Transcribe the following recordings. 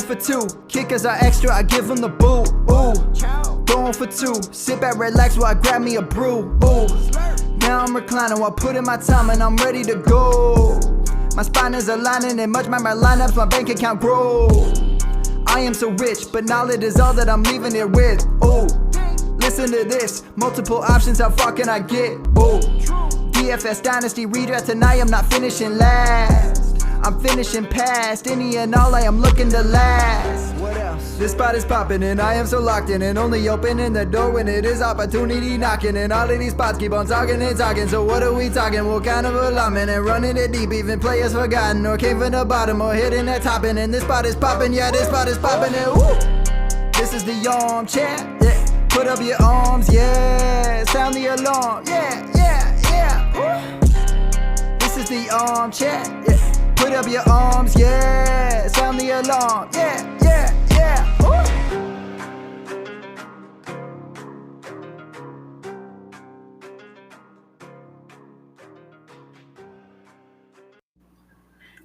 for two. Kickers are extra, I give them the boot. Ooh, going for two. Sit back, relax while I grab me a brew. Ooh, now I'm reclining while putting my time and I'm ready to go. My spine is aligning and much my lineups, my bank account grow. I am so rich, but knowledge is all that I'm leaving it with. Ooh, listen to this, multiple options, how far can I get? Ooh, DFS Dynasty redraft tonight, I'm not finishing last. I'm finishing past any and all, I am looking to last. What else? This spot is popping and I am so locked in and only opening the door when it is opportunity knocking. And all of these spots keep on talking and talking. So what are we talking? What kind of alignment? And running it deep, even players forgotten or came from the bottom or hitting that top. And this spot is popping, yeah, this spot is popping. And woo! This is the armchair, yeah. Put up your arms, yeah. Sound the alarm, yeah, yeah, yeah. Woo! This is the armchair, yeah. Put up your arms, yeah. Sound the alarm, yeah, yeah, yeah. Woo!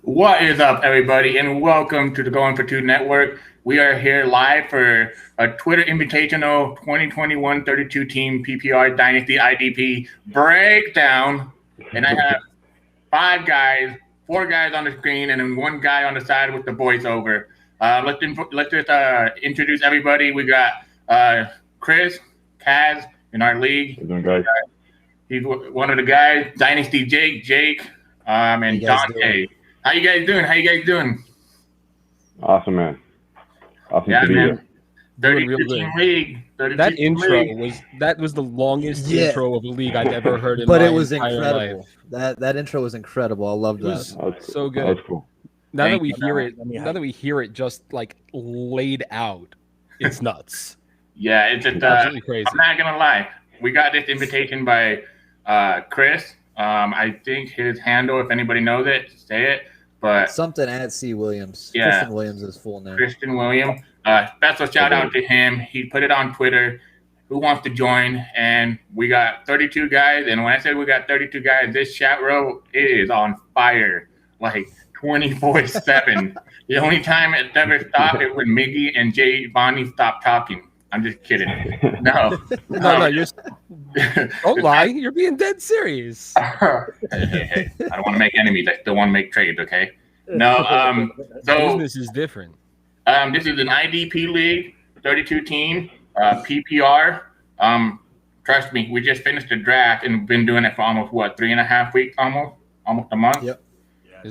What is up, everybody, and welcome to the Going for Two Network. We are here live for a Twitter Invitational 2021 32 team PPR Dynasty IDP breakdown, and I have four guys on the screen, and then one guy on the side with the voiceover. Let's just introduce everybody. We got Chris, Kaz in our league. How you doing, guys? He's one of the guys. Dynasty Jake, and Dante. How you guys doing? Awesome, man. Awesome yeah, to be man. here. 32 team league. That intro was the longest intro of a league I've ever heard in my entire life. But it was incredible. That intro was incredible. I loved that. That was so good. That was cool. Now that we hear it just like laid out, it's nuts. Yeah, it's just absolutely crazy. I'm not gonna lie. We got this invitation by Chris. I think his handle, if anybody knows it, say it. But something at C. Williams. Yeah, Christian Williams is full name. Christian Williams. Special shout out to him. He put it on Twitter. Who wants to join? And we got 32 guys. And when I said we got 32 guys, this chat row is on fire, like 24/7. The only time it ever stopped is when Miggy and Jay Bonnie stopped talking. I'm just kidding. No, you're don't lie. You're being dead serious. Hey, I don't want to make enemies. I still want to make trades. Okay. No. So business is different. This is an IDP league, 32 team, PPR. Trust me, we just finished the draft and been doing it for almost 3.5 weeks, almost a month. Yep.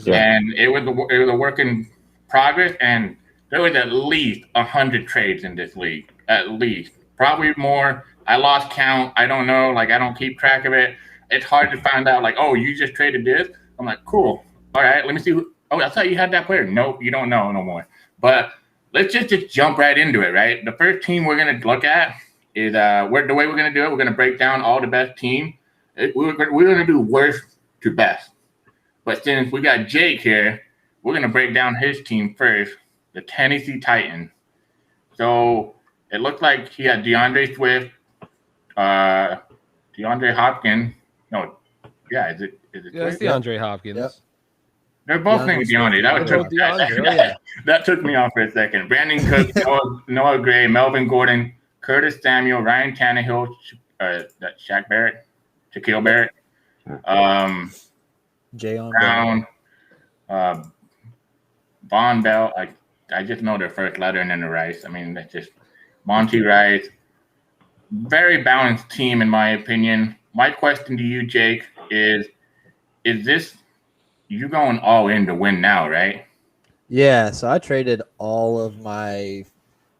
And it was a work in progress, and there was at least 100 trades in this league. At least, probably more. I lost count. I don't know. Like, I don't keep track of it. It's hard to find out. Like, oh, you just traded this. I'm like, cool. All right, let me see. Oh, I thought you had that player. Nope, you don't know no more. But let's just jump right into it, right? The first team we're going to look at is the way we're going to do it. We're going to break down all the best team. We're going to do worst to best. But since we got Jake here, we're going to break down his team first, the Tennessee Titans. So it looks like he had DeAndre Swift, DeAndre Hopkins. No, yeah, is it? Yeah, it's DeAndre Hopkins. Yep. They're both named DeAndre. That took me off for a second. Brandon Cook, Noah Gray, Melvin Gordon, Curtis Samuel, Ryan Tannehill, Shaquille Barrett, Jayon Brown, Von Bell. I just know their first letter and then the Rice. I mean, that's just Monty Rice. Very balanced team, in my opinion. My question to you, Jake, is this you going all in to win now, right? Yeah, so I traded all of my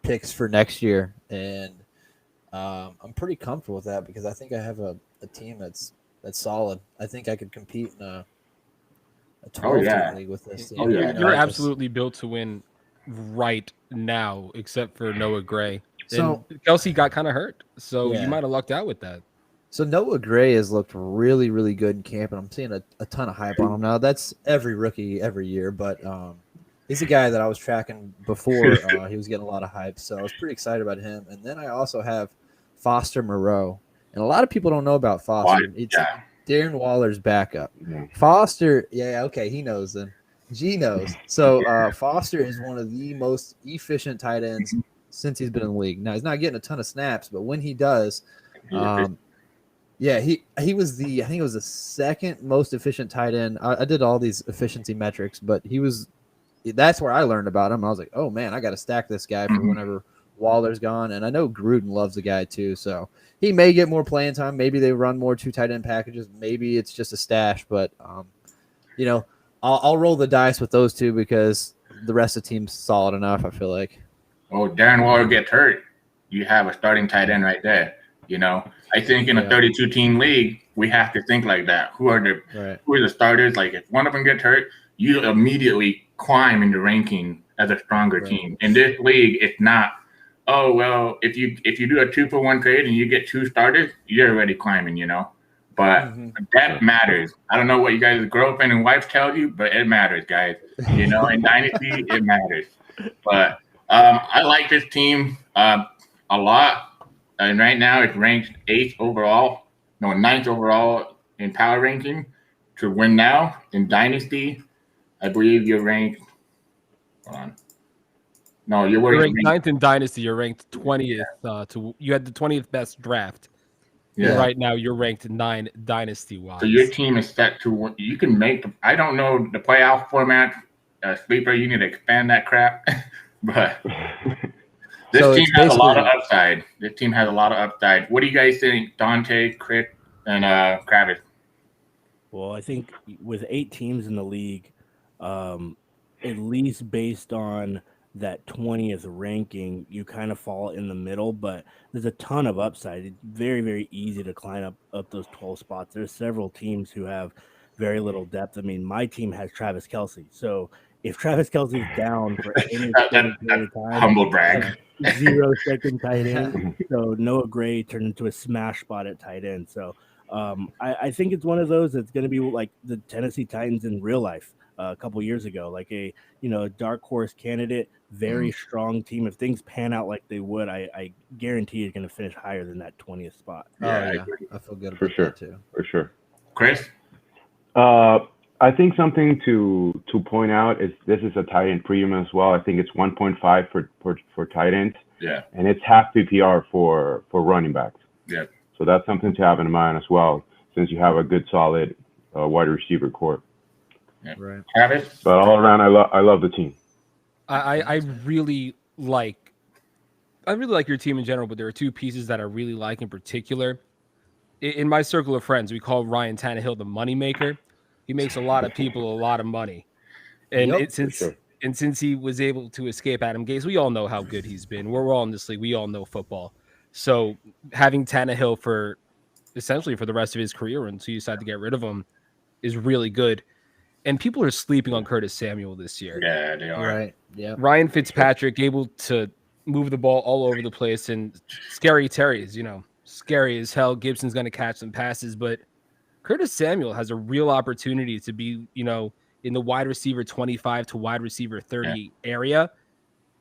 picks for next year, and I'm pretty comfortable with that because I think I have a team that's solid. I think I could compete in a 12-team league with this team. You're absolutely built to win right now, except for Noah Gray. So Kelsey got kind of hurt, so you might have lucked out with that. So Noah Gray has looked really, really good in camp, and I'm seeing a ton of hype on him now. That's every rookie every year, but he's a guy that I was tracking before he was getting a lot of hype, so I was pretty excited about him. And then I also have Foster Moreau, and a lot of people don't know about Foster. It's Darren Waller's backup. Foster, okay, he knows them. G knows. So Foster is one of the most efficient tight ends since he's been in the league. Now he's not getting a ton of snaps, but when he does, yeah, he was I think it was the second most efficient tight end. I did all these efficiency metrics, but that's where I learned about him. I was like, oh man, I got to stack this guy for whenever Waller's gone. And I know Gruden loves the guy too, so he may get more playing time. Maybe they run more 2 tight end packages. Maybe it's just a stash, but you know, I'll roll the dice with those 2 because the rest of the team's solid enough, I feel like. Well, Darren Waller gets hurt, you have a starting tight end right there. You know, I think in a 32-team league, we have to think like that. Who are the starters? Like, if one of them gets hurt, you immediately climb in the ranking as a stronger team. In this league, it's not, oh, well, if you do a 2-for-1 trade and you get 2 starters, you're already climbing, you know. But that matters. I don't know what you guys' girlfriend and wife tell you, but it matters, guys. You know, in Dynasty, it matters. But I like this team a lot. And right now it's ranked 9th overall in power ranking. To win now in Dynasty, I believe you're ranked. Hold on. No, you're ranked 9th in Dynasty. You're ranked 20th. You had the 20th best draft. Yeah. Right now, you're ranked 9 Dynasty-wise. So your team is set to. You can make. I don't know the playoff format. Sleeper, you need to expand that crap. But this team has a lot of upside. What do you guys think, Dante, Chris, and Travis? Well, I think with 8 teams in the league, at least based on that 20th ranking, you kind of fall in the middle, but there's a ton of upside. It's very, very easy to climb up those 12 spots. There's several teams who have very little depth. I mean, my team has Travis Kelce. So if Travis Kelce's down for any period of time, humble brag. 0 second tight end. So Noah Gray turned into a smash spot at tight end. So I think it's one of those that's going to be like the Tennessee Titans in real life a couple years ago, like a dark horse candidate, very strong team. If things pan out like they would, I guarantee it's going to finish higher than that 20th spot. Yeah, I feel good about that too. For sure. Chris? I think something to point out is this is a tight end premium as well. I think it's 1.5 for tight ends. Yeah. And it's half PPR for running backs. Yeah. So that's something to have in mind as well, since you have a good solid wide receiver core. Yeah. Right. Travis? But all around, I love the team. I really like your team in general, but there are 2 pieces that I really like in particular. In my circle of friends, we call Ryan Tannehill the moneymaker. He makes a lot of people a lot of money. And since he was able to escape Adam Gase, we all know how good he's been. We're all in this league. We all know football. So having Tannehill for essentially for the rest of his career until you decide to get rid of him is really good. And people are sleeping on Curtis Samuel this year. Yeah, they are. Right. Yeah. Ryan Fitzpatrick able to move the ball all over the place, and Scary Terry is, scary as hell. Gibson's going to catch some passes, but Curtis Samuel has a real opportunity to be, in the wide receiver 25 to wide receiver 30 area.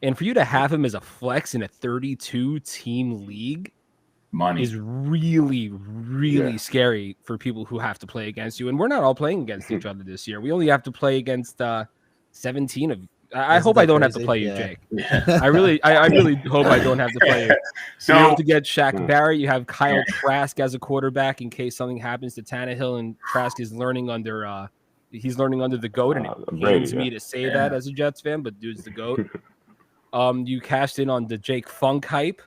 And for you to have him as a flex in a 32-team league is really, really scary for people who have to play against you. And we're not all playing against each other this year. We only have to play against 17 of. I hope I don't have to play you, Jake. Yeah. I really hope I don't have to play you. So you have to get Shaq Barrett. You have Kyle Trask as a quarterback in case something happens to Tannehill, and Trask is learning under the GOAT, and it pains me to say that as a Jets fan, but dude's the GOAT. You cashed in on the Jake Funk hype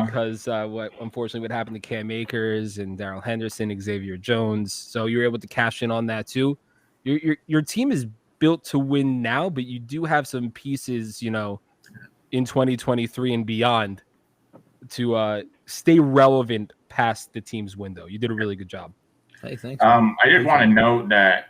because unfortunately what happened to Cam Akers and Darrell Henderson, Xavier Jones. So you're able to cash in on that too. Your team is built to win now, but you do have some pieces, in 2023 and beyond to stay relevant past the team's window. You did a really good job. Hey, thanks. I just want to note that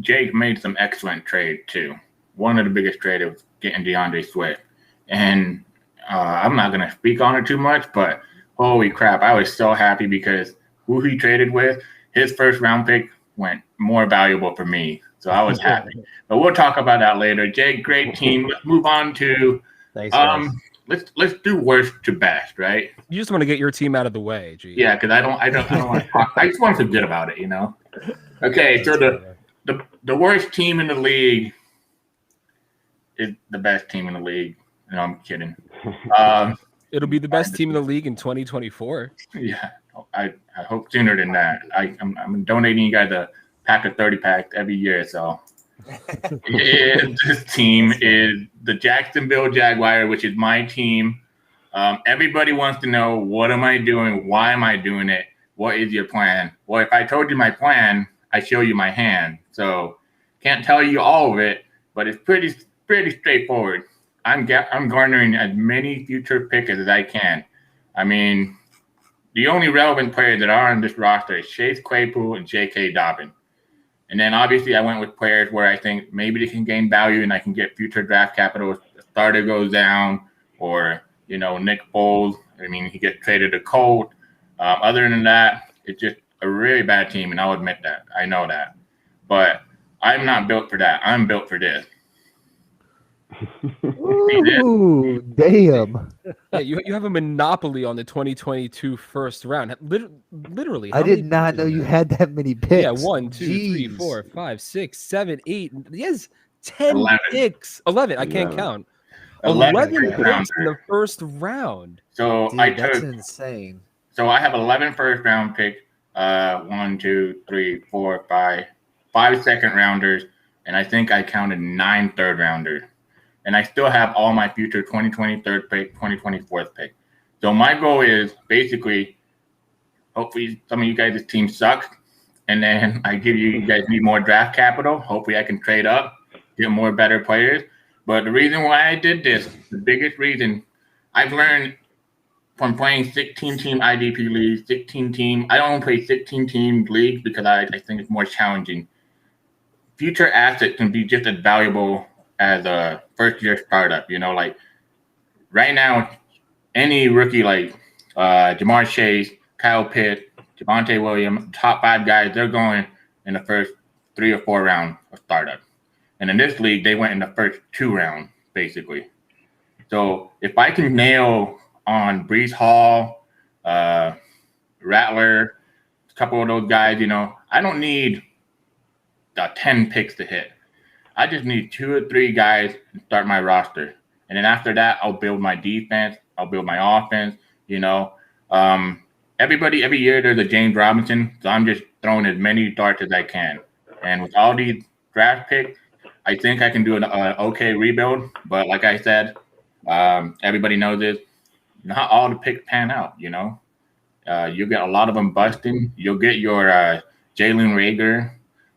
Jake made some excellent trade too. One of the biggest trades was getting DeAndre Swift. And I'm not going to speak on it too much, but holy crap, I was so happy because who he traded with, his first round pick went more valuable for me. So I was happy. But we'll talk about that later. Jake, great team. Let's move on to let's do worst to best, right? You just want to get your team out of the way, G. Yeah, because I don't want to talk. I just want to forget about it, Okay, so the worst team in the league is the best team in the league. No, I'm kidding. It'll be the best team in the league in 2024. Yeah, I hope sooner than that. I'm donating you guys a pack of 30 packs every year. So this team is the Jacksonville Jaguars, which is my team. Everybody wants to know, what am I doing? Why am I doing it? What is your plan? Well, if I told you my plan, I show you my hand. So can't tell you all of it, but it's pretty straightforward. I'm garnering as many future picks as I can. I mean, the only relevant players that are on this roster is Chase Claypool and J.K. Dobbins. And then obviously I went with players where I think maybe they can gain value and I can get future draft capital if the starter goes down, or, Nick Foles. I mean, he gets traded to Colt. Other than that, it's just a really bad team, and I'll admit that. I know that. But I'm not built for that. I'm built for this. Ooh, damn. Yeah, you have a monopoly on the 2022 first round. Literally. I did not know you had that many picks. Yeah, 1, 2, 3, 4, 5, 6, 7, 8. Yes, 10 11. picks. 11. I can't count. 11 picks in the first round. So Dude, that's insane. So I have 11 first round picks. 1, 2, 3, 4, 5 second rounders, and I think I counted 9 third rounders. And I still have all my future 2020 third pick, 2024 pick. So my goal is basically, hopefully some of you guys' team sucks, and then I give you guys need more draft capital. Hopefully I can trade up, get more better players. But the reason why I did this, the biggest reason, I've learned from playing 16-team IDP leagues, 16-team. I don't play 16-team leagues because I think it's more challenging. Future assets can be just as valuable as a first-year startup. Like right now, any rookie like Jamar Chase, Kyle Pitts, Javonte Williams, top 5 guys, they're going in the first 3 or 4 rounds of startup. And in this league, they went in the first 2 rounds, basically. So if I can nail on Breece Hall, Rattler, a couple of those guys, I don't need 10 picks to hit. I just need 2 or 3 guys to start my roster. And then after that, I'll build my defense. I'll build my offense, Everybody, every year there's a James Robinson, so I'm just throwing as many darts as I can. And with all these draft picks, I think I can do an okay rebuild. But like I said, everybody knows this. Not all the picks pan out, You'll get a lot of them busting. You'll get your Jalen Reagor.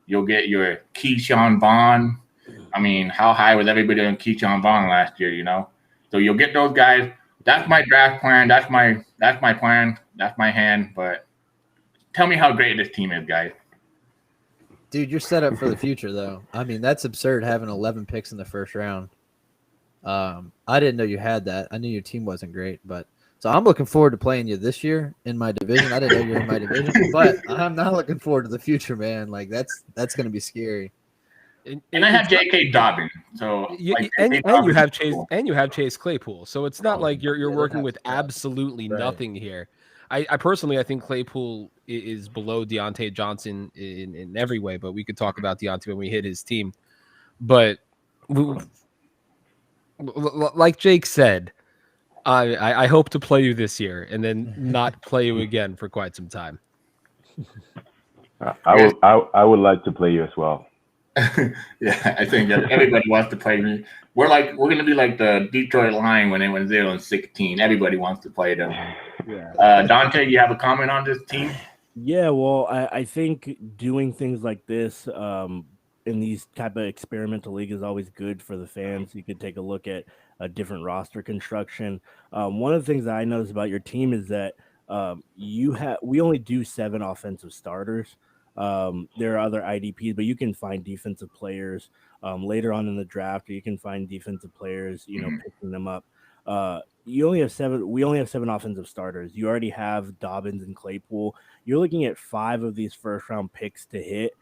You'll get your Keyshawn Vaughn. I mean, how high was everybody on Keyshawn Vaughn last year, So you'll get those guys. That's my draft plan. That's my plan. That's my hand. But tell me how great this team is, guys. Dude, you're set up for the future, though. I mean, that's absurd having 11 picks in the first round. I didn't know you had that. I knew your team wasn't great, but so I'm looking forward to playing you this year in my division. I didn't know you were in my division, but I'm not looking forward to the future, man. Like that's going to be scary. And I have J.K. Dobbins, so you have Chase Claypool, so it's not like you're working with absolutely nothing here. I personally, I think Claypool is below Deontay Johnson in every way, but we could talk about Deontay when we hit his team. But like Jake said, I hope to play you this year and then not play you again for quite some time. I would like to play you as well. Yeah, I think that everybody wants to play me. We're gonna be like the Detroit Lions when they went 0-16. Everybody wants to play them. Yeah. Dante, you have a comment on this team? Yeah, well, I think doing things like this in these type of experimental league is always good for the fans. You could take a look at a different roster construction. One of the things that I noticed about your team is that we only do 7 offensive starters. There are other IDPs, but you can find defensive players later on in the draft, or you can find defensive players, picking them up. We only have 7 offensive starters. You already have Dobbins and Claypool. You're looking at 5 of these first round picks to hit.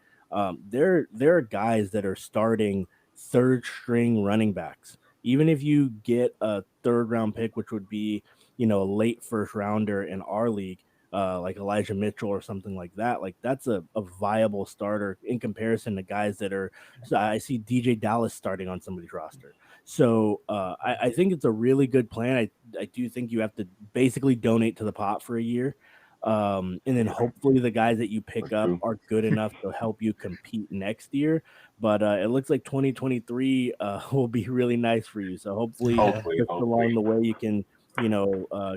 There are guys that are starting 3rd string running backs. Even if you get a 3rd round pick, which would be, a late first rounder in our league, like Elijah Mitchell or something like that, like that's a viable starter in comparison to guys that are. So I see DJ Dallas starting on somebody's roster. So I think it's a really good plan. I do think you have to basically donate to the pot for a year. And then hopefully the guys that you pick That's up true. are good enough to help you compete next year. But it looks like 2023 will be really nice for you. So hopefully, Hopefully, just along the way, you can,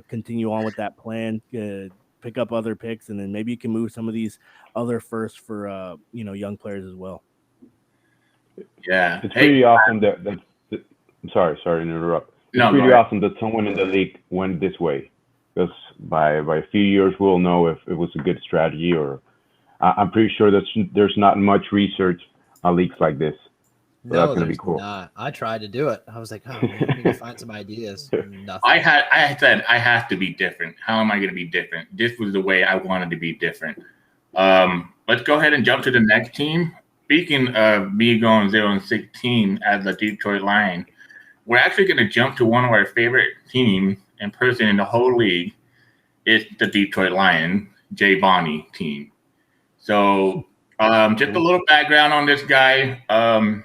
continue on with that plan, pick up other picks, and then maybe you can move some of these other firsts for, young players as well. Yeah. It's Hey, pretty awesome that I'm sorry to interrupt. It's No, go pretty ahead. awesome that someone in the league went this way, because by a few years we'll know if it was a good strategy, or I'm pretty sure that there's not much research on leagues like this. So that's No, gonna be there's cool. not. I tried to do it. I was like, oh man, I need to find some ideas. Nothing. I said I have to be different. How am I going to be different? This was the way I wanted to be different. Let's go ahead and jump to the next team. Speaking of me going 0-16 as a Detroit Lion, we're actually going to jump to one of our favorite teams and person in the whole league. It's the Detroit Lions, Jay Bonney team. So, just a little background on this guy. I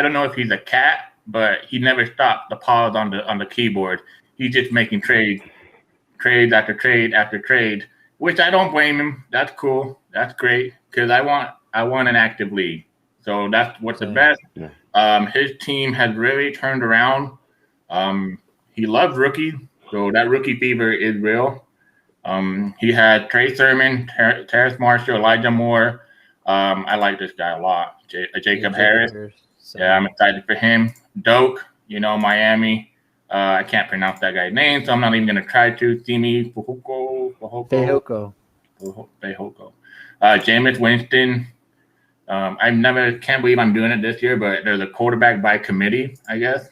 don't know if he's a cat, but he never stopped the pause on the keyboard. He's just making trade after trade after trade, which I don't blame him. That's cool. That's great, because I want an active league. So that's what's the Same. best. Yeah. His team has really turned around. He loves rookies, so that rookie fever is real. He had Trey Sermon, Terrace Marshall, Elijah Moore. I like this guy a lot. Jacob Harris. Yeah, I'm excited for him. Doak, Miami. I can't pronounce that guy's name, so I'm not even going to try to. Simi Fehoko. Jameis Winston. Can't believe I'm doing it this year, but there's a quarterback by committee, I guess,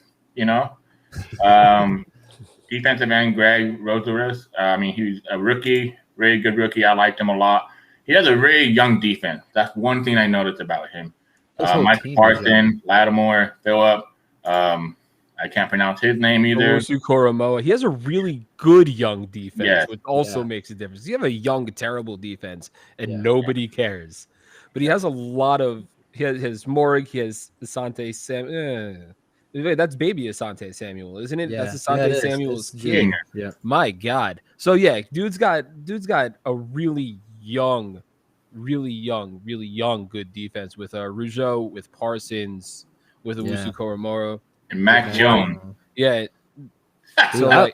defensive end, Greg Rosaris. He's a rookie, really good rookie. I liked him a lot. He has a really young defense. That's one thing I noticed about him. Mike Parson, Lattimore, Phillip. I can't pronounce his name either. Owusu Koromoa. He has a really good young defense, Yes. which also makes a difference. You have a young, terrible defense, and nobody cares. But he has a lot of. He has Morrig. He has Asante Sam. That's baby Asante Samuel, isn't it? Yeah. That's Asante it is. Samuel's It's kid. junior. Yeah. My God. So yeah, dude's got a really young, good defense with Rougeau, with Parsons, with Owusu Koromoa. And Mac Jones. Yeah. So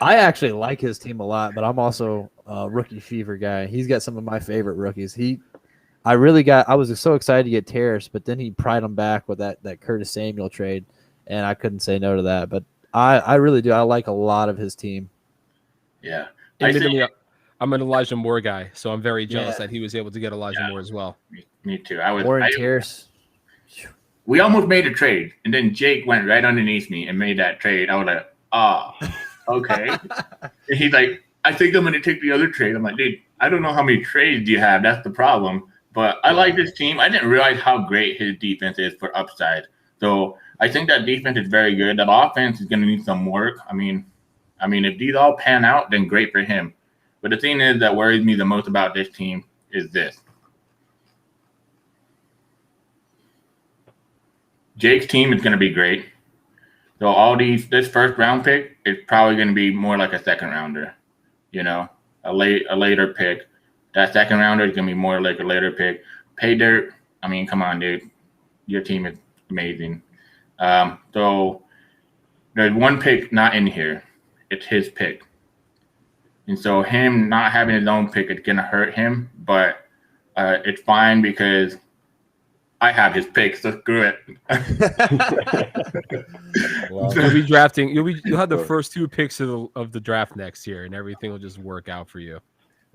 I actually like his team a lot, but I'm also a rookie fever guy. He's got some of my favorite rookies. I was so excited to get Terrace, but then he pried him back with that Curtis Samuel trade, and I couldn't say no to that. But I really do. I like a lot of his team. Yeah. I'm an Elijah Moore guy, so I'm very jealous that he was able to get Elijah Moore as well. Me too. Terrace. We almost made a trade, and then Jake went right underneath me and made that trade. I was like, okay. And he's like, I think I'm going to take the other trade. I'm like, dude, I don't know how many trades you have. That's the problem. But I like this team. I didn't realize how great his defense is for upside. So I think that defense is very good. That offense is going to need some work. I mean, if these all pan out, then great for him. But the thing is that worries me the most about this team is this. Jake's team is going to be great. So this first round pick is probably going to be more like a second rounder, a later pick. That second rounder is going to be more like a later pick. Pay dirt. Come on, dude. Your team is amazing. So there's one pick not in here. It's his pick. And so him not having his own pick is going to hurt him, but it's fine because I have his pick, so screw it. You'll be drafting. You'll have the first two picks of the draft next year, and everything will just work out for you.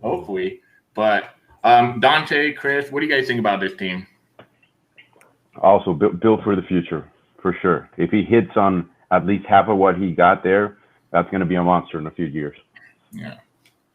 Hopefully, but Dante, Chris, what do you guys think about this team? Also, built for the future, for sure. If he hits on at least half of what he got there, that's going to be a monster in a few years. Yeah.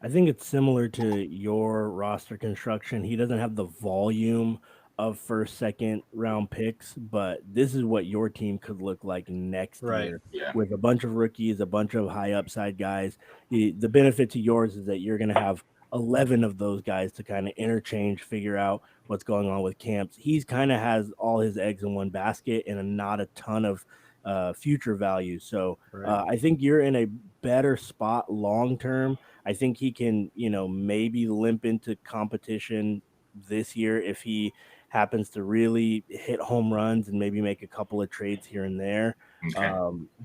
I think it's similar to your roster construction. He doesn't have the volume of first, second round picks, but this is what your team could look like next year with a bunch of rookies, a bunch of high upside guys. The benefit to yours is that you're going to have 11 of those guys to kind of interchange, figure out what's going on with camps. He's kind of has all his eggs in one basket and not a ton of, future value. So Right. I think you're in a better spot long term. I think he can, maybe limp into competition this year if he happens to really hit home runs and maybe make a couple of trades here and there. Okay.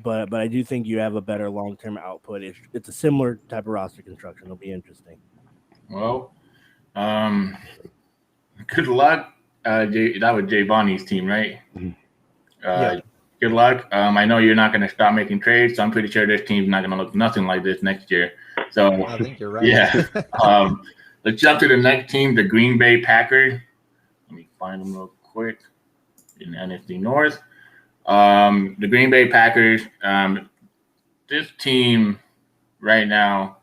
But I do think you have a better long term output. It's a similar type of roster construction. It'll be interesting. Well, good luck. That was Jay Bonnie's team, right? Mhm. Uh, Good luck. I know you're not going to stop making trades, so I'm pretty sure this team's not going to look nothing like this next year. So I think you're right. yeah. Let's jump to the next team, the Green Bay Packers. Let me find them real quick in NFC North. The Green Bay Packers. This team right now,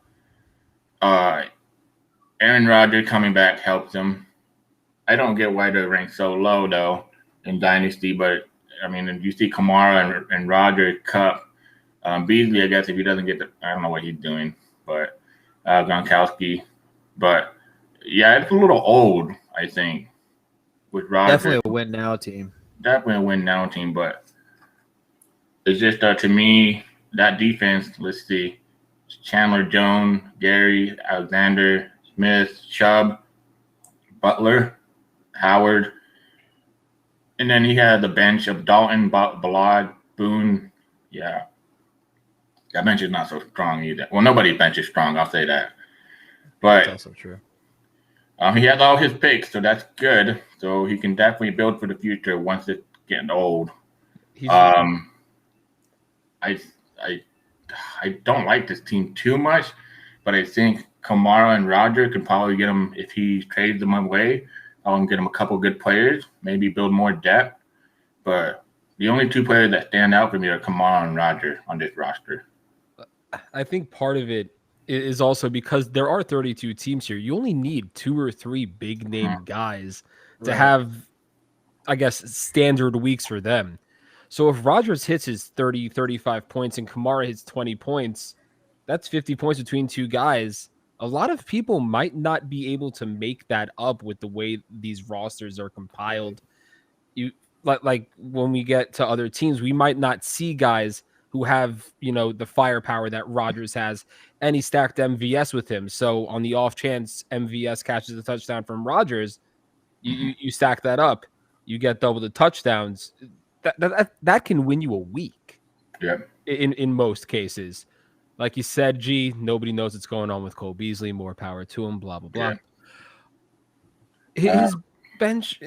Aaron Rodgers coming back helps them. I don't get why they're ranked so low though in Dynasty, but I mean, you see Kamara and Rodgers, Cup, Beasley. I guess if he doesn't get I don't know what he's doing, but Gronkowski. But yeah, it's a little old, I think, with Rodgers. Definitely a win now team. Definitely a win now team, but it's just to me that defense. Let's see, Chandler Jones, Gary, Alexander, Smith, Chubb, Butler, Howard, and then he had the bench of Dalton, Ballard, Boone. Yeah, that bench is not so strong either. Well, nobody's bench is strong. I'll say that, but That's also true. he has all his picks, so that's good. So he can definitely build for the future once it's getting old. I don't like this team too much, but I think Kamara and Roger can probably get him if he trades them away. I'll get him a couple good players, maybe build more depth. But the only two players that stand out for me are Kamara and Roger on this roster. I think part of it is also because there are 32 teams here. You only need 2 or 3 big name guys to have, I guess, standard weeks for them. So if Rodgers hits his 30, 35 points and Kamara hits 20 points, that's 50 points between 2 guys. A lot of people might not be able to make that up with the way these rosters are compiled. You like when we get to other teams, we might not see guys who have, the firepower that Rodgers has, and he stacked MVS with him. So on the off chance MVS catches a touchdown from Rodgers, you stack that up, you get double the touchdowns. That can win you a week. Yeah. In most cases. Like you said, nobody knows what's going on with Cole Beasley. More power to him, blah, blah, blah. Yeah. His bench,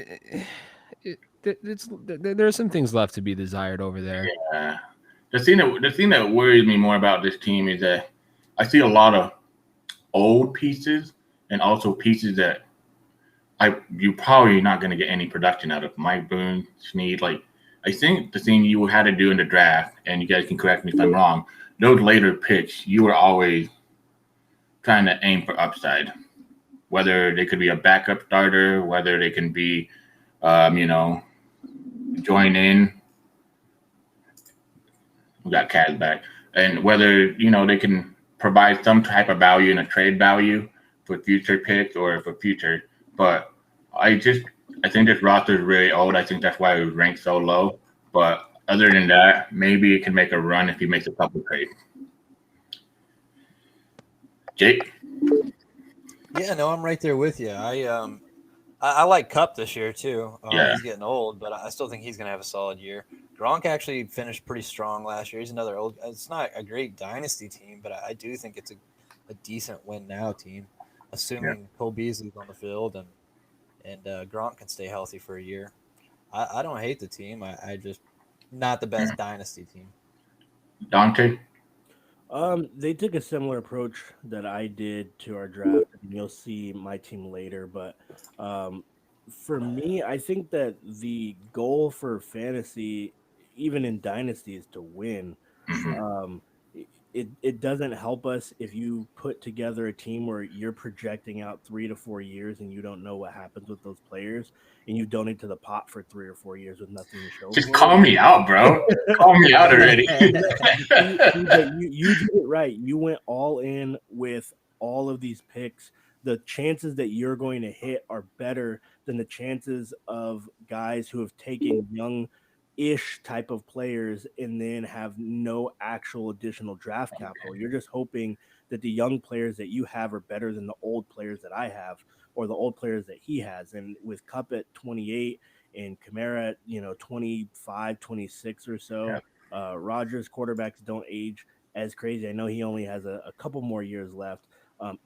there are some things left to be desired over there. Yeah. The thing that worries me more about this team is that I see a lot of old pieces and also pieces that you're probably not going to get any production out of. Mike Boone, Snead, I think the thing you had to do in the draft, and you guys can correct me if I'm wrong, those later picks, you were always trying to aim for upside, whether they could be a backup starter, whether they can be, join in. We got Kaz back. And whether, they can provide some type of value in a trade value for future picks or for future. But I think this roster is really old. I think that's why it was ranked so low. But other than that, maybe it can make a run if he makes a couple trades. Jake? Yeah, no, I'm right there with you. I like Cup this year too. He's getting old, but I still think he's going to have a solid year. Gronk actually finished pretty strong last year. He's another old. It's not a great dynasty team, but I do think it's a decent win now team, assuming Cole Beasley's on the field and Gronk can stay healthy for a year. I don't hate the team. I just not the best dynasty team. Dante? They took a similar approach that I did to our draft. You'll see my team later, but for me, I think that the goal for fantasy, even in dynasty, is to win. It doesn't help us if you put together a team where you're projecting out 3 to 4 years and you don't know what happens with those players, and you donate to the pot for 3 or 4 years with nothing to show. Just call me out, bro. Call me out already. You did it right. You went all in with all of these picks. The chances that you're going to hit are better than the chances of guys who have taken young ish type of players and then have no actual additional draft capital. You're just hoping that the young players that you have are better than the old players that I have or the old players that he has. And with Cup at 28 and Kamara at 25, 26 or so, Rodgers quarterbacks don't age as crazy. I know he only has a couple more years left.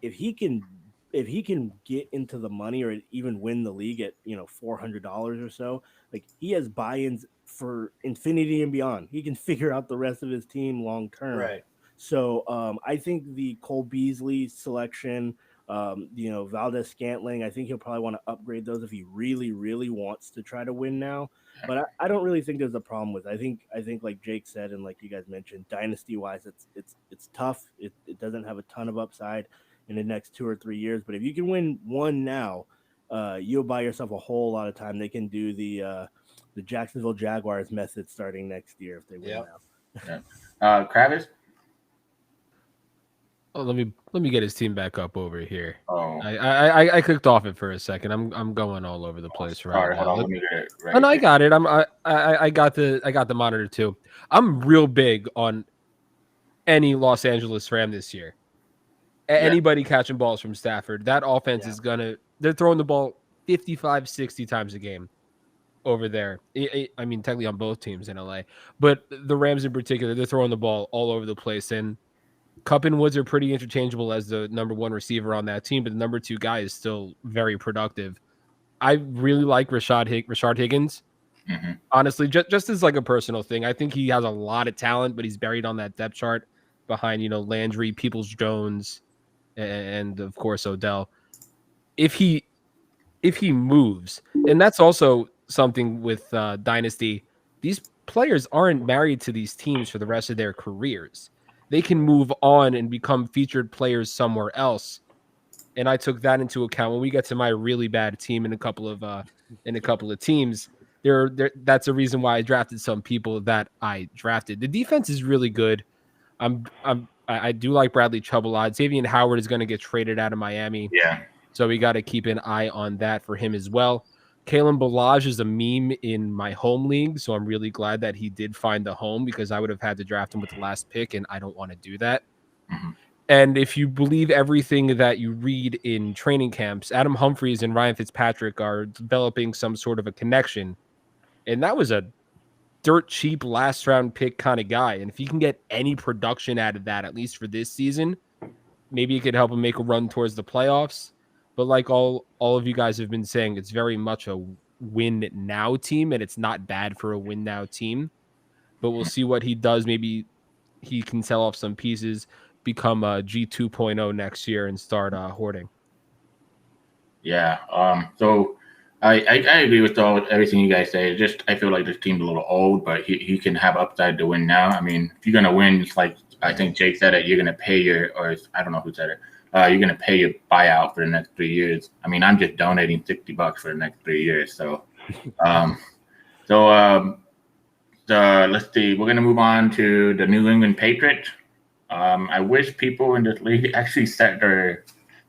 If he can get into the money or even win the league at $400 or so, like he has buy-ins for infinity and beyond. He can figure out the rest of his team long term. Right. So I think the Cole Beasley selection, Valdez Scantling, I think he'll probably want to upgrade those if he really, really wants to try to win now. But I don't really think there's a problem with it. I think like Jake said and like you guys mentioned, dynasty wise, it's tough. It doesn't have a ton of upside in the next 2 or 3 years. But if you can win one now, you'll buy yourself a whole lot of time. They can do the Jacksonville Jaguars method starting next year if they win now. Travis? Oh, let me get his team back up over here. Oh, I clicked off it for a second. I'm going all over the place right now. Hold on, let me get it right. And I got it. I got the monitor too. I'm real big on any Los Angeles Ram this year. Anybody catching balls from Stafford, that offense is they're throwing the ball 55, 60 times a game over there. I mean, technically on both teams in LA, but the Rams in particular, they're throwing the ball all over the place. And Kupp and Woods are pretty interchangeable as the number one receiver on that team, but the number two guy is still very productive. I really like Rashard Higgins. Mm-hmm. Honestly, just as like a personal thing, I think he has a lot of talent, but he's buried on that depth chart behind, Landry, Peoples-Jones, and of course Odell. If he moves, and that's also something with Dynasty, these players aren't married to these teams for the rest of their careers. They can move on and become featured players somewhere else. And I took that into account when we get to my really bad team in a couple of teams. That's a reason why I drafted some people that I drafted. The defense is really good. I do like Bradley Chubb a lot. Xavier Howard is going to get traded out of Miami. Yeah. So we got to keep an eye on that for him as well. Kalen Ballage is a meme in my home league, so I'm really glad that he did find the home because I would have had to draft him with the last pick, and I don't want to do that. Mm-hmm. And if you believe everything that you read in training camps, Adam Humphries and Ryan Fitzpatrick are developing some sort of a connection, and that was a dirt cheap last round pick kind of guy. And if he can get any production out of that, at least for this season, maybe it could help him make a run towards the playoffs. But like all of you guys have been saying, it's very much a win now team, and it's not bad for a win now team. But we'll see what he does. Maybe he can sell off some pieces, become a G 2.0 next year, and start hoarding. Yeah. So I agree with everything you guys say. Just I feel like this team's a little old, but he can have upside to win now. I mean, if you're gonna win, it's like I think Jake said it. You're gonna pay or I don't know who said it. You're gonna pay your buyout for the next 3 years. I mean, I'm just donating $60 for the next 3 years. So, let's see. We're gonna move on to the New England Patriots. I wish people in this league actually set their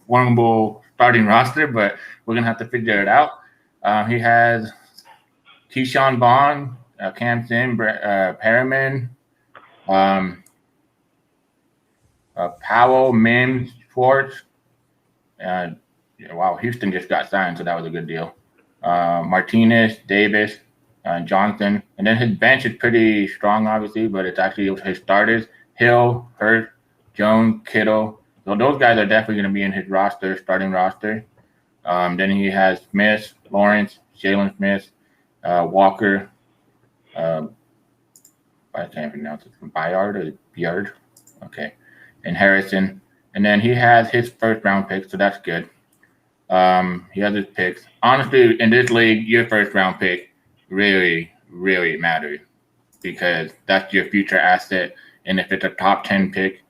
winnable starting roster, but we're gonna have to figure it out. He has Keyshawn Vaughn, Cam Sim, Perriman, Powell, Mims, Schwartz. Wow, Houston just got signed, so that was a good deal. Martinez, Davis, Johnson, and then his bench is pretty strong, obviously, but it's actually his starters: Hill, Hurt, Jones, Kittle. So those guys are definitely going to be in his roster, starting roster. Then he has Smith, Lawrence, Jalen Smith, Walker. I can't pronounce it. Byard or Beard? Okay. And Harrison. And then he has his first round pick, so that's good. He has his picks. Honestly, in this league, your first round pick really, really matters because that's your future asset. And if it's a top 10 pick,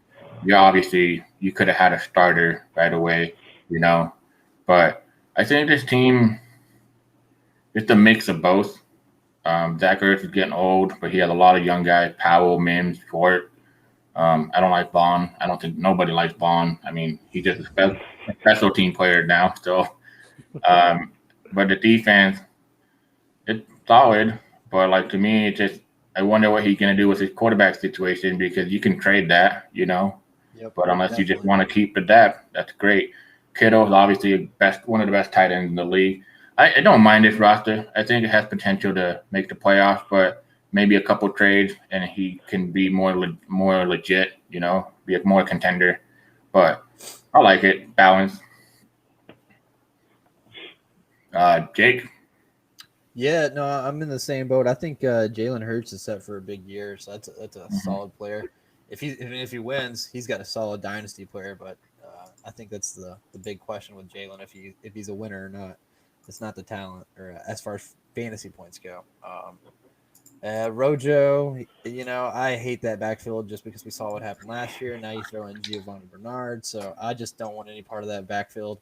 you could have had a starter right away, But I think this team, it's a mix of both. Zach Ertz is getting old, but he has a lot of young guys: Powell, Mims, Short. I don't like Vaughn. I don't think nobody likes Vaughn. I mean, he's just a special team player now. So, but the defense, it's solid. But like to me, it just I wonder what he's gonna do with his quarterback situation because you can trade that, you know. Yep, But unless you just definitely. want to keep the depth, that's great. Kittle's obviously one of the best tight ends in the league. I don't mind this roster. I think it has potential to make the playoffs, but maybe a couple trades and he can be more legit, you know, be a more contender. But I like it, balance. Jake. Yeah, no, I'm in the same boat. I think Jalen Hurts is set for a big year, so that's a solid player. If he wins, he's got a solid dynasty player. But I think that's the big question with Jalen if he's a winner or not. It's not the talent or as far as fantasy points go. Rojo, you know, I hate that backfield just because we saw what happened last year. Now you throw in Giovanni Bernard, so I just don't want any part of that backfield.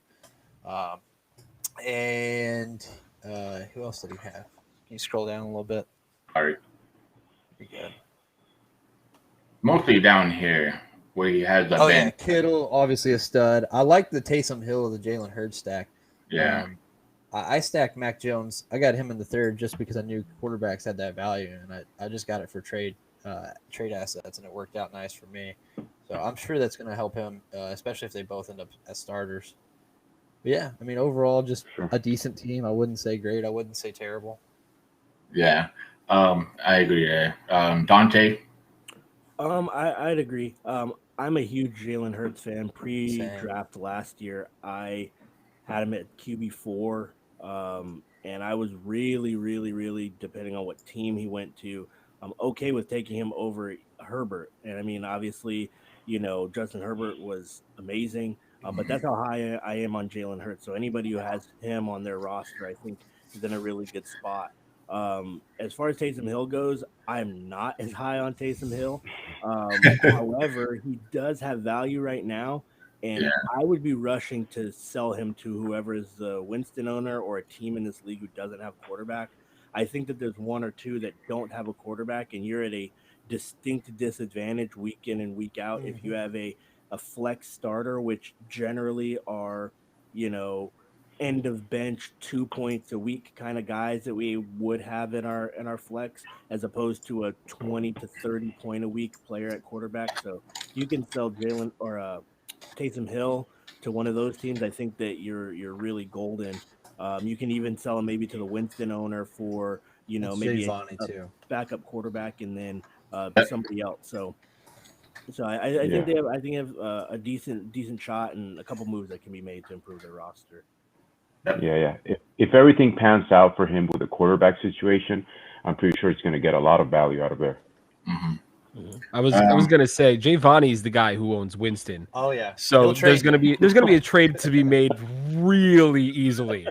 And who else did he have? Can you scroll down a little bit? Sorry. Pretty good. Mostly down here where he has the Oh bench. yeah, Kittle, obviously a stud. I like the Taysom Hill of the Jalen Hurts stack. Yeah. I stacked Mac Jones. I got him in the third just because I knew quarterbacks had that value, and I just got it for trade assets, and it worked out nice for me. So I'm sure that's going to help him, especially if they both end up as starters. But yeah, I mean, overall, just a decent team. I wouldn't say great. I wouldn't say terrible. Yeah. I agree there. Dante. I'd agree. I'm a huge Jalen Hurts fan. Pre-draft last year, I had him at QB4, and I was really, really, really, depending on what team he went to, I'm okay with taking him over Herbert. And I mean, obviously, you know, Justin Herbert was amazing, but that's how high I am on Jalen Hurts. So anybody who has him on their roster, I think, is in a really good spot. As far as Taysom Hill goes, I'm not as high on Taysom Hill. However, he does have value right now, and I would be rushing to sell him to whoever is the Winston owner or a team in this league who doesn't have quarterback. I think that there's one or two that don't have a quarterback, and you're at a distinct disadvantage week in and week out if you have a flex starter, which generally are, you know, end of bench 2 points a week kind of guys that we would have in our flex, as opposed to a 20 to 30 point a week player at quarterback. So you can sell Jalen or Taysom Hill to one of those teams. I think that you're really golden. You can even sell him maybe to the Winston owner for, you know, maybe a backup quarterback and then somebody else. So I think they have a decent shot and a couple moves that can be made to improve their roster. Yeah. If everything pans out for him with the quarterback situation, I'm pretty sure he's going to get a lot of value out of there. I was gonna say Giovanni is the guy who owns Winston. Oh yeah. So there's gonna be a trade to be made really easily,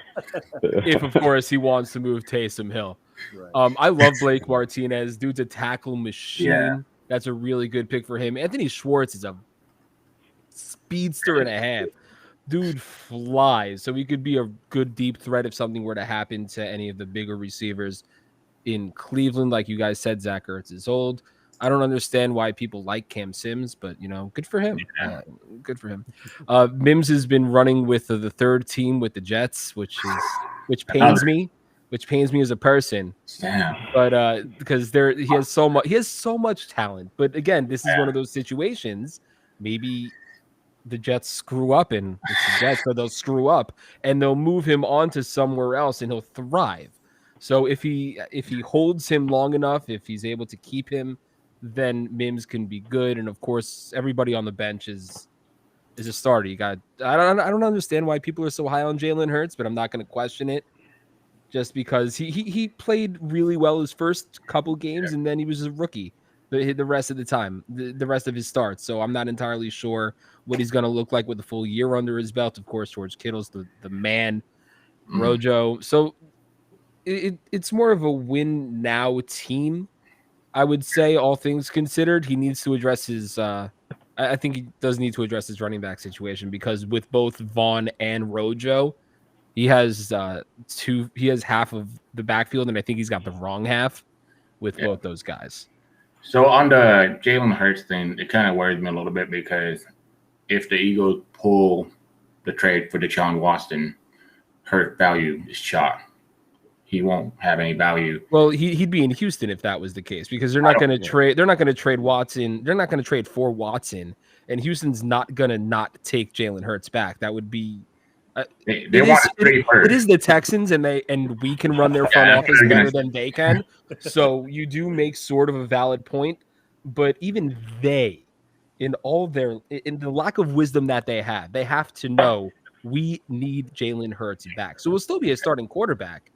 if of course he wants to move Taysom Hill. Right. I love Blake Martinez. Dude's a tackle machine. Yeah. That's a really good pick for him. Anthony Schwartz is a speedster and a half. Dude flies, so he could be a good deep threat if something were to happen to any of the bigger receivers in Cleveland. Like you guys said, Zach Ertz is old. I don't understand why people like Cam Sims, but, you know, good for him. Good for him. Mims has been running with the third team with the Jets, which pains me. Which pains me as a person. Damn. But because he has so much talent. But again, this is one of those situations. Maybe the Jets screw up, and it's the Jets, so they'll screw up, and they'll move him on to somewhere else, and he'll thrive. So if he holds him long enough, if he's able to keep him, then Mims can be good. And of course, everybody on the bench is a starter. I don't understand why people are so high on Jalen Hurts, but I'm not going to question it. Just because he played really well his first couple games, and then he was a rookie the rest of the time, the rest of his starts. So I'm not entirely sure what he's going to look like with a full year under his belt. Of course, George Kittle's the man, Rojo. So it's more of a win now team, I would say, all things considered. He needs to address his I think he does need to address his running back situation, because with both Vaughn and Rojo, he has half of the backfield, and I think he's got the wrong half with both those guys. So on the Jalen Hurts thing, it kind of worries me a little bit, because if the Eagles pull the trade for Deshaun Watson, Hurts value is shot. he won't have any value. Well, he'd be in Houston if that was the case, because they're not going to trade. They're not going to trade Watson. They're not going to trade for Watson, and Houston's not going to not take Jalen Hurts back. That would be. They want to trade first. It is the Texans, and we can run their front office better than they can. So you do make sort of a valid point, but even they, in the lack of wisdom that they have to know we need Jalen Hurts back. So we'll still be a starting quarterback,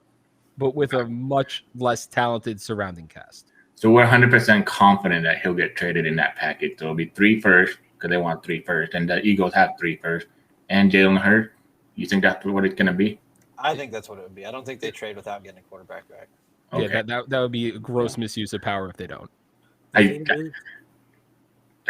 but with a much less talented surrounding cast. So we're 100% confident that he'll get traded in that package. So it'll be 3 first because they want 3 first, and the Eagles have 3 first, and Jalen Hurts. You think that's what it's going to be? I think that's what it would be. I don't think they trade without getting a quarterback back. Okay. Yeah, that would be a gross misuse of power if they don't. They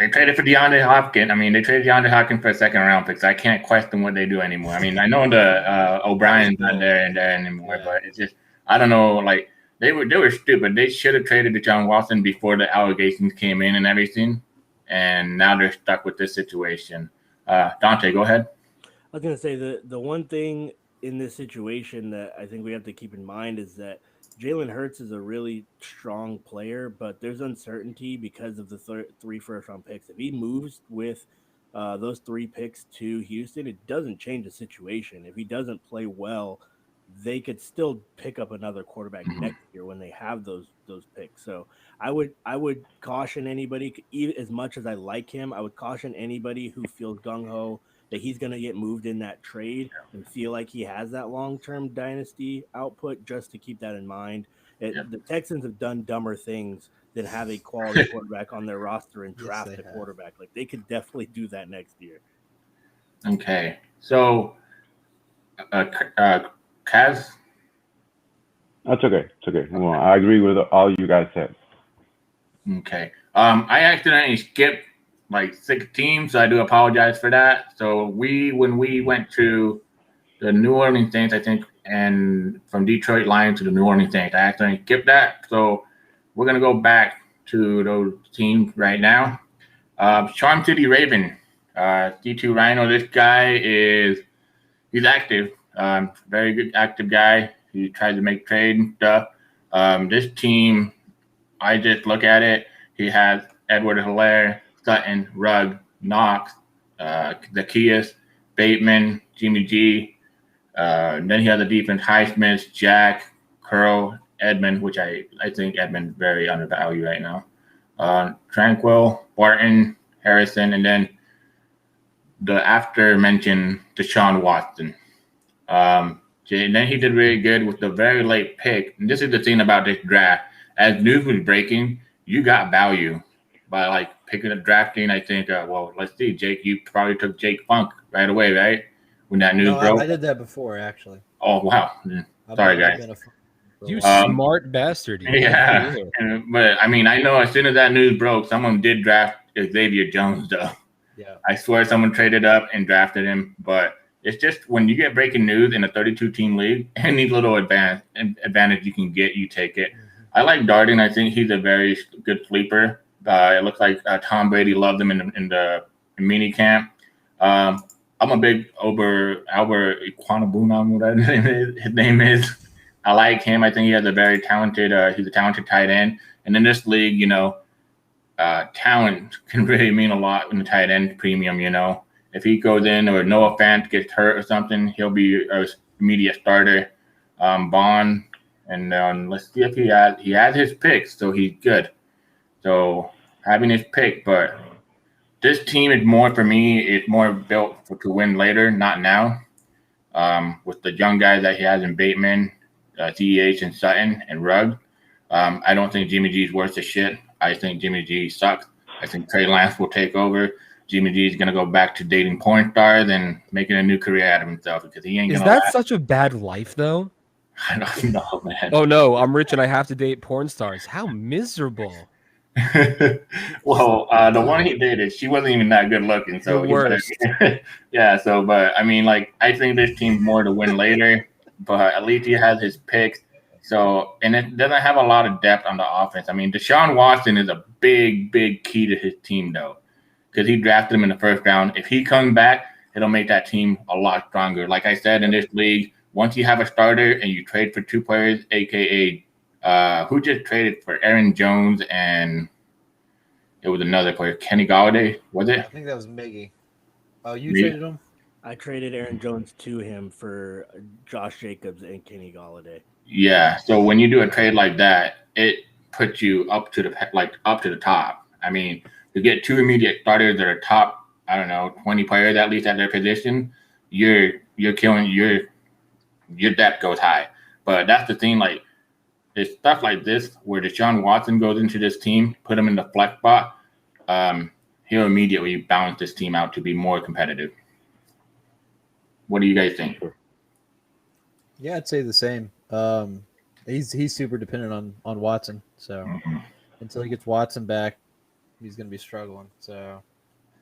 traded for DeAndre Hopkins. I mean, they traded DeAndre Hopkins for a second-round pick, so I can't question what they do anymore. I mean, I know the O'Brien's not there anymore, but it's just I don't know. Like they were stupid. They should have traded Deshaun Watson before the allegations came in and everything, and now they're stuck with this situation. Dante, go ahead. I was going to say the one thing in this situation that I think we have to keep in mind is that Jalen Hurts is a really strong player, but there's uncertainty because of the 3 first-round picks. If he moves with those 3 picks to Houston, it doesn't change the situation. If he doesn't play well, they could still pick up another quarterback next year when they have those picks. So I would caution anybody, even as much as I like him, I would caution anybody who feels gung-ho that he's going to get moved in that trade and feel like he has that long-term dynasty output, just to keep that in mind. The Texans have done dumber things than have a quality quarterback on their roster and draft a quarterback. Like, they could definitely do that next year. Okay. So, Kaz? That's okay. It's okay. Well, I agree with all you guys said. Okay. I accidentally skipped like 6 teams, so I do apologize for that. So when we went to the New Orleans Saints, I think, and from Detroit Lions to the New Orleans Saints, I accidentally skipped that. So we're gonna go back to those teams right now. Charm City Raven, D2 Rhino. This guy he's active, very good active guy. He tries to make trade and stuff. This team, I just look at it. He has Edward Hilaire, Sutton, Rugg, Knox, Zacchaeus, Bateman, Jimmy G. Then he has the defense: Highsmith, Jack, Curl, Edmond, which I think Edmond's very undervalued right now. Tranquil, Barton, Harrison, and then the after mentioned Deshaun Watson. And then he did really good with the very late pick. And this is the thing about this draft. As news was breaking, you got value by like picking up drafting. I think, let's see, Jake, you probably took Jake Funk right away, right? When that news broke. I did that before, actually. Oh, wow. Sorry, guys. You smart bastard. Yeah. But I mean, I know as soon as that news broke, someone did draft Xavier Jones, though. Yeah. I swear someone traded up and drafted him. But it's just when you get breaking news in a 32-team league, any little advantage you can get, you take it. I like Darden. I think he's a very good sleeper. It looks like Tom Brady loved him in the mini camp. I'm a big Albert Iquanabunam, whatever his name is. I like him. I think he has a very talented. He's a talented tight end. And in this league, talent can really mean a lot in the tight end premium. If he goes in or Noah Fant gets hurt or something, he'll be an immediate starter. Bond, and let's see if he has his picks, so he's good. So having his pick, but this team is more for me. It's more built to win later, not now. With the young guys that he has in Bateman, CEH, and Sutton, and Rugg. I don't think Jimmy G's worth a shit. I think Jimmy G sucks. I think Trey Lance will take over. Jimmy G is going to go back to dating porn stars and making a new career out of himself because he ain't going to. Is that such a bad life, though? I don't know, man. Oh, no, I'm rich and I have to date porn stars. How miserable. Well, the one he dated, she wasn't even that good looking. So the worst. Yeah, but I mean, like, I think this team's more to win later, but at least he has his picks. So, and it doesn't have a lot of depth on the offense. I mean, Deshaun Watson is a big, big key to his team, though, because he drafted him in the first round. If he comes back, it'll make that team a lot stronger. Like I said, in this league, once you have a starter and you trade for two players, aka who just traded for Aaron Jones and it was another player, Kenny Galladay, was I it? think that was Miggy. Oh, you Me? traded him? I traded Aaron Jones to him for Josh Jacobs and Kenny Galladay. Yeah. So when you do a trade like that, it puts you up to the top. I mean, to get two immediate starters that are top, I don't know, 20 players at least at their position, you're killing your depth goes high. But that's the thing, like it's stuff like this where Deshaun Watson goes into this team, put him in the flex spot, he'll immediately balance this team out to be more competitive. What do you guys think? Yeah, I'd say the same. He's super dependent on Watson. So until he gets Watson back, he's going to be struggling. So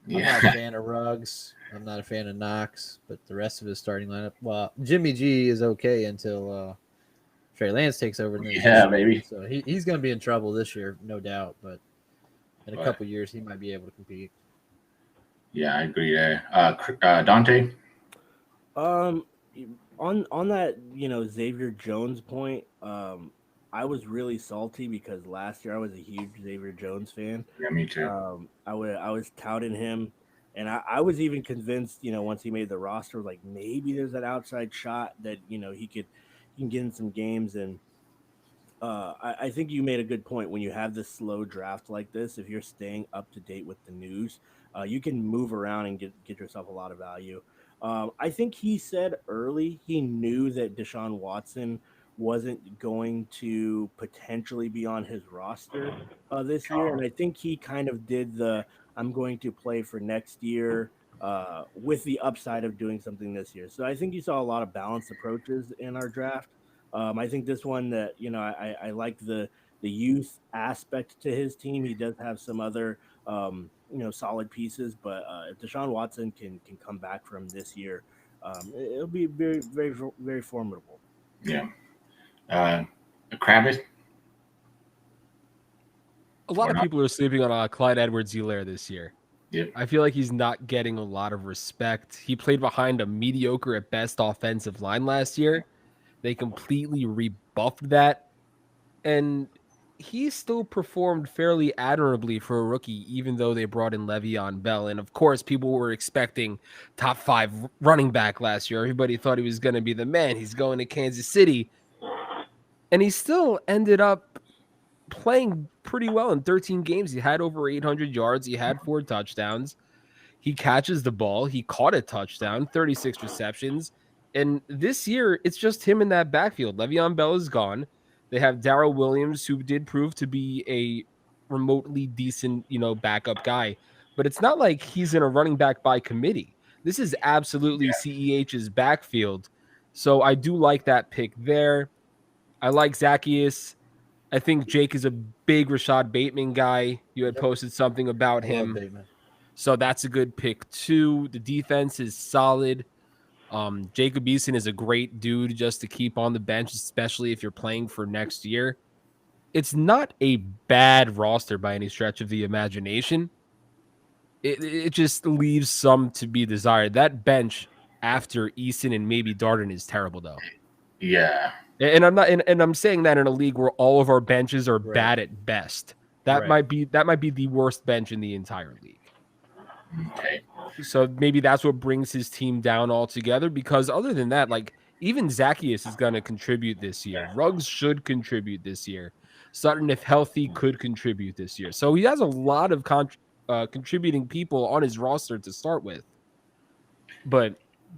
I'm not a fan of Ruggs. I'm not a fan of Knox, but the rest of his starting lineup. Well, Jimmy G is okay until Trey Lance takes over. And then baby. So he's going to be in trouble this year, no doubt. But in a couple years, he might be able to compete. Yeah, I agree there. Dante? On that, Xavier Jones point, I was really salty because last year I was a huge Xavier Jones fan. Yeah, me too. I was touting him, and I was even convinced, once he made the roster, like maybe there's an outside shot that he can get in some games. And I think you made a good point when you have this slow draft like this. If you're staying up to date with the news, you can move around and get yourself a lot of value. I think he said early he knew that Deshaun Watson wasn't going to potentially be on his roster this year. And I think he kind of did I'm going to play for next year with the upside of doing something this year. So I think you saw a lot of balanced approaches in our draft. I think this one that, I like the youth aspect to his team. He does have some other solid pieces, but if Deshaun Watson can come back from this year, it'll be very, very, very formidable. Yeah. Kravis? A lot of people are sleeping on Clyde Edwards-Helaire this year. Yeah. I feel like he's not getting a lot of respect. He played behind a mediocre at best offensive line last year. They completely rebuffed that, and he still performed fairly admirably for a rookie, even though they brought in Le'Veon Bell. And of course, people were expecting top 5 running back last year. Everybody thought he was going to be the man. He's going to Kansas City. And he still ended up playing pretty well in 13 games. He had over 800 yards. He had 4 touchdowns. He catches the ball. He caught a touchdown, 36 receptions. And this year, it's just him in that backfield. Le'Veon Bell is gone. They have Darrell Williams, who did prove to be a remotely decent, backup guy. But it's not like he's in a running back by committee. This is absolutely CEH's backfield. So I do like that pick there. I like Zacchaeus. I think Jake is a big Rashad Bateman guy. You had posted something about him. Bateman. So that's a good pick too. The defense is solid. Jacob Eason is a great dude just to keep on the bench, especially if you're playing for next year. It's not a bad roster by any stretch of the imagination. It just leaves some to be desired. That bench after Eason and maybe Darden is terrible, though. Yeah. And I'm saying that in a league where all of our benches are bad at best. That might be the worst bench in the entire league. Okay. So maybe that's what brings his team down altogether, because other than that, like even Zacchaeus is going to contribute this year. Ruggs should contribute this year. Sutton, if healthy, could contribute this year. So he has a lot of contributing people on his roster to start with. But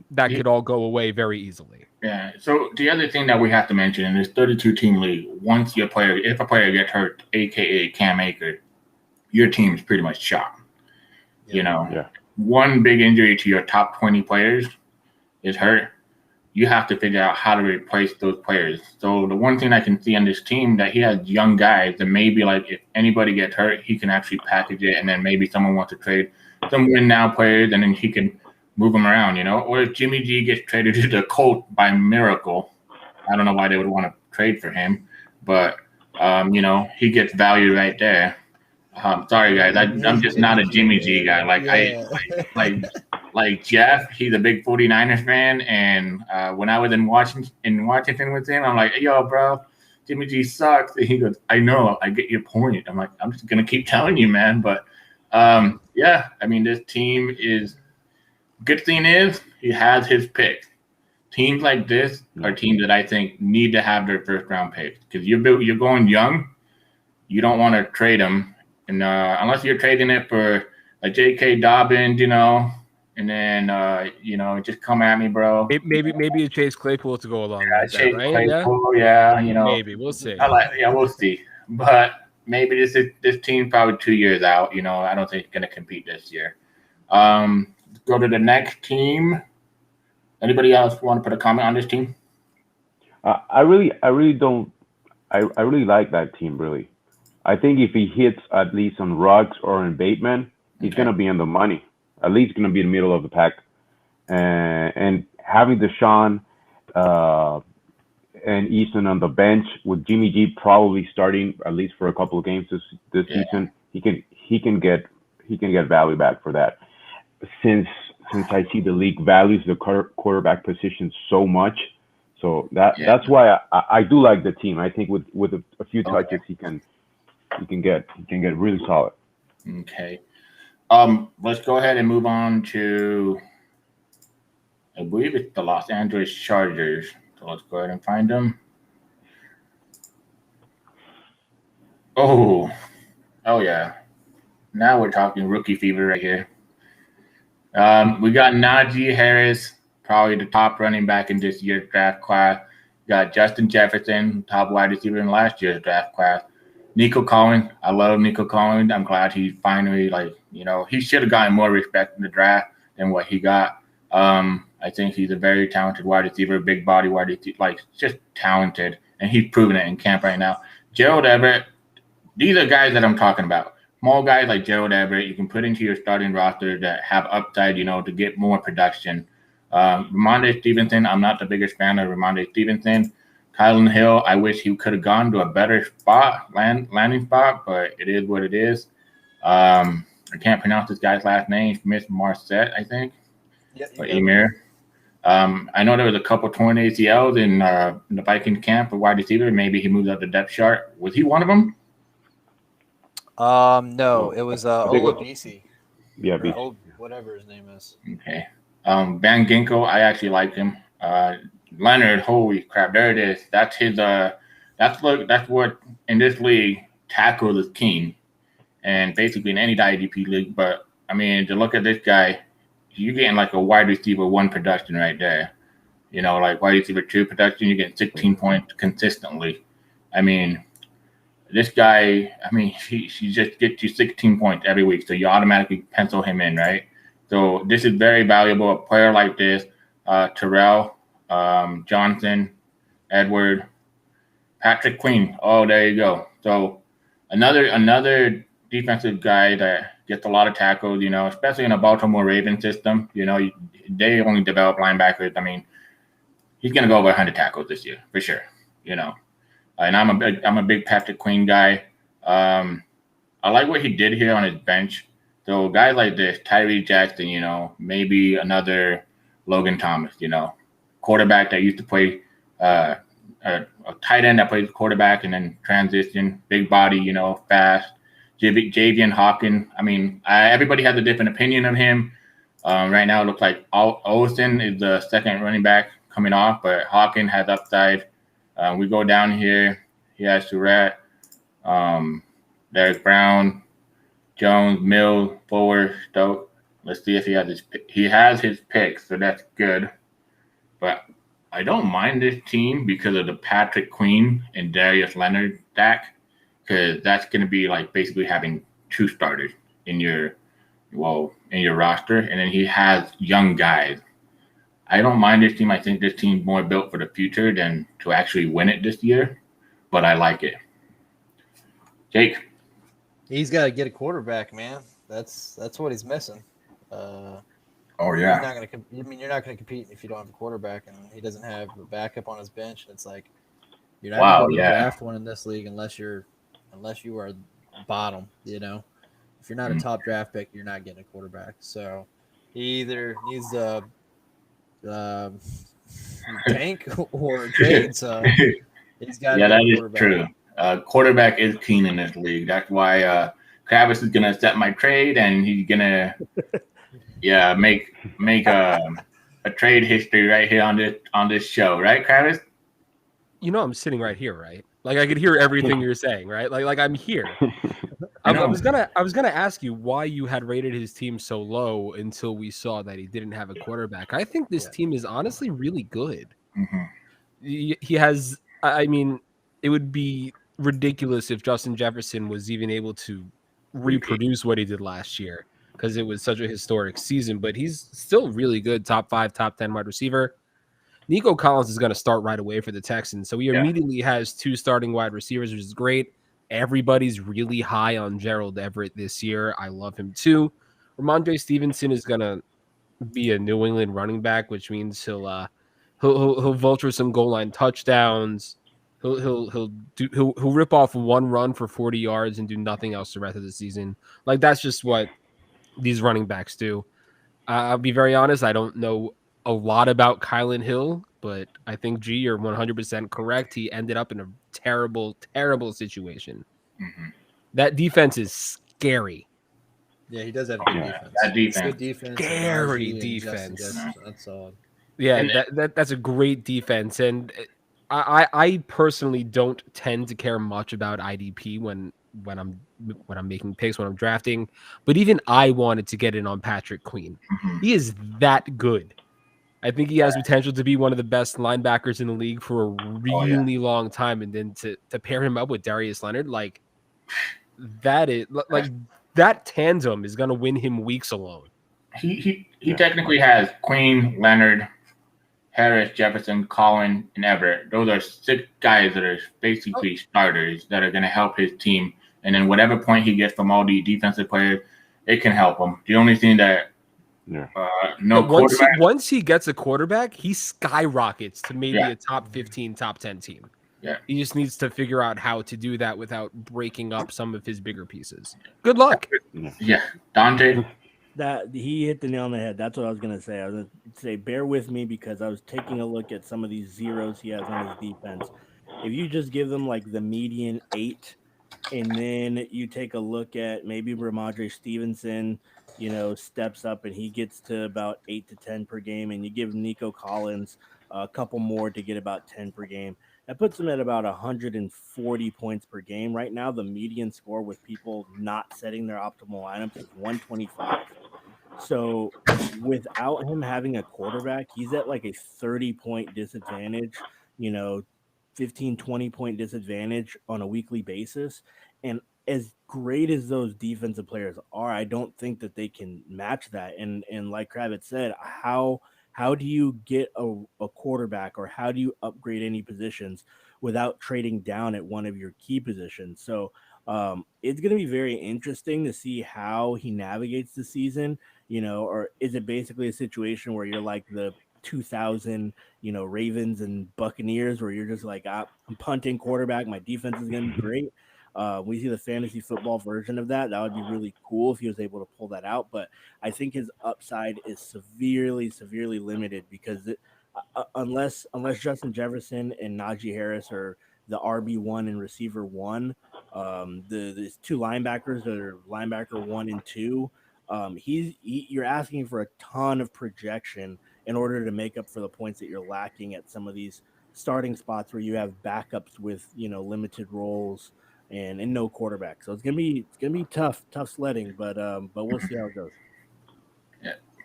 that could all go away very easily. Yeah. So the other thing that we have to mention in this 32-team league, if a player gets hurt, aka Cam Akers, your team is pretty much shot. Yeah. One big injury to your top 20 players is hurt. You have to figure out how to replace those players. So the one thing I can see on this team that he has young guys that maybe like if anybody gets hurt, he can actually package it, and then maybe someone wants to trade some win now players, and then he can move them around, Or if Jimmy G gets traded to the Colts by miracle, I don't know why they would want to trade for him, but he gets value right there. Sorry guys, I'm just not a Jimmy G guy. like Jeff, he's a big 49ers fan, and when I was in Washington with him, I'm like, yo, bro, Jimmy G sucks. And he goes, I know, I get your point. I'm like, I'm just gonna keep telling you, man. But yeah, I mean, this team is. Good thing is he has his picks. Teams like this are teams that I think need to have their first round picks because you're going young. You don't want to trade them, and unless you're trading it for a J.K. Dobbins, and then just come at me, bro. Maybe a Chase Claypool to go along with Chase that, right? Claypool, yeah, maybe we'll see. We'll see, but maybe this team's probably 2 years out. I don't think it's gonna compete this year. Go to the next team. Anybody else want to put a comment on this team? I really don't. I really like that team. Really, I think if he hits at least on Ruggs or on Bateman, he's gonna be in the money. At least gonna be in the middle of the pack. And having Deshaun and Easton on the bench with Jimmy G probably starting at least for a couple of games this season, he can get value back for that. Since I see the league values the quarterback position so much, so that's why I do like the team. I think with a few touches he can get really solid. Okay, let's go ahead and move on to, I believe it's the Los Angeles Chargers. So let's go ahead and find them. Oh yeah, now we're talking rookie fever right here. We got Najee Harris, probably the top running back in this year's draft class. We got Justin Jefferson, top wide receiver in last year's draft class. Nico Collins, I love Nico Collins. I'm glad he finally, he should have gotten more respect in the draft than what he got. I think he's a very talented wide receiver, big body wide receiver, just talented, and he's proven it in camp right now. Gerald Everett, these are guys that I'm talking about. Small guys like Gerald Everett, you can put into your starting roster that have upside, to get more production. Ramondre Stevenson, I'm not the biggest fan of Ramondre Stevenson. Kylan Hill, I wish he could have gone to a better landing spot, but it is what it is. I can't pronounce this guy's last name. Smith Marset, I think. Yeah, or Emir. I know there was a couple torn ACLs in the Vikings camp for wide receiver. Maybe he moved up the depth chart. Was he one of them? No, it was Olabisi. Yeah, BC. Whatever his name is. Okay. Van Ginkel, I actually like him. Leonard, holy crap, there it is. That's his. That's what in this league tackle is king, and basically in any IDP league. But I mean, to look at this guy, you're getting like a wide receiver 1 production right there. Like wide receiver 2 production, you get 16 points consistently. I mean. This guy, he just gets you 16 points every week, so you automatically pencil him in, right? So this is very valuable. A player like this, Terrell, Johnson, Edward, Patrick Queen. Oh, there you go. So another defensive guy that gets a lot of tackles, especially in a Baltimore Ravens system. They only develop linebackers. I mean, he's going to go over 100 tackles this year for sure, And I'm a big Patrick Queen guy. I like what he did here on his bench. So guys like this, Tyree Jackson, maybe another Logan Thomas, quarterback that used to play a tight end that plays quarterback and then transition, big body, fast. Javian Hawkins. Everybody has a different opinion of him. Right now it looks like Olsen is the second running back coming off, but Hawkins has upside. We go down here. He has Surratt, Derek Brown, Jones, Mills, Fuller, Stoke. Let's see if he has his picks, so that's good. But I don't mind this team because of the Patrick Queen and Darius Leonard stack, because that's going to be like basically having 2 starters in your roster, and then he has young guys. I don't mind this team. I think this team's more built for the future than to actually win it this year, but I like it. Jake? He's got to get a quarterback, man. That's what he's missing. Yeah. You're not going to compete if you don't have a quarterback, and he doesn't have a backup on his bench. It's like you're not going to draft one in this league unless you are bottom. If you're not a top draft pick, you're not getting a quarterback. So He either needs to tank or trade. So he's got to Yeah, get that a is quarterback. true. Quarterback is keen in this league. That's why Travis is gonna accept my trade, and he's gonna make a trade history right here on this show, right, Travis? You know, I'm sitting right here, right? Like I could hear everything you're saying, right? Like I'm here. I was gonna ask you why you had rated his team so low until we saw that he didn't have a quarterback. I think this team is honestly really good. Mm-hmm. He has. I mean, it would be ridiculous if Justin Jefferson was even able to reproduce what he did last year because it was such a historic season. But he's still really good. Top 5, top 10 wide receiver. Nico Collins is going to start right away for the Texans. So he immediately has 2 starting wide receivers, which is great. Everybody's really high on Gerald Everett this year. I love him too. Ramondre Stevenson is going to be a New England running back, which means he'll vulture some goal line touchdowns. He'll rip off one run for 40 yards and do nothing else the rest of the season. Like that's just what these running backs do. I'll be very honest. I don't know a lot about Kylan Hill, but I think G, you're 100% correct. He ended up in a terrible, terrible situation. Mm-hmm. That defense is scary. Yeah, he does have good defense. That defense. Good defense. Scary defense. That's solid. Yeah, that's a great defense. And I personally don't tend to care much about IDP when I'm making picks, when I'm drafting. But even I wanted to get in on Patrick Queen. Mm-hmm. He is that good. I think he has potential to be one of the best linebackers in the league for a really long time. And then to pair him up with Darius Leonard, like that tandem is going to win him weeks alone. He technically has Queen, Leonard, Harris, Jefferson, Collin, and Everett. Those are 6 guys that are basically starters that are going to help his team. And then whatever point he gets from all the defensive players, it can help him. The only thing that once he gets a quarterback, he skyrockets to maybe a top 15, top 10 team. Yeah. He just needs to figure out how to do that without breaking up some of his bigger pieces. Good luck. Yeah. Dante? That he hit the nail on the head. That's what I was gonna say. I was gonna say, bear with me because I was taking a look at some of these zeros he has on his defense. If you just give them like the median 8, and then you take a look at maybe Ramondre Stevenson, steps up and he gets to about 8 to 10 per game, and you give Nico Collins a couple more to get about 10 per game. That puts him at about 140 points per game. Right now, the median score with people not setting their optimal lineups is 125. So without him having a quarterback, he's at like a 30-point disadvantage, 15, 20-point disadvantage on a weekly basis. And as great as those defensive players are, I don't think that they can match that. And like Kravitz said, how do you get a quarterback, or how do you upgrade any positions without trading down at one of your key positions? So it's going to be very interesting to see how he navigates the season, or is it basically a situation where you're like the 2000, Ravens and Buccaneers, where you're just like, I'm punting quarterback, my defense is going to be great. We see the fantasy football version of that. That would be really cool if he was able to pull that out. But I think his upside is severely, severely limited because unless Justin Jefferson and Najee Harris are the RB1 and receiver 1, the 2 linebackers that are linebacker 1 and 2, you're asking for a ton of projection in order to make up for the points that you're lacking at some of these starting spots where you have backups with limited roles and no quarterback. So it's gonna be tough sledding, but we'll see how it goes.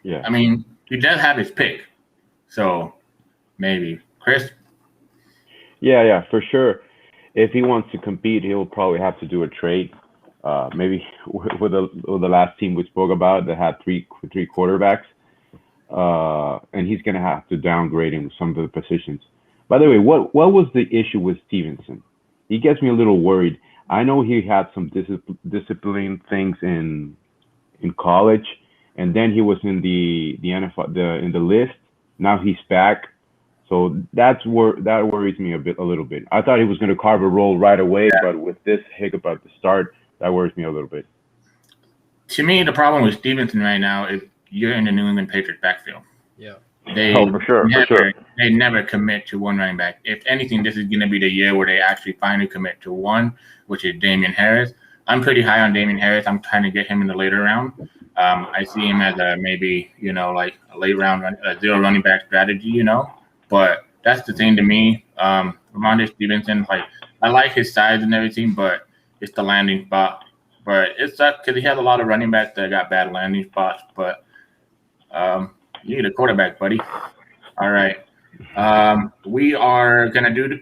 Yeah. I mean, he does have his pick, so maybe Chris. Yeah, for sure. If he wants to compete, he'll probably have to do a trade. Maybe with the last team we spoke about that had three quarterbacks, and he's gonna have to downgrade him some of the positions. By the way, what was the issue with Stevenson? He gets me a little worried. I know he had some discipline things in college, and then he was in the NFL in the list. Now he's back, so that worries me a little bit. I thought he was going to carve a role right away, but with this hiccup at the start, that worries me a little bit. To me, the problem with Stevenson right now is you're in the New England Patriots backfield. Yeah. They for sure. They never commit to one running back. If anything, this is going to be the year where they actually finally commit to one, which is Damian Harris. I'm pretty high on Damian Harris. I'm trying to get him in the later round. I see him as a maybe, like a late round, a zero running back strategy, But that's the thing to me. Ramondre Stevenson, I like his size and everything, but it's the landing spot. But it sucks because he has a lot of running backs that got bad landing spots. But you need a quarterback, buddy. All right. We are gonna do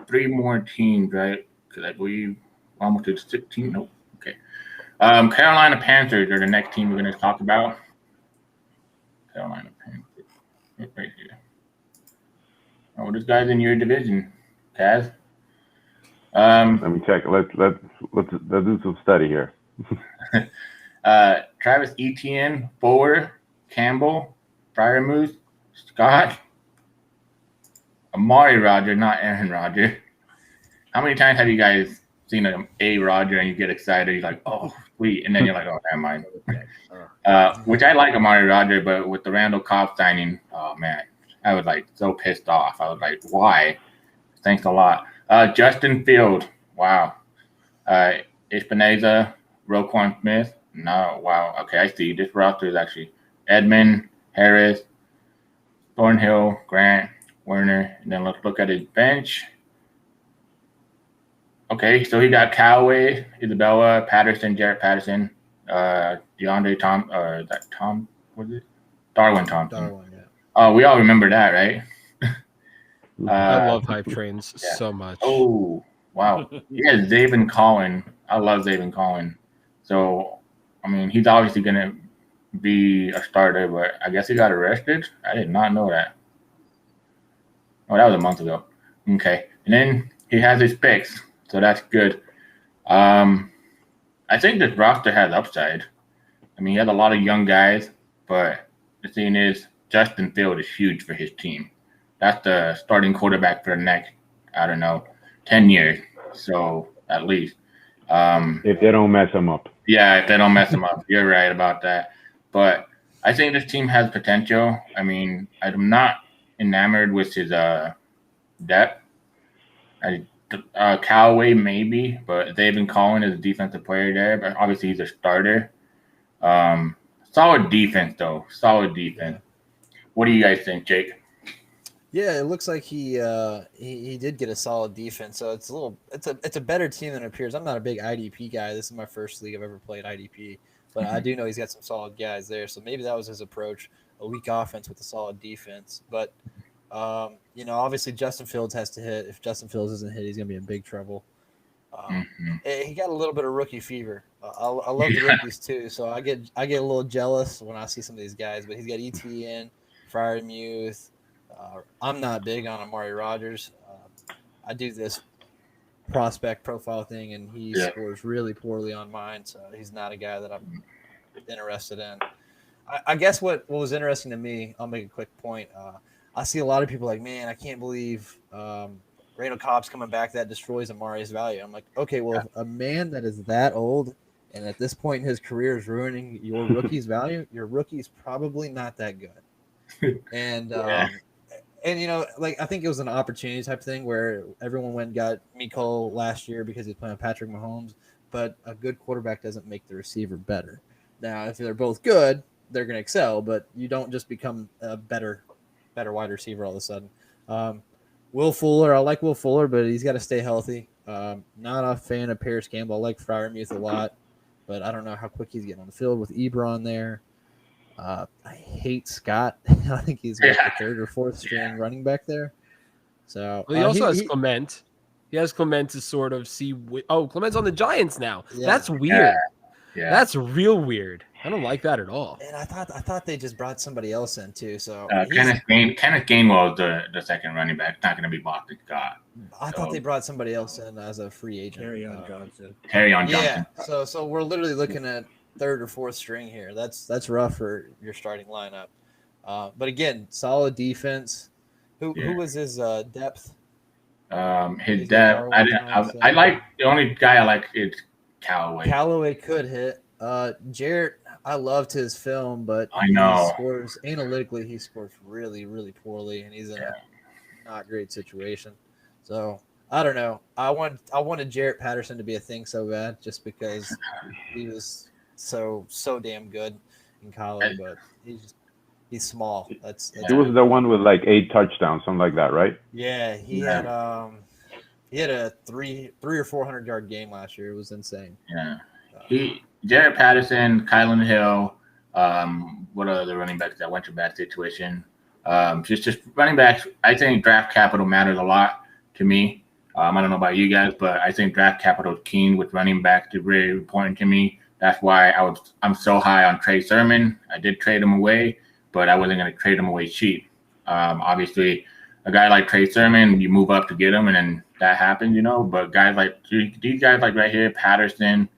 3 more teams, right? Because I believe almost to 16. Nope. Okay. Carolina Panthers are the next team we're gonna talk about. Carolina Panthers, right here. Oh, this guy's in your division, Kaz. Let me check. Let's do some study here. Travis Etienne, Fuller, Campbell, Fryermuth, Scott, Amari Roger, not Aaron Rodgers. How many times have you guys seen a Roger and you get excited? You're like, oh, sweet. And then you're like, oh, never mind. Which I like Amari Roger, but with the Randall Cobb signing, oh, man, I was so pissed off. I was like, why? Thanks a lot. Justin Field, wow. Espinoza, Roquan Smith, no, wow. Okay, I see. This roster is actually Edmund, Harris, Thornhill, Grant, Werner, and then let's look at his bench. Okay, so he got Callaway, Isabella, Patterson, Jarrett Patterson, DeAndre Tom, or is that Tom? Was it Darwin Thompson? Darwin, yeah. Oh, we all remember that, right? I love hype trains so much. Oh, wow. Yeah, Zaven Collin. I love Zaven Collin. So, I mean, he's obviously going to be a starter, but I guess he got arrested. I did not know that. Oh, that was a month ago. Okay. And then he has his picks, so that's good. I think this roster has upside. I mean, he has a lot of young guys, but the thing is, Justin Field is huge for his team. That's the starting quarterback for the next, 10 years. So, at least. If they don't mess him up. Yeah, if they don't mess him up. You're right about that. But I think this team has potential. I mean, I'm not enamored with his depth. Callaway maybe, but Zaven Collin is a defensive player there. But obviously he's a starter. Solid defense though. Solid defense. What do you guys think, Jake? Yeah, it looks like he did get a solid defense. So it's a better team than it appears. I'm not a big IDP guy. This is my first league I've ever played IDP, but I do know he's got some solid guys there. So maybe that was his approach: a weak offense with a solid defense. But obviously Justin Fields has to hit. If Justin Fields doesn't hit, he's gonna be in big trouble. He got a little bit of rookie fever. I love the rookies too, so I get a little jealous when I see some of these guys. But he's got ETN, Fryermuth. I'm not big on Amari Rodgers. I do this prospect profile thing, and he scores really poorly on mine, so he's not a guy that I'm interested in. I guess what was interesting to me, I'll make a quick point. I see a lot of people like, man, I can't believe Randall Cobb's coming back. That destroys Amari's value. I'm like, okay, well, if a man that is that old and at this point in his career is ruining your rookie's value, your rookie's probably not that good. And I think it was an opportunity type thing where everyone went and got Mecole last year because he's playing Patrick Mahomes, but a good quarterback doesn't make the receiver better. Now, if they're both good, they're going to excel, but you don't just become a better wide receiver all of a sudden. Will Fuller, I like Will Fuller, but he's got to stay healthy. Not a fan of Paris Campbell. I like Fryermuth a lot, but I don't know how quick he's getting on the field with Ebron there. I hate Scott. I think he's like the third or fourth string running back there. So he also has Clement. He has Clement to sort of see. Clement's on the Giants now. Yeah. That's weird. Yeah. That's real weird. I don't like that at all. And I thought they just brought somebody else in too. So Kenneth Gainwell is the second running back. Not going to be Boston Scott. I thought they brought somebody else in as a free agent. Kerryon Johnson. Yeah. So we're literally looking at third or fourth string here. That's rough for your starting lineup. But again, solid defense. Who was his depth? His depth. The only guy I like is Callaway. Callaway could hit. Jarrett, I loved his film, but I know. he scores analytically. He scores really, really poorly, and he's in a not great situation. So I don't know. I wanted Jarrett Patterson to be a thing so bad, just because he was so damn good in college, but he's small. That's He was the one with like 8 touchdowns, something like that, right? yeah. He had a 300 or 400-yard game last year. It was insane. Yeah. Jarrett Patterson, Kylan Hill, what are the running backs that went to bad situation? Just running backs. I think draft capital matters a lot to me. I don't know about you guys, but I think draft capital is keen with running backs is very important to me. That's why I'm so high on Trey Sermon. I did trade him away, but I wasn't going to trade him away cheap. Obviously, a guy like Trey Sermon, you move up to get him, and then that happens, But guys like these guys, like right here, Patterson,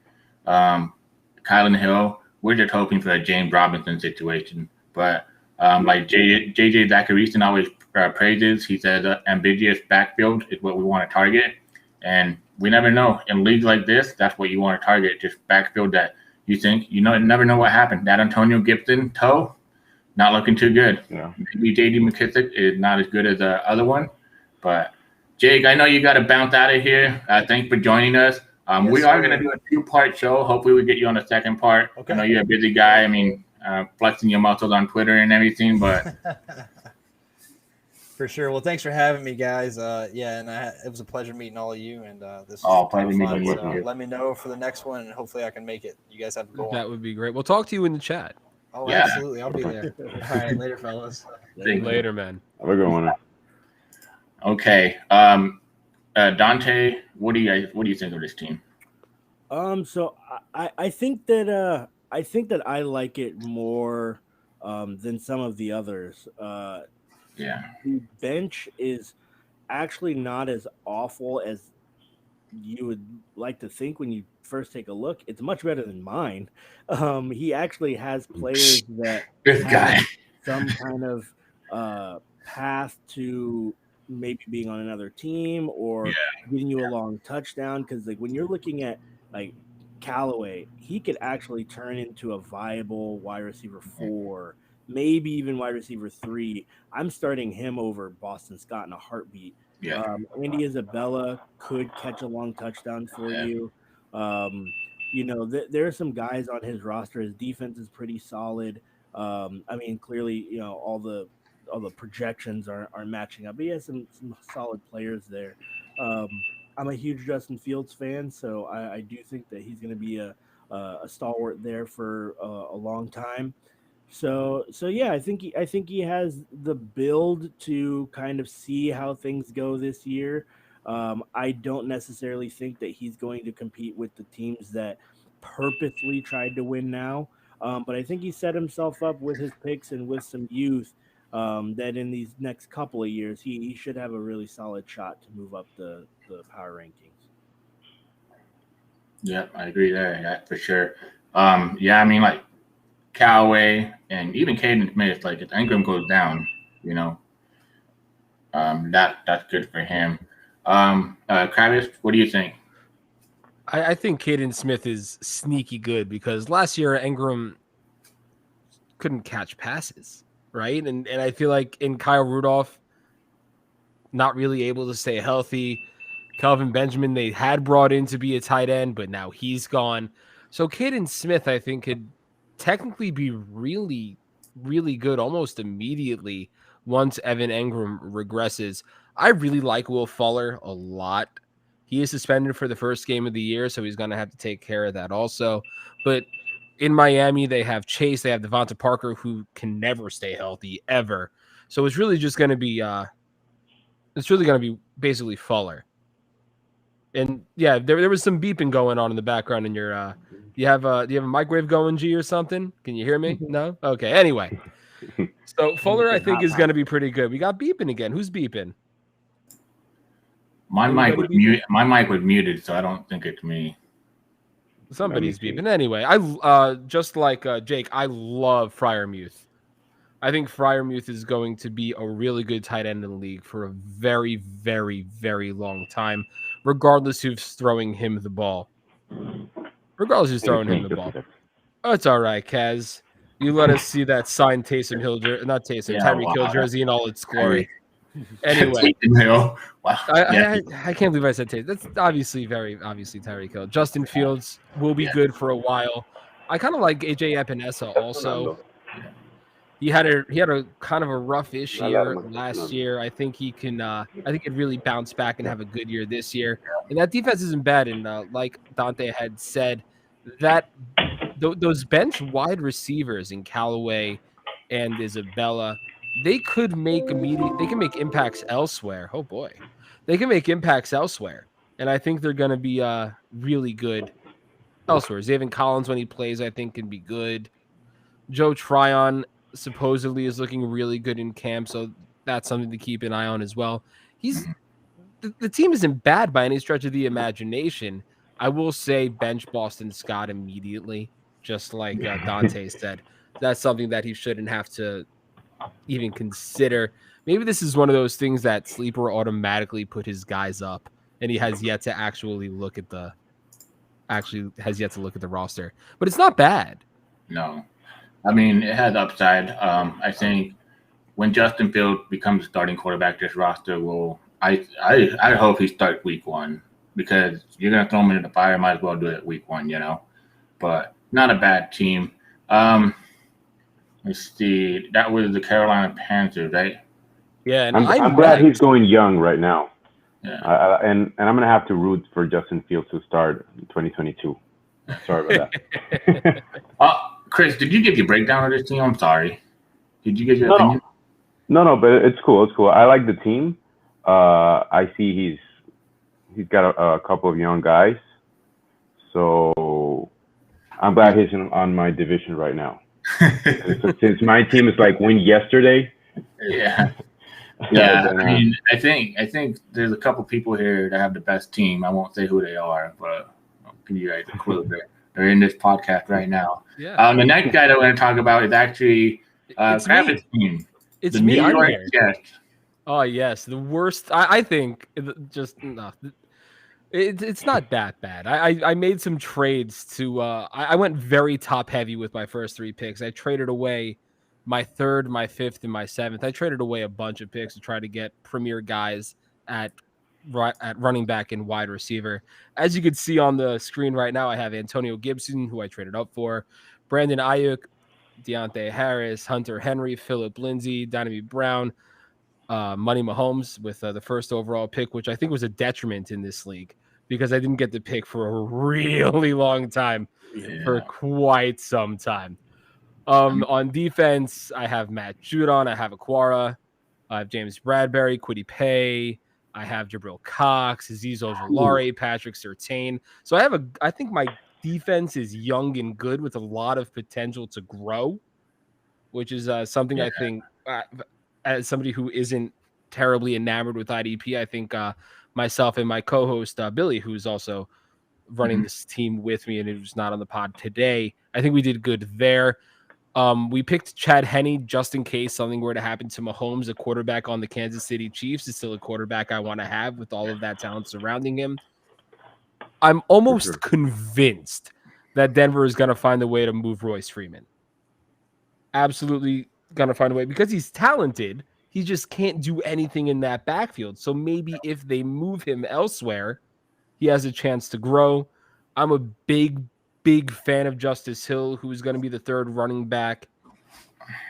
Kylan Hill, we're just hoping for a James Robinson situation. But like JJ Zacharyson always praises, he says ambiguous backfield is what we want to target. And we never know. In leagues like this, that's what you want to target, just backfield that you think, never know what happened. That Antonio Gibson toe, not looking too good. Yeah. Maybe J.D. McKissick is not as good as the other one. But, Jake, I know you got to bounce out of here. Thanks for joining us. We are going to do a 2-part show. Hopefully we get you on the second part. Okay. I know you're a busy guy. I mean, flexing your muscles on Twitter and everything, but for sure. Well, thanks for having me, guys. And it was a pleasure meeting all of you. And this was pleasure meeting you. So let me know for the next one, and hopefully I can make it. You guys have to go on. That would be great. We'll talk to you in the chat. Oh, yeah. Absolutely. I'll be there. All right, later, fellas. Later, man. Have a good one. Okay. Dante, what do you think of this team? So I think that I like it more than some of the others. The bench is actually not as awful as you would like to think when you first take a look. It's much better than mine. He actually has players that have some kind of path to maybe being on another team or getting you a long touchdown. Because like when you're looking at like Callaway, he could actually turn into a viable wide receiver 4, maybe even wide receiver 3. I'm starting him over Boston Scott in a heartbeat. Andy Isabella could catch a long touchdown for you. There are some guys on his roster. His defense is pretty solid. I mean, clearly, all the projections are matching up. But he has some solid players there. I'm a huge Justin Fields fan, so I do think that he's going to be a stalwart there for a long time. So yeah, I think he has the build to kind of see how things go this year. I don't necessarily think that he's going to compete with the teams that purposely tried to win now, but I think he set himself up with his picks and with some youth that in these next couple of years he should have a really solid shot to move up the power rankings. Yeah, I agree there. Yeah, for sure. I mean, like Callaway and even Caden Smith, like if Ingram goes down, that's good for him. Travis, what do you think? I think Caden Smith is sneaky good because last year Ingram couldn't catch passes, right? And I feel like in Kyle Rudolph, not really able to stay healthy. Kelvin Benjamin, they had brought in to be a tight end, but now he's gone. So Caden Smith, I think, could technically be really, really good almost immediately once Evan Engram regresses. I really like Will Fuller a lot. He is suspended for the first game of the year, so he's going to have to take care of that also. But in Miami, they have Chase, they have Devonta Parker, who can never stay healthy ever. So it's really just going to be basically Fuller. And yeah, there was some beeping going on in the background in your do you have a microwave going, G, or something? Can you hear me? No? Okay. Anyway. So Fuller, I think, is going to be pretty good. We got beeping again. Who's beeping? My mic was muted. My mic was muted, so I don't think it's me. Somebody's beeping. Anyway, I just like Jake, I love Freiermuth. I think Freiermuth is going to be a really good tight end in the league for a very, very, very long time, regardless who's throwing him the ball. Oh, it's all right, Kaz. You let us see that signed Taysom Hill, not Taysom, Yeah, Tyreek Hill wow. jersey in all its glory. Anyway, Taysom Hill. Wow. I can't believe I said Taysom. That's obviously Tyreek Hill. Justin Fields will be good for a while. I kind of like AJ Epinesa also. He had a kind of a rough-ish year last year. I think he can. I think he'd really bounce back and have a good year this year. And that defense isn't bad. And like Dante had said, that those bench wide receivers in Callaway and Isabella, they could make They can make impacts elsewhere. Oh boy, they can make impacts elsewhere. And I think they're going to be really good elsewhere. Zaven Collins, when he plays, I think can be good. Joe Tryon supposedly is looking really good in camp, so that's something to keep an eye on as well. The team isn't bad by any stretch of the imagination. I will say bench Boston Scott immediately, just like Dante said. That's something that he shouldn't have to even consider. Maybe this is one of those things that Sleeper automatically put his guys up, and he has yet to actually look at the roster. But it's not bad. No. I mean, it has upside. I think when Justin Fields becomes starting quarterback, this roster will. I hope he starts week 1 because you're gonna throw him into the fire. Might as well do it week 1, But not a bad team. Let's see. That was the Carolina Panthers, right? Yeah, and I'm glad he's going young right now. Yeah. And I'm gonna have to root for Justin Fields to start in 2022. Sorry about that. Chris, did you give your breakdown of this team? I'm sorry. Did you give your opinion? No, but it's cool. It's cool. I like the team. I see he's got a couple of young guys, so I'm glad he's on my division right now. Since my team is like win yesterday. Yeah. Yeah. I mean, I think there's a couple people here that have the best team. I won't say who they are, but I'll give you guys a clue. They're in this podcast right now. Yeah. The next guy that we're going to talk about is actually Travis' team. It's the me. New York Jets. Oh yes, the worst. I think just no. It's not that bad. I made some trades to. I went very top heavy with my first 3 picks. I traded away my 3rd, my 5th, and my 7th. I traded away a bunch of picks to try to get premier guys at running back and wide receiver. As you can see on the screen right now, I have Antonio Gibson, who I traded up for, Brandon Ayuk, Deontay Harris, Hunter Henry, Phillip Lindsay, Dynasty Brown, Money Mahomes with the first overall pick, which I think was a detriment in this league because I didn't get the pick for a really long time, for quite some time. On defense, I have Matt Judon, I have Aquara, I have James Bradbury, Kwity Paye, I have Jabril Cox, Azeez Ojulari, Patrick Surtain. So I think my defense is young and good with a lot of potential to grow, which is something I think as somebody who isn't terribly enamored with IDP, I think myself and my co-host Billy, who's also running this team with me and who's not on the pod today, I think we did good there. We picked Chad Henne just in case something were to happen to Mahomes, a quarterback on the Kansas City Chiefs. Is still a quarterback I want to have with all of that talent surrounding him. I'm almost convinced that Denver is going to find a way to move Royce Freeman. Absolutely going to find a way because he's talented. He just can't do anything in that backfield. So maybe if they move him elsewhere, he has a chance to grow. I'm a big fan of Justice Hill, who's going to be the 3rd running back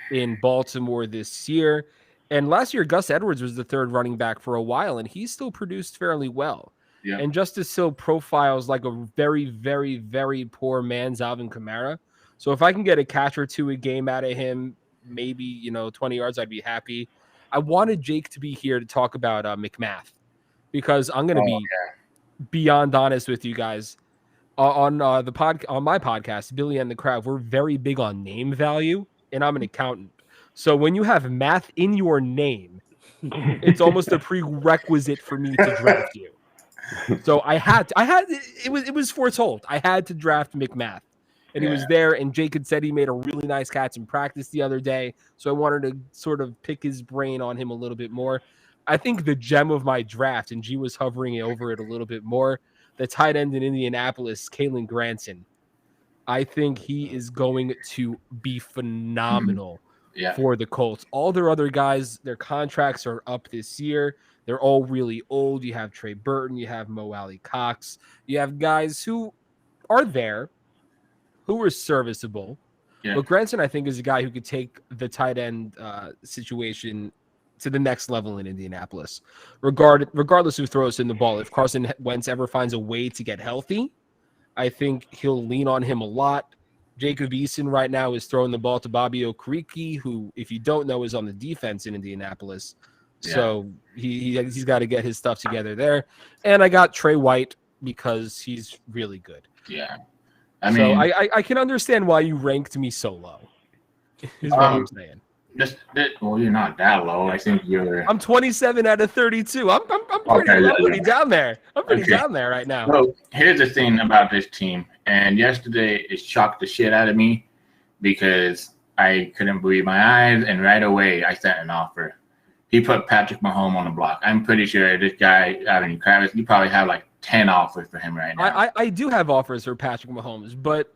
in Baltimore this year. And last year, Gus Edwards was the 3rd running back for a while, and he still produced fairly well. Yeah. And Justice Hill profiles like a very, very, very poor man's Alvin Kamara. So if I can get a catch or 2 a game out of him, maybe 20 yards, I'd be happy. I wanted Jake to be here to talk about McMath because I'm going to be beyond honest with you guys. On my podcast, Billy and the Crowd, we're very big on name value, and I'm an accountant. So when you have math in your name, it's almost a prerequisite for me to draft you. So it was foretold. I had to draft McMath, and he was there. And Jake had said he made a really nice catch in practice the other day, so I wanted to sort of pick his brain on him a little bit more. I think the gem of my draft, and G was hovering over it a little bit more, the tight end in Indianapolis, Kalen Granson. I think he is going to be phenomenal Yeah. for the Colts. All their other guys, their contracts are up this year. They're all really old. You have Trey Burton, you have Mo Alley Cox, you have guys who are there, who are serviceable. Yeah. But Granson, I think, is a guy who could take the tight end situation to the next level in Indianapolis, regardless who throws in the ball. If Carson Wentz ever finds a way to get healthy, I think he'll lean on him a lot. Jacob Eason right now is throwing the ball to Bobby Okereke, who, if you don't know, is on the defense in Indianapolis. Yeah. So he's got to get his stuff together there. And I got Trey White because he's really good. Yeah. I mean, I can understand why you ranked me so low. Is what I'm saying. Well, you're not that low. I think you're. I'm 27 out of 32. I'm pretty down there. I'm pretty down there right now. So here's the thing about this team, and yesterday it shocked the shit out of me because I couldn't believe my eyes, and right away I sent an offer. He put Patrick Mahomes on the block. I'm pretty sure this guy, Travis, you probably have like 10 offers for him right now. I do have offers for Patrick Mahomes, but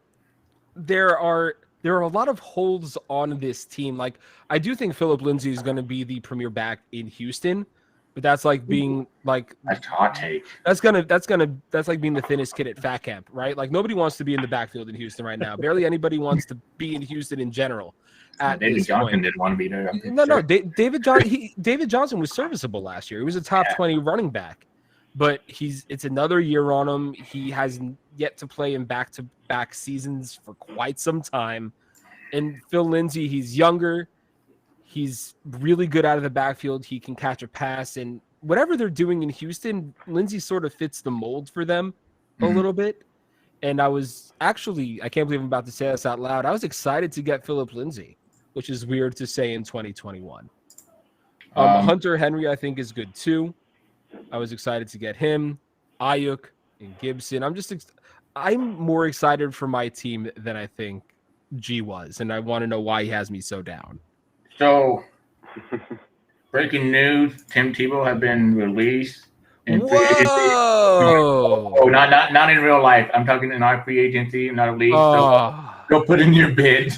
there are a lot of holes on this team. Like, I do think Philip Lindsay is going to be the premier back in Houston, but that's like being like that's a hot take. That's like being the thinnest kid at fat camp, right? Like, nobody wants to be in the backfield in Houston right now. Barely anybody wants to be in Houston in general. David Johnson didn't want to be there. No. David Johnson was serviceable last year. He was a top 20 running back, but it's another year on him. He has yet to play in back-to-back seasons for quite some time. And Phil Lindsay, he's younger. He's really good out of the backfield. He can catch a pass, and whatever they're doing in Houston, Lindsay sort of fits the mold for them a little bit. And I can't believe I'm about to say this out loud. I was excited to get Philip Lindsay, which is weird to say in 2021. Hunter Henry, I think, is good too. I was excited to get him, Ayuk, and Gibson. I'm more excited for my team than I think G was, and I want to know why he has me so down. So, breaking news: Tim Tebow has been released. Whoa! Oh, not in real life. I'm talking in our free agency, not a league. So go put in your bid.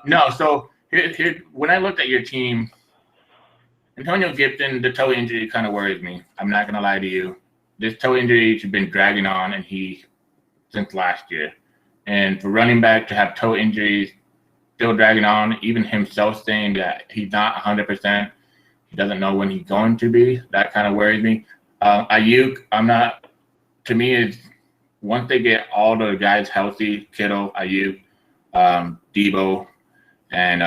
No, so here, when I looked at your team, Antonio Gibson, the toe injury kind of worries me. I'm not gonna lie to you. This toe injury has been dragging on, and since last year. And for running back to have toe injuries still dragging on, even himself saying that he's not 100%, he doesn't know when he's going to be. That kind of worries me. Ayuk, to me, is once they get all the guys healthy, Kittle, Ayuk, Debo, and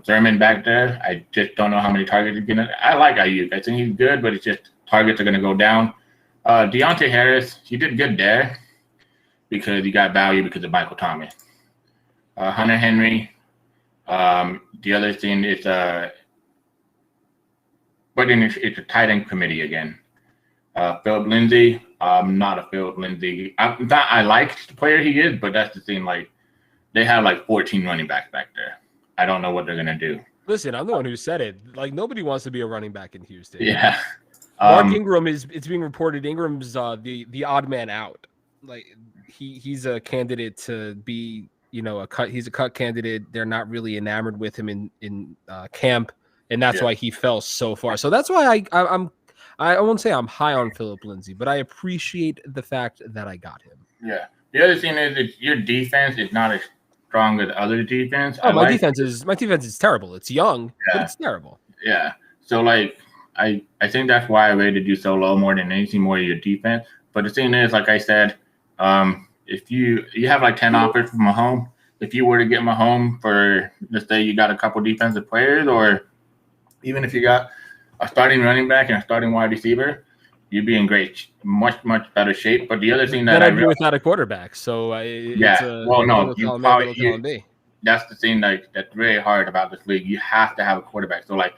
Thurman back there, I just don't know how many targets he's going to. I like Ayuk. I think he's good, but it's just targets are going to go down. Deontay Harris, he did good there because he got value because of Michael Thomas. Hunter Henry, the other thing is, but then it's a tight end committee again. Philip Lindsay, I'm not a Philip Lindsay. I like the player he is, but that's the thing. Like, they have like 14 running backs back there. I don't know what they're gonna do. Listen, I'm the one who said it. Like, nobody wants to be a running back in Houston. Yeah. Mark Ingram it's being reported Ingram's the odd man out. Like, he's a candidate to be, he's a cut candidate. They're not really enamored with him in camp, and that's why he fell so far. So that's why I won't say I'm high on Philip Lindsay, but I appreciate the fact that I got him. Yeah. The other thing is that your defense is not as strong as other defense. Oh, my defense is terrible. It's young, but it's terrible. Yeah. So like I think that's why I rated you so low more than anything, more of your defense. But the thing is, like I said, if you have like 10 offers from Mahomes, if you were to get Mahomes for, let's say you got a couple defensive players, or even if you got a starting running back and a starting wide receiver, you'd be in much better shape. But the other thing that I'd be without a quarterback, so that's the thing that's very hard about this league. You have to have a quarterback. So like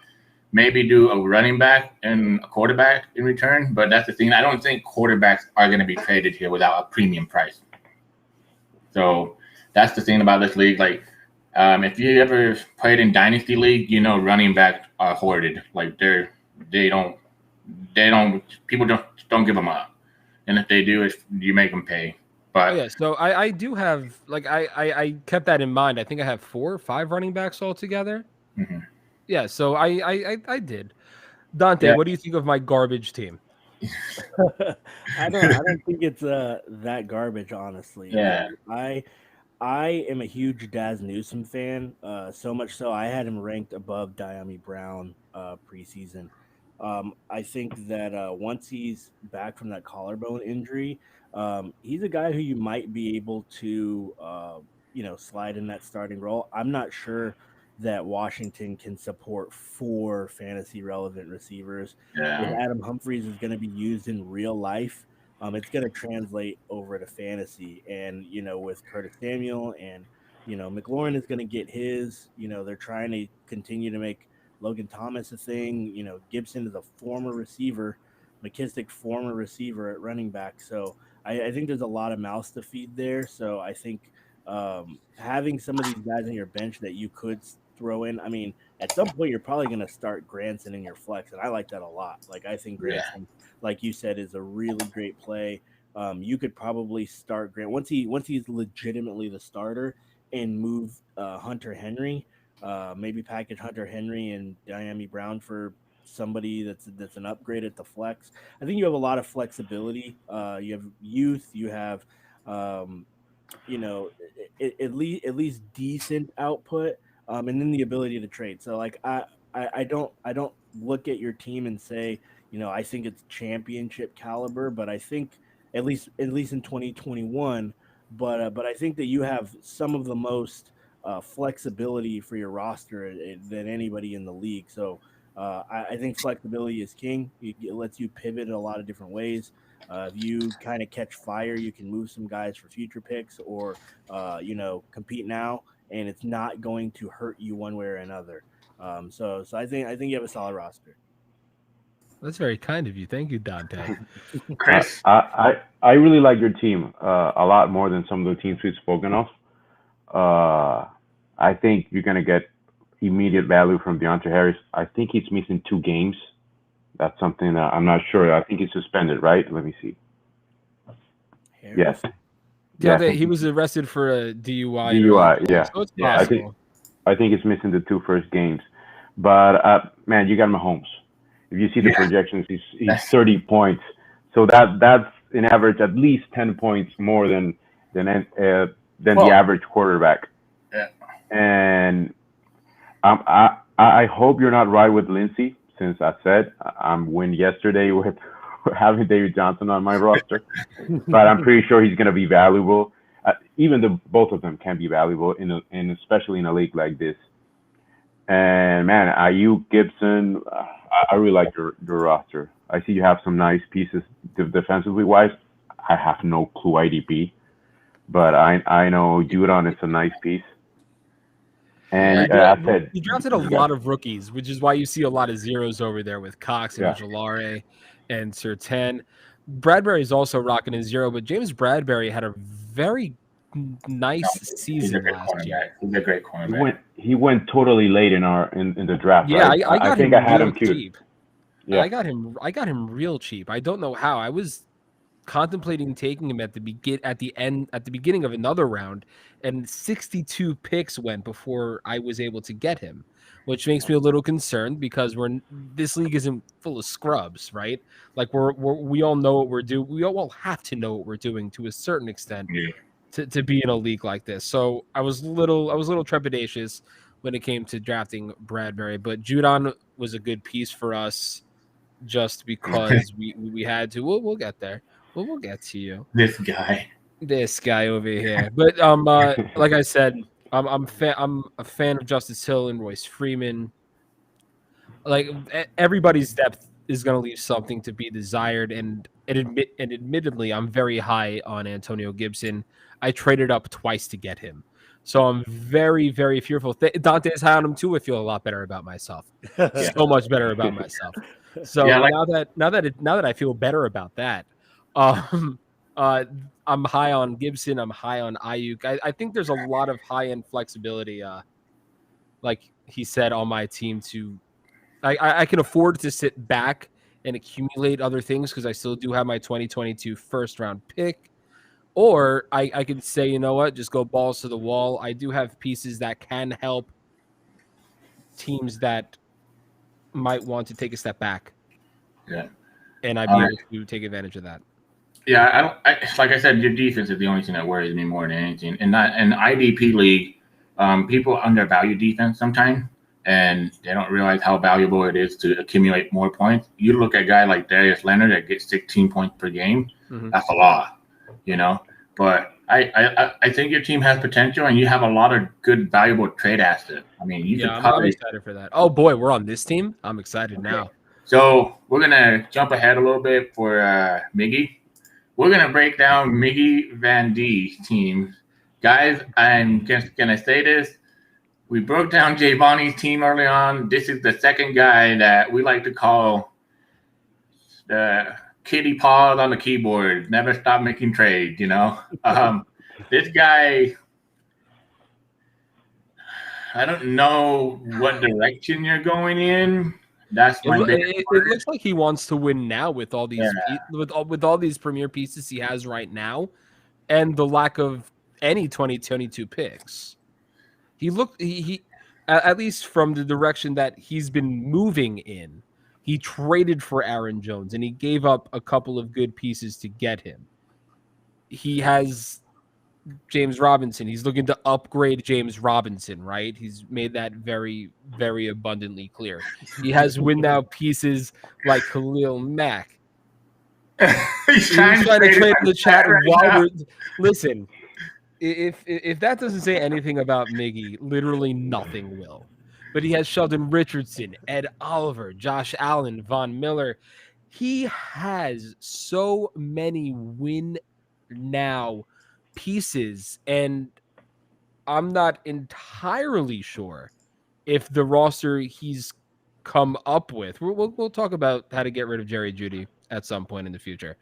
maybe do a running back and a quarterback in return. But that's the thing. I don't think quarterbacks are going to be traded here without a premium price. So that's the thing about this league. Like if you ever played in Dynasty League, running backs are hoarded. Like people don't give them up. And if they do, you make them pay. But Oh yeah, so I do have like I kept that in mind. I think I have 4 or 5 running backs altogether. mhm. Yeah, so I did. Dante, Yeah. what do you think of my garbage team? I don't think it's that garbage, honestly. Yeah. I am a huge Daz Newsome fan, so much so I had him ranked above Diami Brown preseason. I think that once he's back from that collarbone injury, he's a guy who you might be able to, slide in that starting role. I'm not sure that Washington can support 4 fantasy relevant receivers. If Yeah. Adam Humphries is going to be used in real life, it's going to translate over to fantasy. And, with Curtis Samuel and, McLaurin is going to get his, they're trying to continue to make Logan Thomas a thing. Gibson is a former receiver, McKissick, former receiver at running back. So I think there's a lot of mouths to feed there. So I think having some of these guys on your bench that you could throw in, I mean, at some point you're probably going to start Granson in your flex. And I like that a lot. Like, I think Granson, like you said, is a really great play. You could probably start Grant once he's legitimately the starter and move Hunter Henry, maybe package Hunter Henry and Diami Brown for somebody that's an upgrade at the flex. I think you have a lot of flexibility. You have youth, you have at least decent output, and then the ability to trade. So like I don't look at your team and say, I think it's championship caliber, but I think at least in 2021, but I think that you have some of the most flexibility for your roster than anybody in the league. So I think flexibility is king. It lets you pivot in a lot of different ways. If you kind of catch fire, you can move some guys for future picks or compete now, and it's not going to hurt you one way or another. So I think you have a solid roster. That's very kind of you. Thank you, Dante. Chris. I really like your team a lot more than some of the teams we've spoken of. I think you're gonna get immediate value from Deontay Harris. I think he's missing 2 games. That's something that I'm not sure. I think he's suspended, right? Let me see. Harris? Yes. Dante, he was arrested for a DUI. DUI, yeah. So it's Yeah, possible. I think he's missing the 2 first games. But man, you got Mahomes. If you see the projections, he's 30 points. So that's an average at least 10 points more than the average quarterback. Yeah. And I hope you're not right with Lindsey, since I said I'm win yesterday with having David Johnson on my roster. But I'm pretty sure he's going to be valuable. Even both of them can be valuable in especially in a league like this. And man, Ayuk, Gibson, I really like your roster. I see you have some nice pieces defensively wise. I have no clue IDP, but I know Judon is a nice piece. And I said he drafted a lot of rookies, which is why you see a lot of zeros over there with Cox and Jalare and Surtain. Bradbury's also rocking a 0, but James Bradbury had a very nice season last year. He's a great cornerback. He went totally late in the draft. Yeah, right? I think I had him queued. cheap. Yeah. I got him real cheap. I don't know how. I was contemplating taking him at the beginning of another round, and 62 picks went before I was able to get him, which makes me a little concerned because this league isn't full of scrubs, right? Like we all know what we're doing. We all have to know what we're doing to a certain extent. Yeah. To be in a league like this. So I was a little trepidatious when it came to drafting Bradbury, but Judon was a good piece for us just because we had to. We'll get there. We'll get to you. This guy over here. But like I said, I'm a fan of Justice Hill and Royce Freeman. Like everybody's depth is going to leave something to be desired, and admittedly, I'm very high on Antonio Gibson. I traded up twice to get him, so I'm very, very fearful. Dante's high on him too. I feel a lot better about myself. So much better about myself. So now that I feel better about that, I'm high on Gibson. I'm high on Ayuk. I think there's a lot of high end flexibility. Like he said, on my team to. I can afford to sit back and accumulate other things because I still do have my 2022 first round pick, Or I could say, you know what, just go balls to the wall. I do have pieces that can help teams that might want to take a step back, Yeah. and I'd All be right. able to take advantage of that. Yeah, I don't. Like I said, your defense is the only thing that worries me more than anything. And not in IDP league, people undervalue defense sometimes, and they don't realize how valuable it is to accumulate more points. You look at a guy like Darius Leonard that gets 16 points per game. Mhm. That's a lot, you know. But I think your team has potential, and you have a lot of good, valuable trade assets. I mean, you could I'm probably. excited for that. Oh boy, we're on this team. I'm excited now. So we're gonna jump ahead a little bit for Miggy. We're going to break down Miggy Van D's team. Guys, I'm just going to say this. We broke down Javani's team early on. This is the second guy that we like to call the kitty paws on the keyboard. Never stop making trades, you know? This guy, I don't know what direction you're going in. That's my biggest It looks like he wants to win now with all these Yeah. with all these premier pieces he has right now, and the lack of any 2022 picks. He at least from the direction that he's been moving in, he traded for Aaron Jones and he gave up a couple of good pieces to get him. He has James Robinson. He's looking to upgrade James Robinson, right? He's made that very, very abundantly clear. He has win now pieces like Khalil Mack. He's trying to trade in the chat right while now. we're listen. If that doesn't say anything about Miggy, literally nothing will. But he has Sheldon Richardson, Ed Oliver, Josh Allen, Von Miller. He has so many win now pieces, and I'm not entirely sure if the roster he's come up with. We'll talk about how to get rid of Jerry Jeudy at some point in the future.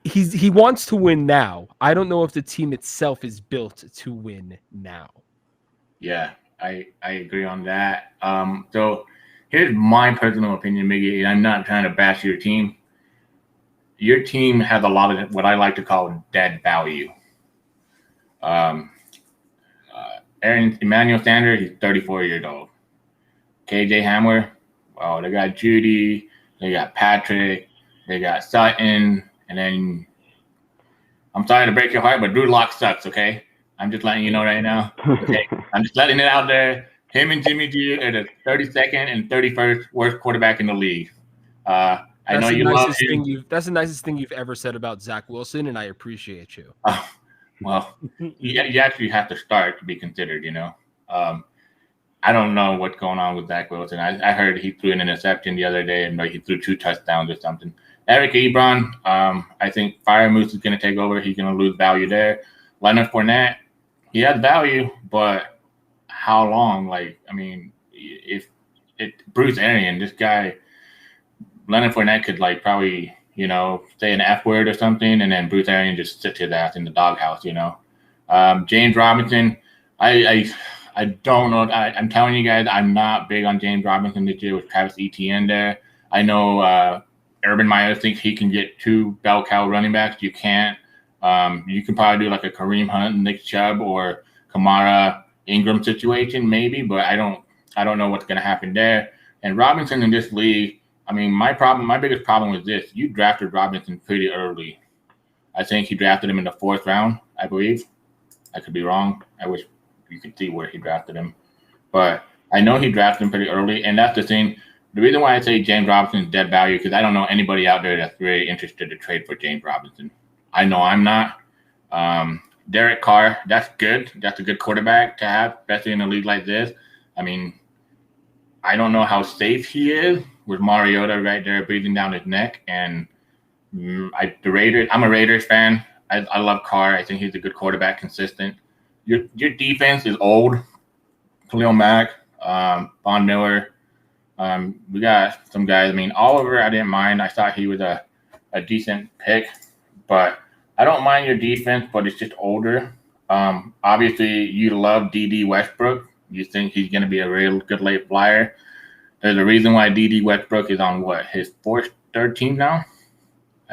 He wants to win now. I don't know if the team itself is built to win now. Yeah, I agree on that. So here's my personal opinion, Miggy, and I'm not trying to bash your team. Your team has a lot of what I like to call dead value. Emmanuel Sanders, he's 34 years old. KJ Hamler, well, they got Judy, they got Patrick, they got Sutton, and then I'm sorry to break your heart, but Drew Lock sucks, okay? I'm just letting you know right now. Okay, I'm just letting it out there. Him and Jimmy G are the 32nd and 31st worst quarterback in the league. I know you love him. That's the nicest thing you've ever said about Zach Wilson, and I appreciate you. Well, you actually have to start to be considered, you know. I don't know what's going on with Zach Wilson. I heard he threw an interception the other day, and he threw 2 touchdowns or something. Eric Ebron, I think Fire Moose is going to take over. He's going to lose value there. Leonard Fournette, he has value, but how long? Like, I mean, if Bruce Arians, this guy, Leonard Fournette could probably, you know, say an F word or something, and then Bruce Arians just sits his ass in the doghouse, you know. James Robinson, I don't know. I'm telling you guys, I'm not big on James Robinson this year with Travis Etienne there. I know Urban Meyer thinks he can get 2 bell cow running backs. You can't. You can probably do like a Kareem Hunt, Nick Chubb, or Kamara Ingram situation, maybe, but I don't know what's going to happen there. And Robinson in this league, I mean, my biggest problem was this. You drafted Robinson pretty early. I think he drafted him in the 4th round, I believe. I could be wrong. I wish you could see where he drafted him. But I know he drafted him pretty early, and that's the thing. The reason why I say James Robinson is dead value because I don't know anybody out there that's really interested to trade for James Robinson. I know I'm not. Derek Carr, that's good. That's a good quarterback to have, especially in a league like this. I mean, I don't know how safe he is with Mariota right there breathing down his neck. And I'm a Raiders fan. I love Carr. I think he's a good quarterback, consistent. Your defense is old. Khalil Mack, Von Miller. We got some guys. I mean, Oliver, I didn't mind. I thought he was a decent pick. But I don't mind your defense, but it's just older. Obviously, you love D.D. Westbrook. You think he's going to be a real good late flyer. There's a reason why D.D. Westbrook is on his third team now.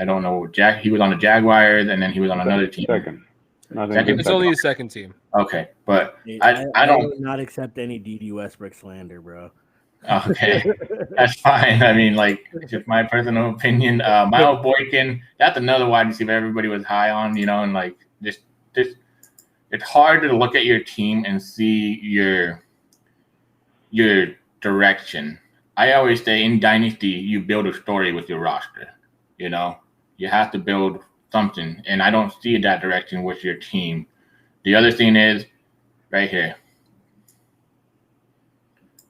I don't know. He was on the Jaguars, and then he was on another team. Second. It's only his second team. Okay, but I don't will not accept any D.D. Westbrook slander, bro. Okay, that's fine. I mean, like, just my personal opinion. Miles Boykin, that's another wide receiver everybody was high on, and like just it's hard to look at your team and see your direction. I always say in Dynasty, you build a story with your roster. You have to build something, and I don't see that direction with your team. The other thing is right here.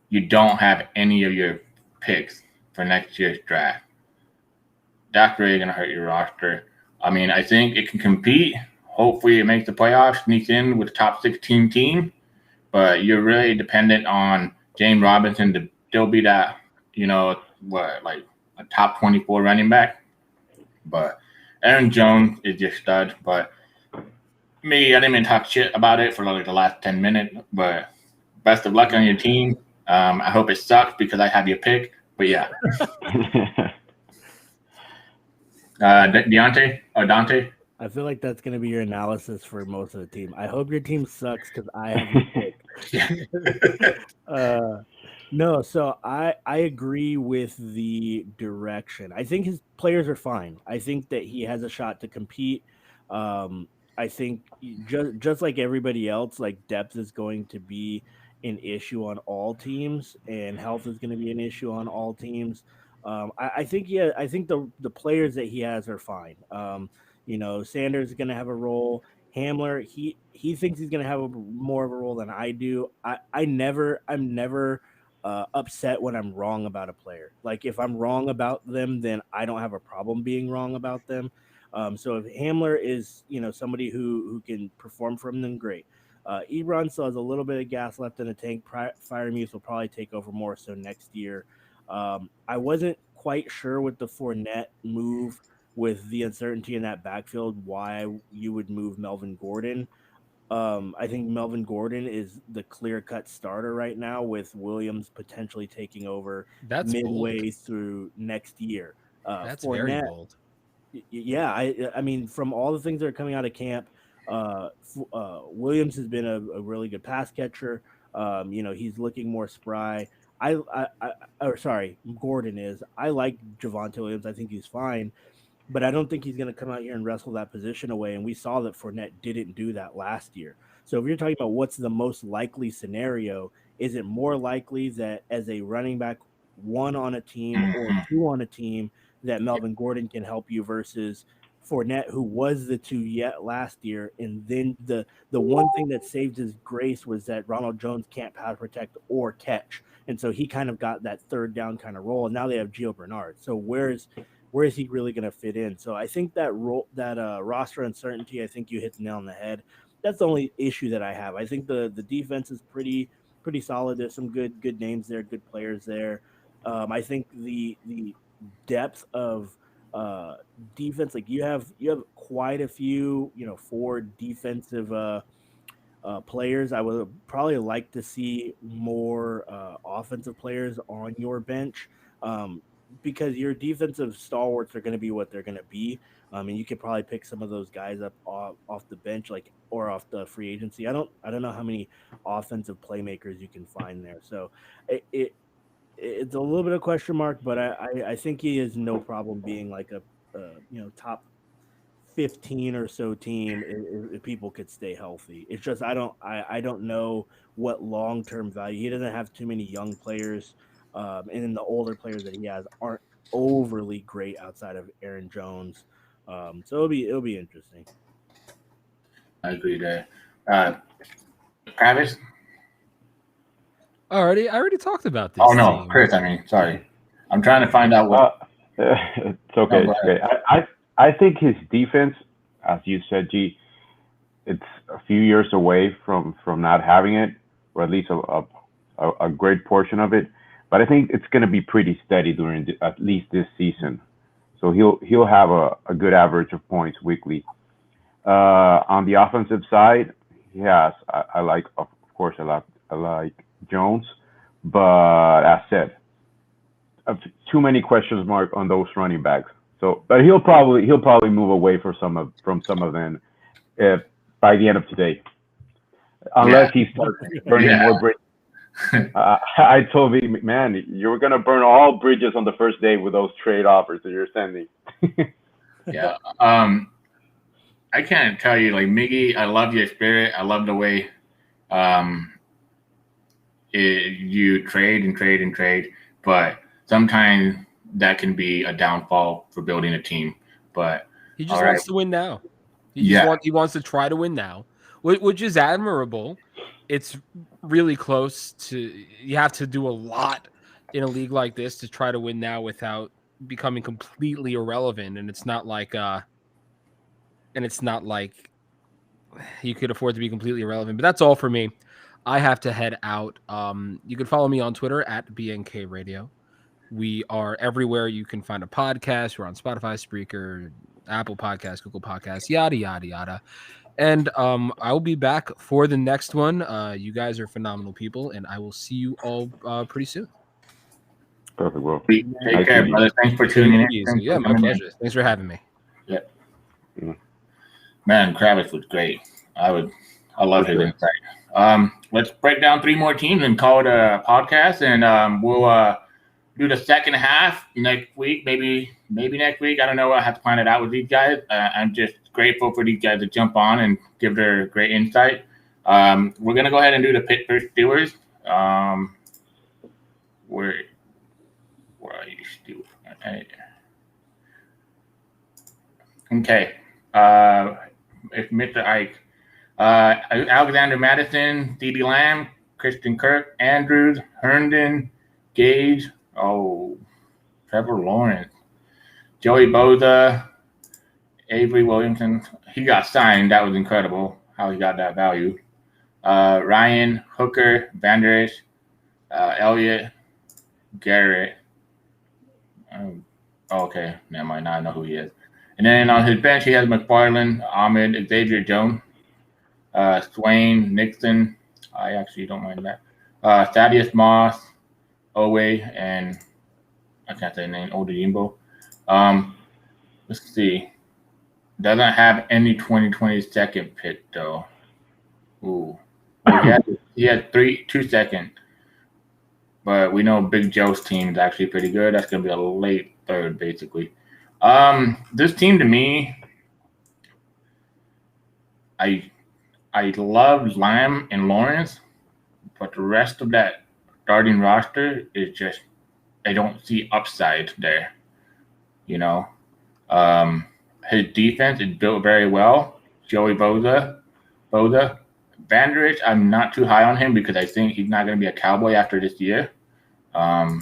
You don't have any of your picks for next year's draft. That's really going to hurt your roster. I mean, I think it can compete. Hopefully it makes the playoffs, sneaks in with the top 16 team. But you're really dependent on James Robinson to still be that, like a top 24 running back. But Aaron Jones is just stud. But me, I didn't even talk shit about it for like the last 10 minutes. But best of luck on your team. I hope it sucks because I have your pick. But yeah. Dante? I feel like that's going to be your analysis for most of the team. I hope your team sucks because I have your pick. No, so I agree with the direction. I think his players are fine. I think that he has a shot to compete. I think just like everybody else, like depth is going to be an issue on all teams, and health is going to be an issue on all teams. I think the players that he has are fine. Sanders is going to have a role. Hamler, he thinks he's going to have more of a role than I do. I'm never upset when I'm wrong about a player. Like if I'm wrong about them, then I don't have a problem being wrong about them. So if Hamler is somebody who can perform for him, then great. Ebron still has a little bit of gas left in the tank. Firemuse will probably take over more so next year. I wasn't quite sure with the Fournette move, with the uncertainty in that backfield, why you would move Melvin Gordon. I think Melvin Gordon is the clear-cut starter right now, with Williams potentially taking over midway through next year. That's Fournette, very bold. Yeah, I mean, from all the things that are coming out of camp, Williams has been a really good pass catcher. He's looking more spry. Gordon is. I like Javonte Williams. I think he's fine, but I don't think he's going to come out here and wrestle that position away. And we saw that Fournette didn't do that last year. So if you're talking about what's the most likely scenario, is it more likely that as a running back, one on a team or two on a team, that Melvin Gordon can help you versus Fournette, who was the two yet last year? And then the one thing that saved his grace was that Ronald Jones can't pass protect or catch. And so he kind of got that third down kind of role. And now they have Gio Bernard. So where is he really going to fit in? So I think that roster uncertainty, I think you hit the nail on the head. That's the only issue that I have. I think the defense is pretty solid. There's some good names there, good players there. I think the depth of defense, like you have quite a few, 4 defensive players. I would probably like to see more offensive players on your bench, because your defensive stalwarts are going to be what they're going to be. And you could probably pick some of those guys up off the bench, or off the free agency. I don't know how many offensive playmakers you can find there. So it's a little bit of a question mark, but I think he is no problem being like a top 15 or so team if people could stay healthy. It's just I don't know what long-term value. He doesn't have too many young players, and then the older players that he has aren't overly great outside of Aaron Jones. So it'll be interesting. I agree there. Travis? I already talked about this. Oh no, team. Chris. Sorry. I'm trying to find out what. It's okay. It's okay. I think his defense, as you said, G, it's a few years away from not having it, or at least a great portion of it. But I think it's going to be pretty steady during at least this season. So he'll have a good average of points weekly. On the offensive side, yes, I like Jones, but as said, too many questions mark on those running backs. So, but he'll probably move away from some of them if, by the end of today, unless he starts burning more bridges. I told him, man, you're gonna burn all bridges on the first day with those trade offers that you're sending. Yeah. I can't tell you, like Miggy, I love your spirit. I love the way you trade and trade and trade, but sometimes that can be a downfall for building a team. But he just wants to win now. He wants to try to win now, which is admirable. It's really close to, you have to do a lot in a league like this to try to win now without becoming completely irrelevant. And it's not like you could afford to be completely irrelevant. But that's all for me. I have to head out. You can follow me on Twitter at BNK Radio. We are everywhere you can find a podcast. We're on Spotify, Spreaker, Apple Podcasts, Google Podcasts, yada, yada, yada. And I will be back for the next one. You guys are phenomenal people, and I will see you all pretty soon. Perfect, bro. Take care, brother. Thanks for tuning in. Yeah, my pleasure. Thanks for having me. Yeah. Man, Kravitz was great. I love his insight. Let's break down 3 more teams and call it a podcast, and we'll do the second half next week, maybe next week. I don't know. I'll have to plan it out with these guys. I'm just grateful for these guys to jump on and give their great insight. We're going to go ahead and do the Pittsburgh Steelers. Where are you, Steelers? Okay. If Mr. Ike. Alexander Madison, CeeDee Lamb, Christian Kirk, Andrews, Herndon, Gage, Trevor Lawrence, Joey Bosa, Avery Williamson. He got signed. That was incredible how he got that value. Ryan, Hooker, Van Der Esch, Elliott, Garrett. Okay, never mind. Now I know who he is. And then on his bench, he has McFarland, Ahmed, Xavier Jones, Swain, Nixon. I actually don't mind that. Thaddeus Moss, Owe, and I can't say the name, Odeyimbo. Let's see. Doesn't have any 2020 second pick, though. Ooh. He had 2 second. But we know Big Joe's team is actually pretty good. That's going to be a late third, basically. This team, to me, I love Lamb and Lawrence, but the rest of that starting roster is just, I don't see upside there. You know, his defense is built very well. Joey Bosa, Van Der Esch, I'm not too high on him because I think he's not going to be a Cowboy after this year. But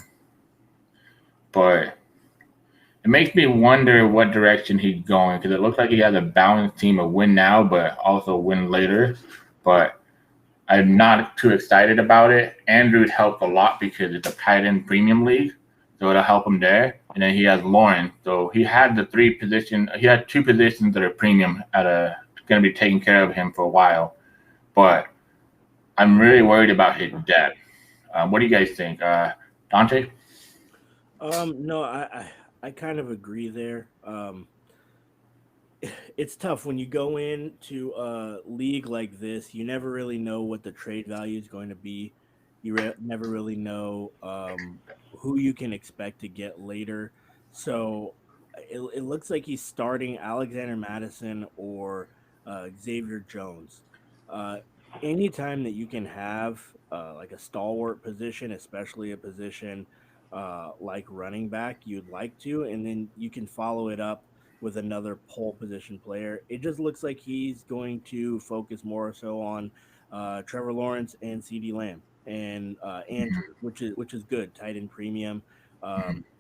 it makes me wonder what direction he's going, because it looks like he has a balanced team of win now, but also win later. But I'm not too excited about it. Andrews helped a lot because it's a tight end premium league, so it'll help him there. And then he has Lawrence, so he had the 3 positions. He had 2 positions that are premium going to be taking care of him for a while. But I'm really worried about his depth. What do you guys think, Dante? No, I kind of agree there. It's tough when you go into a league like this. You never really know what the trade value is going to be. You never really know who you can expect to get later. So it looks like he's starting Alexander Madison or Xavier Jones. Anytime that you can have like a stalwart position, especially a position like running back, you'd like to, and then you can follow it up with another pole position player. It just looks like he's going to focus more so on Trevor Lawrence and CeeDee Lamb and Andrew, which is good. Tight end premium,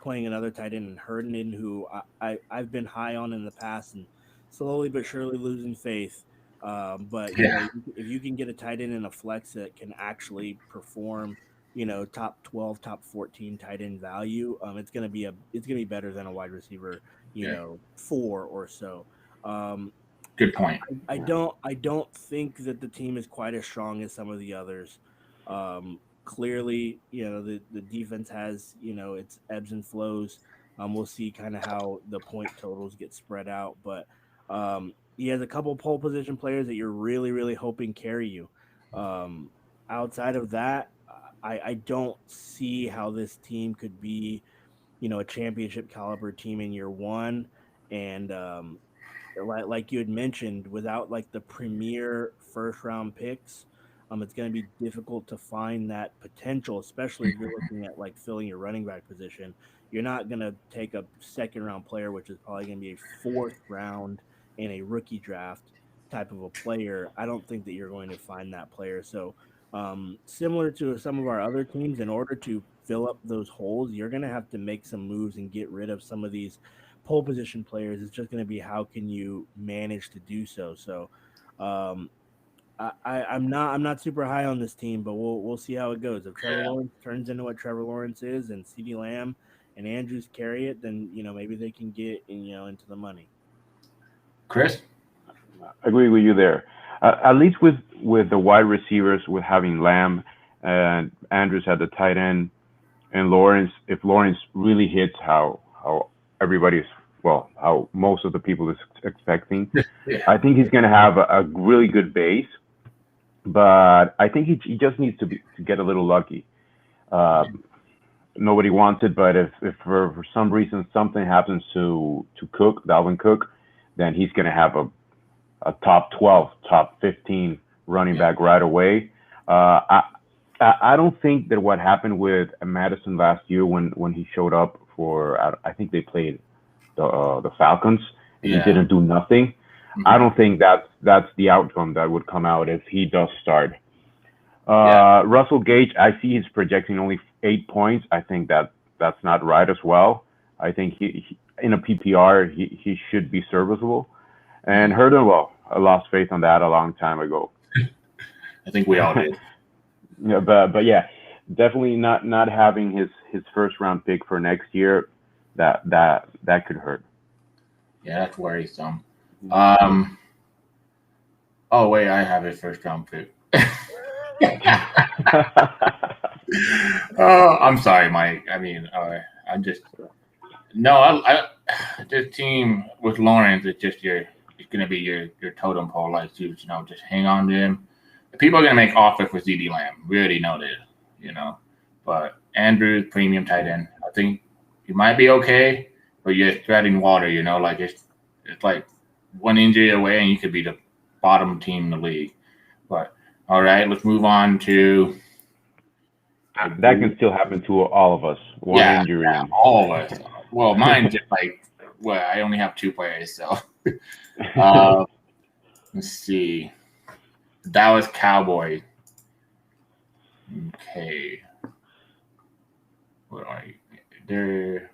playing another tight end in Herndon, who I've been high on in the past and slowly but surely losing faith. But you know, if you can get a tight end in a flex that can actually perform, you know, top 12, top 14 tight end value, it's gonna be better than a wide receiver, you know, 4 or so. Good point. I don't think that the team is quite as strong as some of the others. Clearly, you know, the defense has, you know, its ebbs and flows. We'll see kind of how the point totals get spread out, but he has a couple pole position players that you're really, really hoping carry you. Outside of that, I don't see how this team could be, a championship caliber team in year one. And like you had mentioned, without like the premier first round picks, it's going to be difficult to find that potential, especially if you're looking at like filling your running back position. You're not going to take a second round player, which is probably going to be a fourth round in a rookie draft type of a player. I don't think that you're going to find that player. So, similar to some of our other teams, in order to fill up those holes, you're going to have to make some moves and get rid of some of these pole position players. It's just going to be how can you manage to do so. So, I'm not super high on this team, but we'll see how it goes. If Trevor Lawrence turns into what Trevor Lawrence is, and CeeDee Lamb and Andrews carry it, then maybe they can get into the money. Chris, I agree with you there. At least with the wide receivers, with having Lamb and Andrews at the tight end, and Lawrence, if Lawrence really hits how everybody's how most of the people is expecting, I think he's going to have a really good base. But I think he just needs to get a little lucky. Nobody wants it, but if for some reason something happens to Dalvin Cook, then he's going to have a top 12, top 15 running back right away. I don't think that what happened with Madison last year when he showed up for, I think they played the Falcons, and he didn't do nothing. Mm-hmm. I don't think that's the outcome that would come out if he does start. Russell Gage, I see he's projecting only 8 points. I think that's not right as well. I think he in a PPR he should be serviceable. And Herndon, I lost faith on that a long time ago. I think we all did. Yeah, but yeah, definitely not having his first round pick for next year, that could hurt. Yeah, that's worrisome. Oh wait, I have a first round pick. Oh, I'm sorry, Mike. I mean, I'm just I this team with Lawrence is just it's gonna be your totem pole, like just hang on to him. People are gonna make offers for CeeDee Lamb. We already know that, But Andrews, premium tight end, I think he might be okay, but you're treading water, like it's like one injury away and you could be the bottom team in the league. But all right, let's move on to that can still happen to all of us. One injury. Yeah, all of us. Well, mine just I only have 2 players, so let's see. Dallas Cowboys. Okay. What are you? They're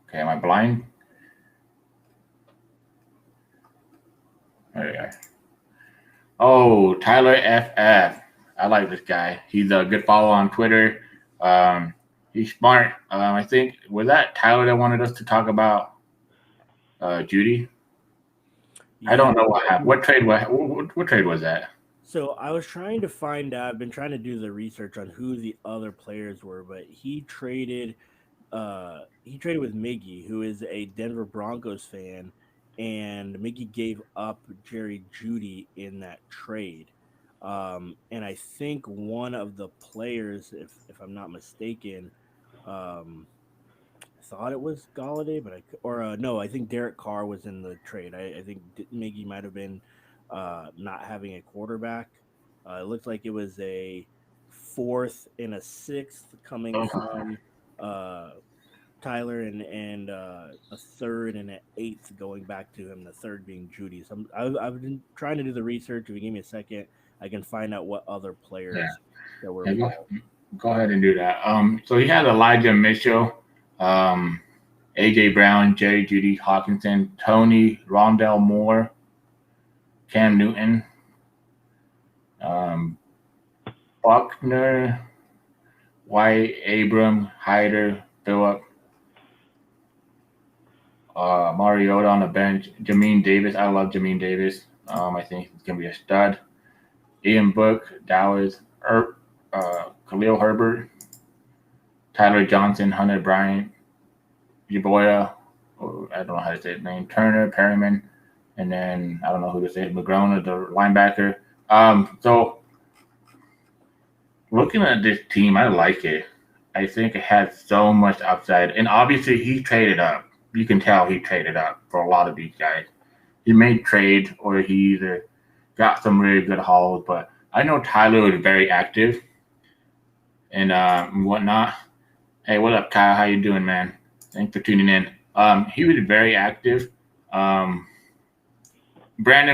okay. Am I blind? There you are. Oh, Tyler FF. I like this guy. He's a good follow on Twitter. He's smart. I think was that Tyler that wanted us to talk about Judy. I don't know what happened. What trade was that? So I was trying to find out. I've been trying to do the research on who the other players were, but he traded with Miggy, who is a Denver Broncos fan, and Miggy gave up Jerry Jeudy in that trade. And I think one of the players, if I'm not mistaken, thought it was Galladay, but no, I think Derek Carr was in the trade. I think Miggy might have been not having a quarterback. It looked like it was a 4th and a 6th coming from Tyler, and a 3rd and an 8th going back to him. The 3rd being Judy. So I've been trying to do the research. If you give me a second, I can find out what other players that were. Go ahead and do that. So he had Elijah Mitchell, AJ Brown, Jerry Jeudy, Hawkinson, Tony, Rondell Moore, Cam Newton, Buckner, White, Abram, Hyder, Phillip, Mariota on the bench, Jamin Davis. I love Jamin Davis. I think he's gonna be a stud. Ian Book, Dallas, Khalil Herbert, Tyler Johnson, Hunter Bryant, Yaboya, or I don't know how to say his name, Turner, Perryman, and then I don't know who to say, McGrone, the linebacker. So looking at this team, I like it. I think it has so much upside, and obviously he traded up. You can tell he traded up for a lot of these guys. He made trades, or he either got some really good hauls. But I know Tyler was very active and whatnot. Hey, what up, Kyle? How you doing, man? Thanks for tuning in. He was very active. Brandon,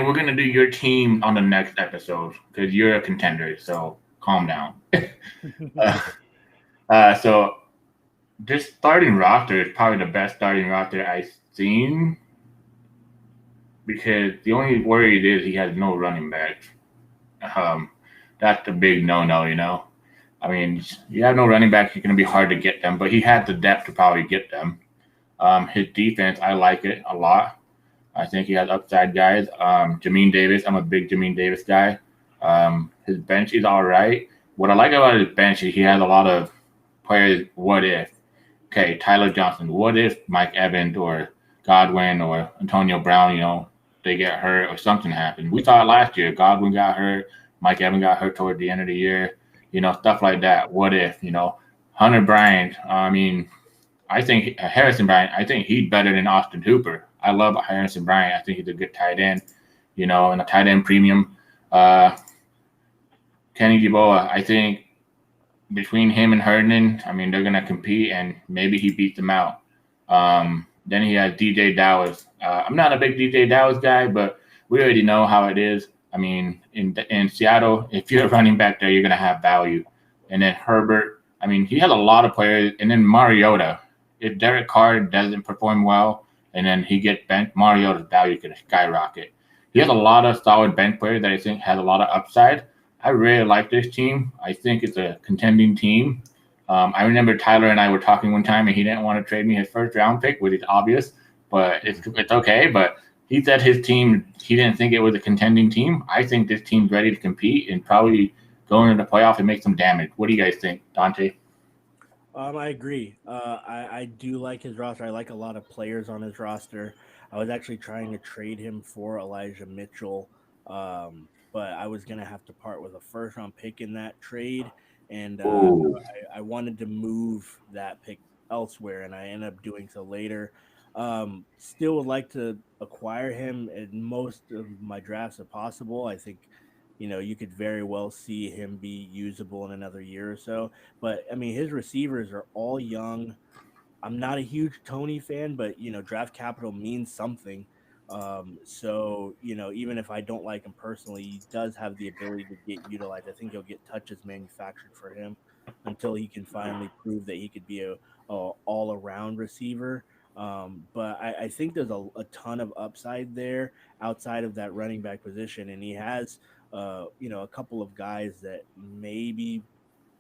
we're gonna do your team on the next episode because you're a contender. So calm down. So this starting roster is probably the best starting roster I've seen because the only worry is he has no running backs. That's the big no-no, you know. I mean, you have no running backs, it's going to be hard to get them, but he had the depth to probably get them. His defense, I like it a lot. I think he has upside guys. Jamin Davis, I'm a big Jamin Davis guy. His bench is all right. What I like about his bench is he has a lot of players, what if? Okay, Tyler Johnson, what if Mike Evans or Godwin or Antonio Brown, you know, they get hurt or something happened. We saw it last year. Godwin got hurt. Mike Evans got hurt toward the end of the year. You know, stuff like that. What if, you know, Hunter Bryant, I mean, I think Harrison Bryant, I think he's better than Austin Hooper. I love Harrison Bryant. I think he's a good tight end, you know, and a tight end premium. Kenny Yeboah, I think between him and Herndon, I mean, they're going to compete and maybe he beats them out. Then he has DJ Dallas. I'm not a big DJ Dallas guy, but we already know how it is. I mean, in Seattle, if you're a running back there, you're going to have value. And then Herbert, I mean, he has a lot of players. And then Mariota, if Derek Carr doesn't perform well and then he gets benched, Mariota's value could skyrocket. He has a lot of solid bench players that I think has a lot of upside. I really like this team. I think it's a contending team. I remember Tyler and I were talking one time, and he didn't want to trade me his first round pick, which is obvious, but it's okay. But he said his team, he didn't think it was a contending team. I think this team's ready to compete and probably go into the playoff and make some damage. What do you guys think, Dante? I agree. I do like his roster. I like a lot of players on his roster. I was actually trying to trade him for Elijah Mitchell, but I was going to have to part with a first-round pick in that trade, and I wanted to move that pick elsewhere, and I ended up doing so later. Still would like to acquire him in most of my drafts if possible. I think, you know, you could very well see him be usable in another year or so. But, I mean, his receivers are all young. I'm not a huge Tony fan, but, you know, draft capital means something. So, you know, even if I don't like him personally, he does have the ability to get utilized. I think he'll get touches manufactured for him until he can finally prove that he could be a all-around receiver. But I think there's a ton of upside there outside of that running back position. And he has, you know, a couple of guys that maybe,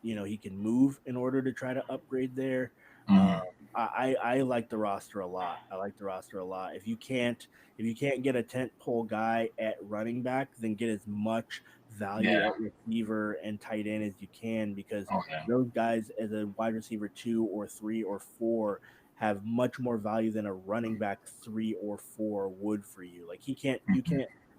you know, he can move in order to try to upgrade there. I like the roster a lot. If you can't get a tent pole guy at running back, then get as much value at receiver and tight end as you can, because those guys as a wide receiver 2 or 3 or 4 have much more value than a running back 3 or 4 would for you. Like you can't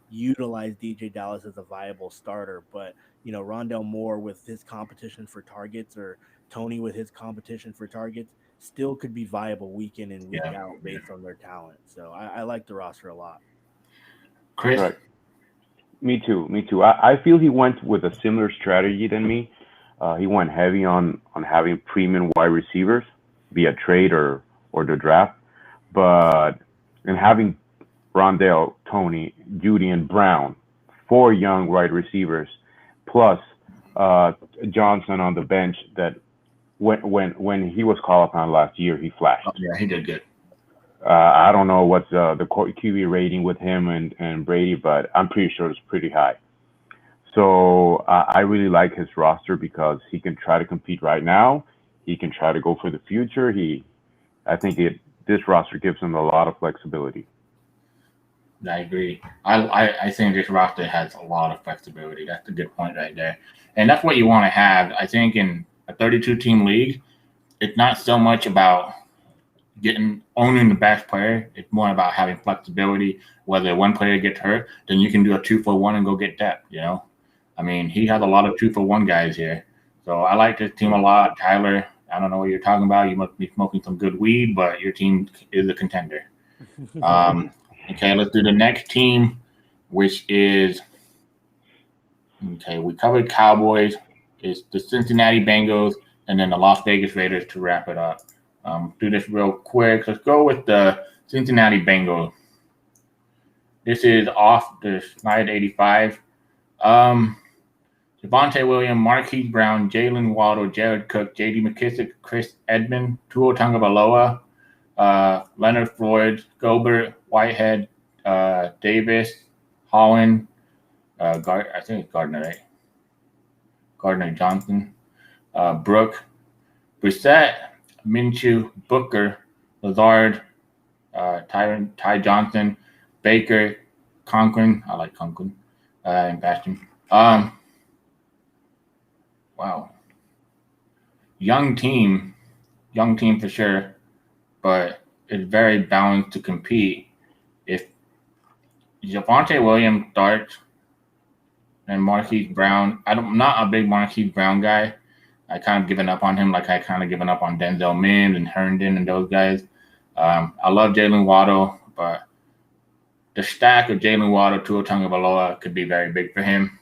utilize DJ Dallas as a viable starter, but you know, Rondell Moore with his competition for targets or Tony with his competition for targets still could be viable week in and week out based on their talent. So I like the roster a lot. Chris? Right. Me too. I feel he went with a similar strategy than me. He went heavy on having premium wide receivers via trade or the draft, but in having Rondell, Tony, Judy, and Brown, 4 young wide receivers, plus Johnson on the bench that when he was called upon last year, he flashed. Oh, yeah, he did good. I don't know what's the QB rating with him and Brady, but I'm pretty sure it's pretty high. So I really like his roster because he can try to compete right now. He can try to go for the future. I think this roster gives him a lot of flexibility. I agree. I think this roster has a lot of flexibility. That's a good point right there. And that's what you want to have. I think in a 32-team league, it's not so much about owning the best player. It's more about having flexibility. Whether one player gets hurt, then you can do a 2-for-1 and go get depth. I mean, he has a lot of 2-for-1 guys here. So I like this team a lot. Tyler, I don't know what you're talking about. You must be smoking some good weed, but your team is a contender. Okay, let's do the next team, which is we covered Cowboys. It's the Cincinnati Bengals, and then the Las Vegas Raiders to wrap it up. Do this real quick. Let's go with the Cincinnati Bengals. This is off the slide 85. Javonte Williams, Marquise Brown, Jalen Waddle, Jared Cook, J.D. McKissick, Chris Edmond, Tua Tagovailoa, Leonard Floyd, Gobert, Whitehead, Davis, Holland, I think it's Gardner, right? Gardner Johnson, Brooke, Brissett, Minshew, Booker, Lazard, Ty Johnson, Baker, Conklin. I like Conklin, and Bastion. Wow. Young team for sure, but it's very balanced to compete. If Javonte Williams starts and Marquise Brown, I'm not a big Marquise Brown guy. I kind of given up on him, like I kind of given up on Denzel Mims and Herndon and those guys. I love Jalen Waddle, but the stack of Jalen Waddle, Tua Tagovailoa could be very big for him.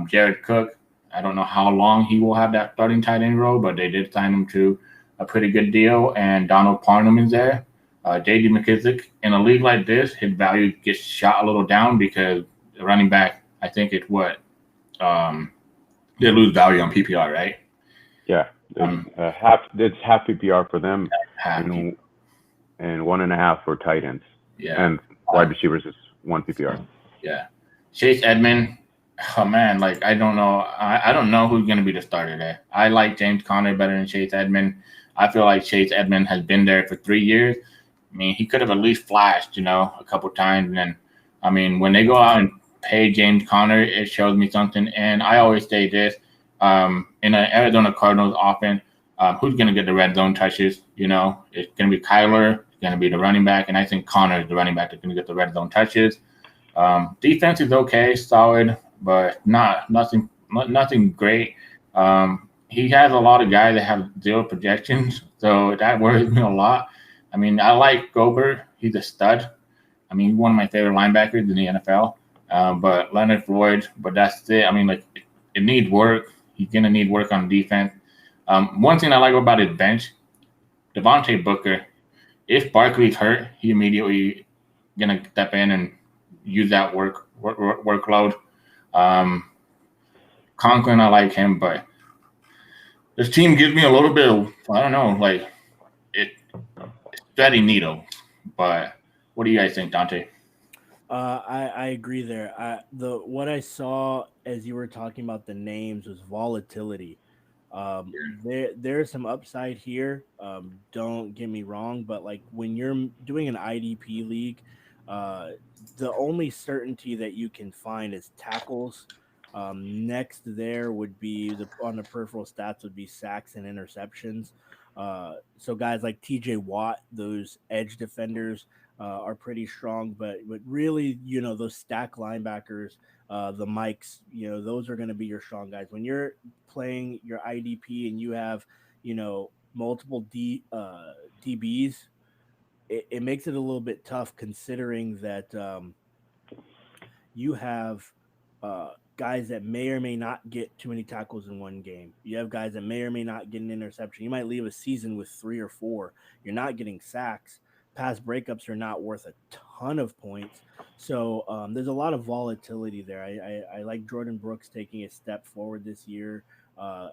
Jared Cook, I don't know how long he will have that starting tight end role, but they did sign him to a pretty good deal. And Donald Parham is there. J.D. McKissick, in a league like this, his value gets shot a little down because the running back, I think it's what they lose value on PPR, right? Yeah, it's half PPR for them, and 1.5 for tight ends. Yeah, and wide receivers is 1 PPR. Yeah, Chase Edmond. Oh man, like I don't know. I don't know who's going to be the starter there. I like James Conner better than Chase Edmond. I feel like Chase Edmond has been there for 3 years. I mean, he could have at least flashed, a couple times. And then, I mean, when they go out and pay James Conner, it shows me something. And I always say this: in an Arizona Cardinals offense, who's going to get the red zone touches? It's going to be Kyler. It's going to be the running back, and I think Conner is the running back that's going to get the red zone touches. Defense is okay, solid, but nothing great. He has a lot of guys that have 0 projections, so that worries me a lot. I mean, I like Gobert. He's a stud. I mean, he's one of my favorite linebackers in the NFL. But Leonard Floyd, but that's it. I mean, like, it needs work. He's going to need work on defense. One thing I like about his bench, Devontae Booker, if Barkley's hurt, he immediately going to step in and use that workload. Conklin, I like him, but this team gives me a little bit of, I don't know, like it's steady needle. But what do you guys think, Dante? I agree there. What I saw as you were talking about the names was volatility. There's some upside here. Don't get me wrong, but like when you're doing an IDP league, the only certainty that you can find is tackles. Next there would be on the peripheral stats would be sacks and interceptions. So guys like TJ Watt, those edge defenders are pretty strong, but really, those stack linebackers, the Mikes, those are going to be your strong guys. When you're playing your IDP and you have, multiple DBs, it makes it a little bit tough considering that you have guys that may or may not get too many tackles in one game. You have guys that may or may not get an interception. You might leave a season with 3 or 4. You're not getting sacks. Pass breakups are not worth a ton of points. So there's a lot of volatility there. I like Jordan Brooks taking a step forward this year.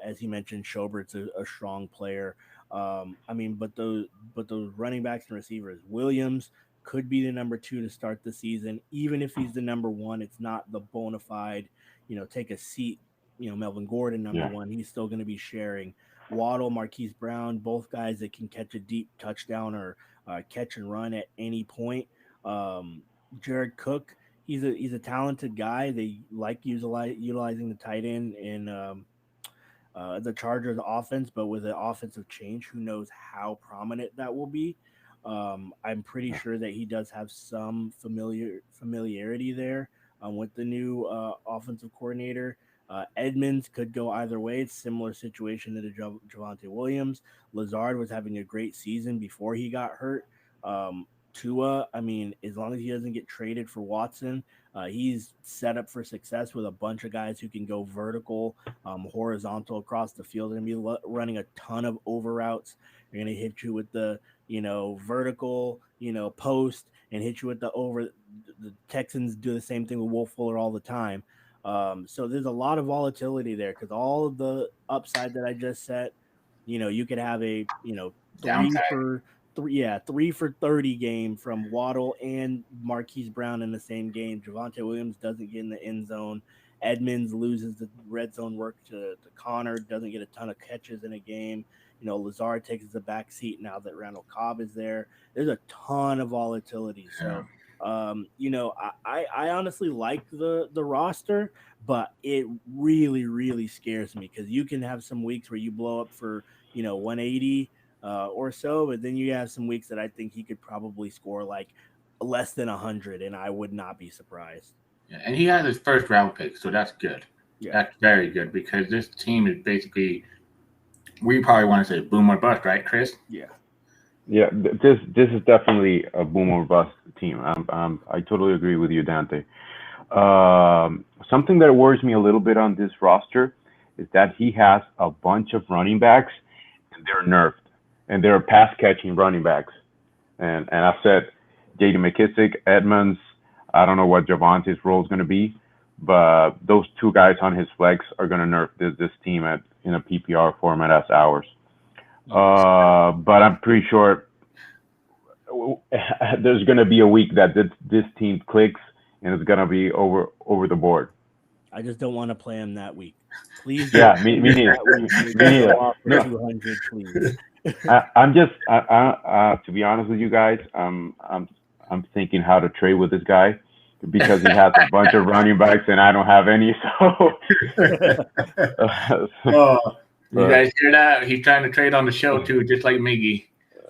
As he mentioned, Schobert's a strong player. But those running backs and receivers, Williams could be the number 2 to start the season. Even if he's the number 1, it's not the bona fide, take a seat, Melvin Gordon, number 1. He's still going to be sharing. Waddle, Marquise Brown, both guys that can catch a deep touchdown or catch and run at any point. Jared Cook, he's a talented guy. They like utilizing the tight end in the Chargers offense, but with an offensive change, who knows how prominent that will be. I'm pretty sure that he does have some familiarity there with the new offensive coordinator. Edmonds could go either way. It's a similar situation to the Javonte Williams. Lazard was having a great season before he got hurt. Tua, I mean, as long as he doesn't get traded for Watson, he's set up for success with a bunch of guys who can go vertical, horizontal across the field. They're going to be running a ton of over routes. They're going to hit you with the, vertical, post and hit you with the over. The Texans do the same thing with Will Fuller all the time. So there's a lot of volatility there because all of the upside that I just said, you could have a, Downside. 3 for 30 game from Waddle and Marquise Brown in the same game. Javonte Williams doesn't get in the end zone. Edmonds loses the red zone work to Connor, doesn't get a ton of catches in a game. Lazard takes the back seat now that Randall Cobb is there. There's a ton of volatility. So, I honestly like the roster, but it really, really scares me because you can have some weeks where you blow up for, 180 or so, but then you have some weeks that I think he could probably score like less than 100, and I would not be surprised. Yeah, and he has his first round pick, so that's good. Yeah. That's very good because this team is basically, we probably want to say boom or bust, right, Chris? Yeah. Yeah, this is definitely a boom or bust team. I totally agree with you, Dante. Something that worries me a little bit on this roster is that he has a bunch of running backs, and they're nerfed, and they're pass catching running backs. And I said, J.D. McKissick, Edmonds. I don't know what Javonte's role is going to be, but those two guys on his flex are going to nerf this team in a PPR format as ours. But I'm pretty sure there's going to be a week that this team clicks and it's going to be over the board. I just don't want to play him that week. Please. Yeah, me neither. Me neither. No. 200, please. I'm just, to be honest with you guys, I'm thinking how to trade with this guy because he has a bunch of running backs and I don't have any. So. You guys hear that? He's trying to trade on the show too, just like Miggy.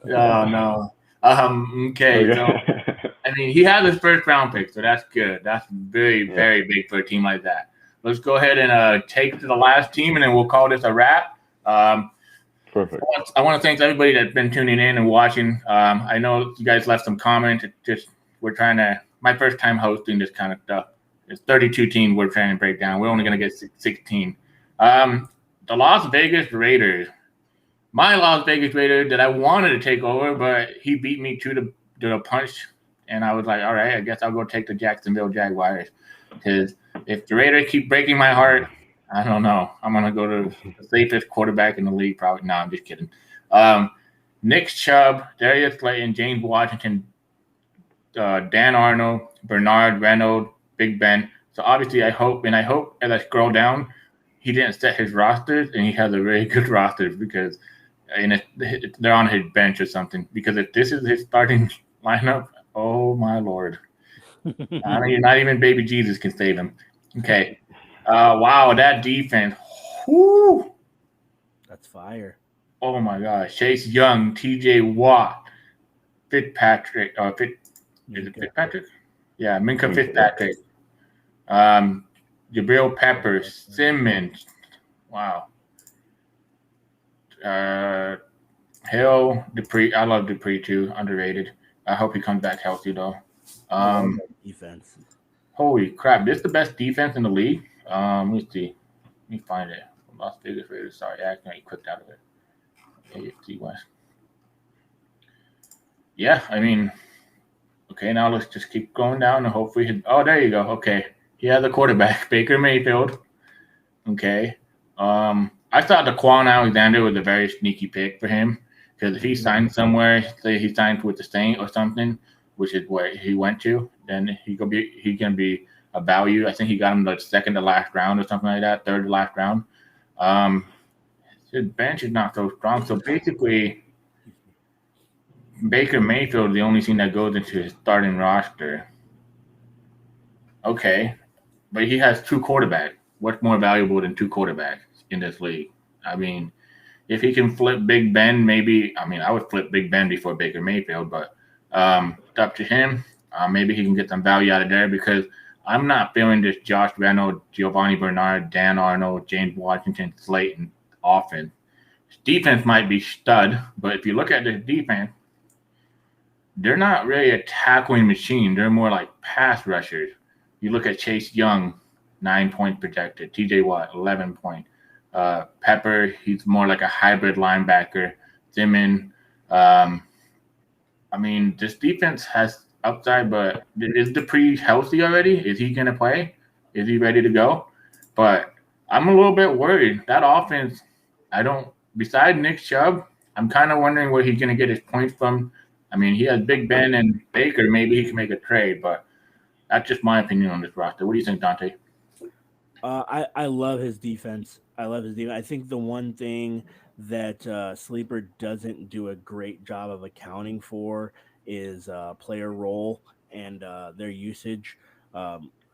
Oh no. Okay. So, I mean, he has his first round pick, so that's good. That's very, very big for a team like that. Let's go ahead and take to the last team, and then we'll call this a wrap. Perfect. I want to thank everybody that's been tuning in and watching. I know you guys left some comments. We're trying to. My first time hosting this kind of stuff. It's 32 teams we're trying to break down. We're only going to get 16. The Las Vegas Raiders. My Las Vegas Raiders that I wanted to take over, but he beat me to the punch, and I was like, all right, I guess I'll go take the Jacksonville Jaguars. Because if the Raiders keep breaking my heart, I don't know. I'm going to go to the safest quarterback in the league probably. No, I'm just kidding. Nick Chubb, Darius Slayton, James Washington, Dan Arnold, Bernard Reynolds, Big Ben. So obviously I hope as I scroll down, he didn't set his rosters, and he has a very good roster because they're on his bench or something. Because if this is his starting lineup, oh my Lord. Not even baby Jesus can save him. Okay. Wow, that defense. Whoo. That's fire. Oh my gosh. Chase Young, TJ Watt, Fitzpatrick. Is it Fitzpatrick? Yeah, Minka Fitzpatrick. Jabril Peppers, Simmons. Wow. Hill, Dupree. I love Dupree too. Underrated. I hope he comes back healthy though. Defense. Holy crap! This is the best defense in the league. Let me see. Let me find it. Las Vegas Raiders. Sorry, I accidentally clicked out of it. AFC West. Yeah, I mean, okay. Now let's just keep going down and hopefully. Oh, there you go. Okay, he has a quarterback, Baker Mayfield. Okay. I thought Daquan Alexander was a very sneaky pick for him because if he signed somewhere, say he signed with the Saints or something, which is where he went to, then he can be a value. I think he got him the second to last round or something like that, third to last round. His bench is not so strong. So basically, Baker Mayfield is the only thing that goes into his starting roster. Okay, but he has two quarterbacks. What's more valuable than two quarterbacks in this league? I mean, if he can flip Big Ben, maybe. I mean, I would flip Big Ben before Baker Mayfield, but it's up to him. Maybe he can get some value out of there because I'm not feeling this Josh Reynolds, Giovanni Bernard, Dan Arnold, James Washington, Slayton offense. Defense might be stud, but if you look at this defense, they're not really a tackling machine. They're more like pass rushers. You look at Chase Young, 9 points projected. TJ Watt, 11 points. Pepper, he's more like a hybrid linebacker. Simmons. I mean, this defense has upside, but is Dupree healthy already? Is he going to play? Is he ready to go? But I'm a little bit worried. That offense, besides Nick Chubb, I'm kind of wondering where he's going to get his points from. I mean, he has Big Ben and Baker. Maybe he can make a trade, but that's just my opinion on this roster. What do you think, Dante? I love his defense. I think the one thing that Sleeper doesn't do a great job of accounting for is player role and their usage.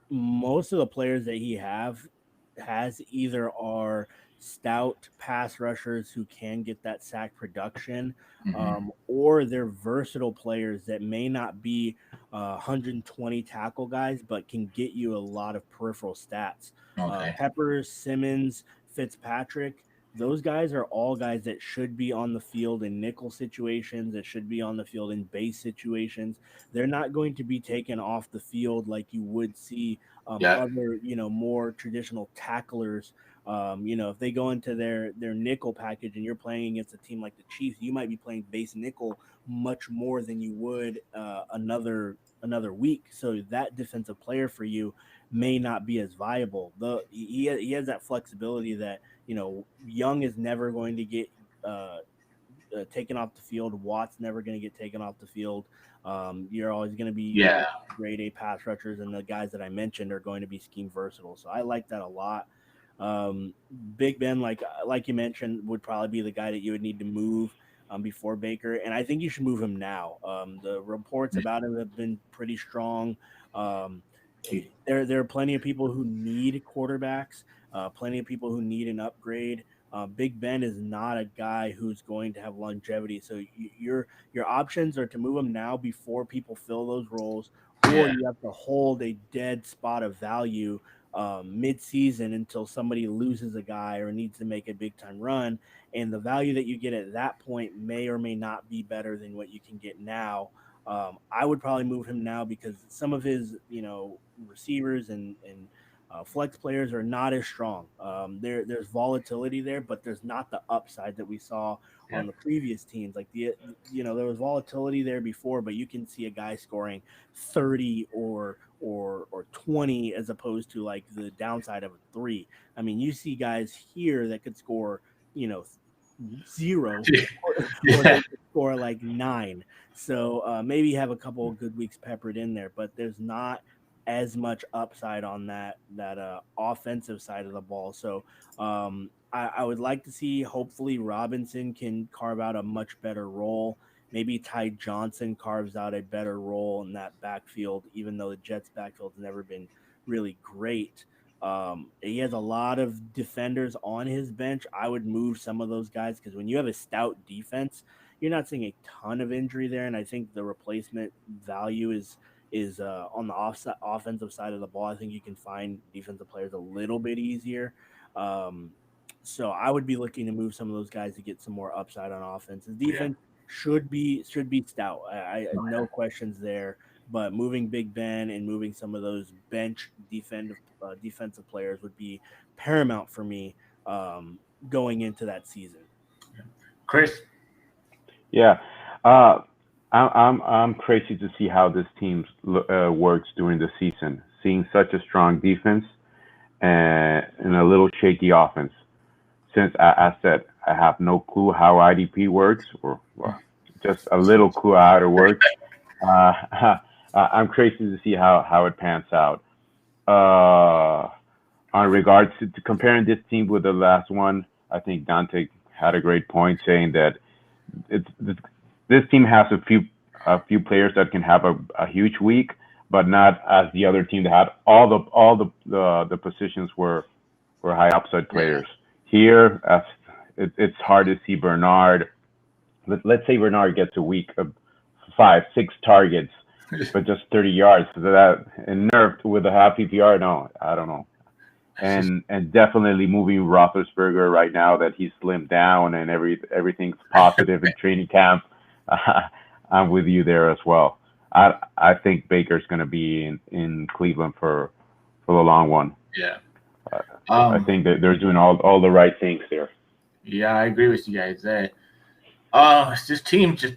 Most of the players that he has either are stout pass rushers who can get that sack production, or they're versatile players that may not be 120 tackle guys, but can get you a lot of peripheral stats. Okay. Pepper, Simmons, Fitzpatrick, those guys are all guys that should be on the field in nickel situations, that should be on the field in base situations. They're not going to be taken off the field like you would see other, more traditional tacklers. If they go into their nickel package and you're playing against a team like the Chiefs, you might be playing base nickel much more than you would another week. So that defensive player for you may not be as viable. He has that flexibility that, Young is never going to get taken off the field. Watt's never going to get taken off the field. You're always going to be grade A pass rushers, and the guys that I mentioned are going to be scheme versatile. So I like that a lot. Big Ben, like you mentioned, would probably be the guy that you would need to move before Baker, and I think you should move him now. The reports about him have been pretty strong. There are plenty of people who need quarterbacks, plenty of people who need an upgrade. Big Ben is not a guy who's going to have longevity. So your options are to move him now before people fill those roles, or you have to hold a dead spot of value mid-season until somebody loses a guy or needs to make a big-time run. And the value that you get at that point may or may not be better than what you can get now. I would probably move him now because some of his, receivers and flex players are not as strong. There's volatility there, but there's not the upside that we saw on the previous teams. Like there was volatility there before, but you can see a guy scoring 30 or 20 as opposed to like the downside of a 3. I mean, you see guys here that could score, 0 or they could score like 9. So maybe have a couple of good weeks peppered in there, but there's not as much upside on that offensive side of the ball. So I would like to see, hopefully Robinson can carve out a much better role. Maybe Ty Johnson carves out a better role in that backfield, even though the Jets backfield has never been really great. He has a lot of defenders on his bench. I would move some of those guys because when you have a stout defense, you're not seeing a ton of injury there. And I think the replacement value is on the offensive side of the ball. I think you can find defensive players a little bit easier. So I would be looking to move some of those guys to get some more upside on offense. His defense should be stout. I no questions there. But moving Big Ben and moving some of those bench defensive players would be paramount for me going into that season. Chris? Yeah. I'm crazy to see how this team works during the season, seeing such a strong defense and a little shaky offense. Since I said I have no clue how IDP works, or just a little clue how it works, I'm crazy to see how it pans out. On regards to comparing this team with the last one, I think Dante had a great point saying that this team has a few players that can have a huge week, but not as the other team that had all the positions were high upside players. Here, as it's hard to see Bernard. Let's say Bernard gets a week of 5, 6 targets, but just 30 yards. So that and nerfed with a half PPR. No, I don't know. And definitely moving Roethlisberger right now that he's slimmed down and everything's positive in training camp. I'm with you there as well. I think Baker's going to be in Cleveland for the long one. Yeah. I think that they're doing all the right things there. Yeah, I agree with you guys there. This team just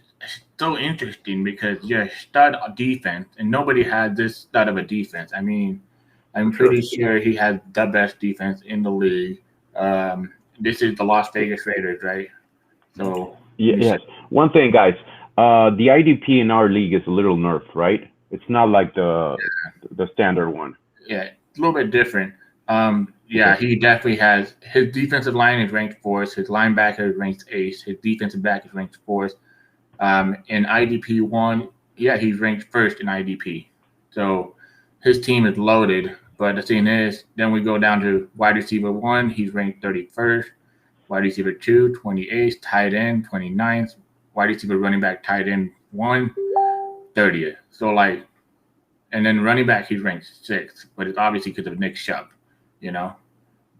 so interesting because you're a stud defense, and nobody had this stud of a defense. I mean, I'm pretty sure he has the best defense in the league. This is the Las Vegas Raiders, right? So yes. One thing, guys, the IDP in our league is a little nerfed, right? It's not like the standard one. Yeah, it's a little bit different. Yeah, he definitely has. His defensive line is ranked 4th. His linebacker is ranked 8th. His defensive back is ranked 4th. In IDP 1, yeah, he's ranked 1st in IDP. So his team is loaded. But the thing is, then we go down to wide receiver 1. He's ranked 31st. Wide receiver 2, 28th. Tight end, 29th. Wide receiver running back, tight end 1, 30th. So, like, and then running back, he's ranked 6th. But it's obviously because of Nick Chubb, you know.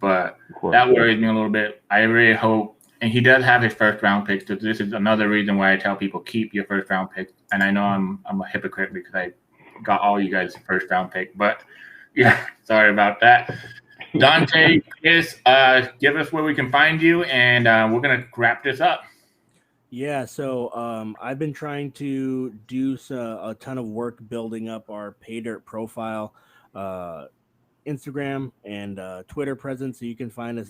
But that worries me a little bit. I really hope, and he does have his first-round picks. So this is another reason why I tell people keep your first-round picks. And I know I'm a hypocrite because I got all you guys' first-round pick. But, yeah, sorry about that. Dante, Chris, give us where we can find you, and we're going to wrap this up. Yeah, so I've been trying to do a ton of work building up our Pay Dirt profile, Instagram and Twitter presence. So you can find us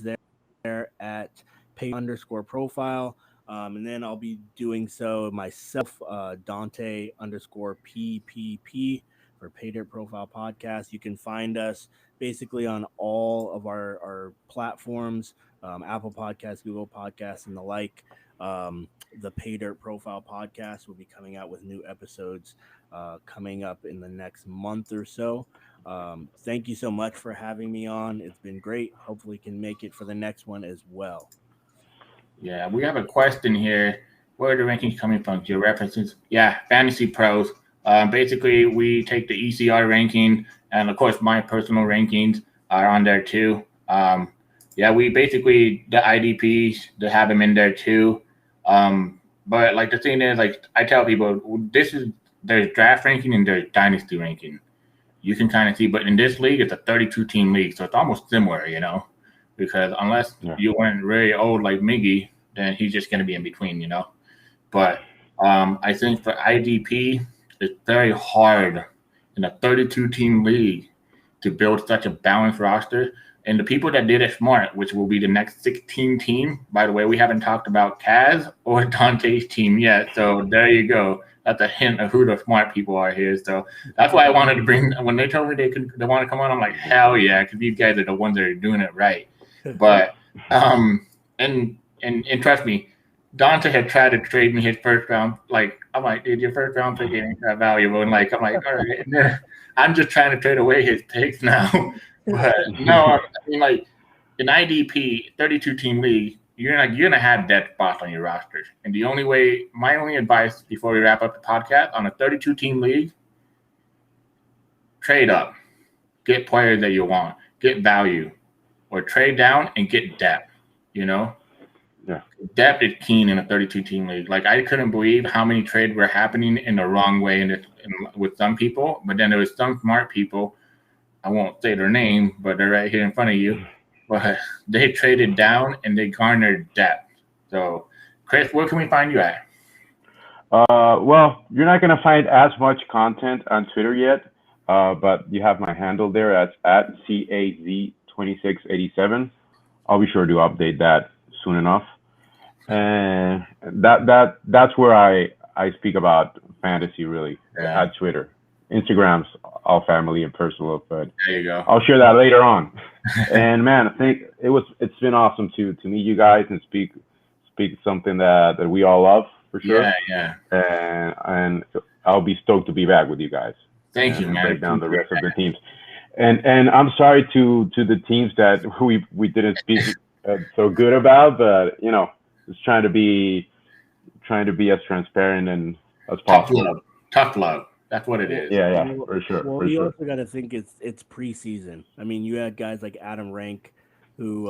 there at pay_profile. And then I'll be doing so myself, Dante_PPP for Pay Dirt Profile Podcast. You can find us basically on all of our platforms, Apple Podcasts, Google Podcasts, and the like. The Pay Dirt Profile Podcast will be coming out with new episodes coming up in the next month or so. Thank you so much for having me on. It's been great. Hopefully can make it for the next one as well. Yeah, we have a question here. Where are the rankings coming from? Your references? Yeah, Fantasy Pros. Basically, we take the ECR ranking, and of course, my personal rankings are on there too. Yeah, we basically, the IDPs, they have them in there too. But like the thing is, like I tell people, there's draft ranking and there's dynasty ranking. You can kind of see, but in this league, it's a 32-team league, so it's almost similar, you know, because unless you weren't really old like Miggy, then he's just going to be in between, you know. But I think for IDP, it's very hard in a 32-team league to build such a balanced roster. And the people that did it smart, which will be the next 16 team, by the way, we haven't talked about Kaz or Dante's team yet. So there you go. That's a hint of who the smart people are here. So that's why I wanted to bring, when they told me they want to come on, I'm like, hell yeah, because these guys are the ones that are doing it right. But, and trust me, Dante had tried to trade me his first round. Like, I'm like, dude, your first round pick ain't that valuable. And like, I'm like, all right, I'm just trying to trade away his picks now. But no, I mean, like an IDP 32-team league, you're gonna have dead spots on your rosters. And my only advice before we wrap up the podcast on a 32-team league, trade up, get players that you want, get value, or trade down and get depth. You know, depth is keen in a 32-team league. Like I couldn't believe how many trades were happening in the wrong way with some people, but then there was some smart people. I won't say their name, but they're right here in front of you. But they traded down and they garnered depth. So, Chris, where can we find you at? Well, you're not going to find as much content on Twitter yet, but you have my handle there at CAZ2687. I'll be sure to update that soon enough. And that's where I speak about fantasy really at Twitter. Instagram's all family and personal, but there you go. I'll share that later on. And man, I think it's been awesome to meet you guys and speak something that we all love for sure. Yeah. And I'll be stoked to be back with you guys. Thank you, man. Break down the rest of the teams. And I'm sorry to the teams that we didn't speak so good about, but just trying to be as transparent and as possible. Tough love. That's what it is. Yeah, for sure. Well, for you sure. also got to think it's preseason. I mean, you had guys like Adam Rank who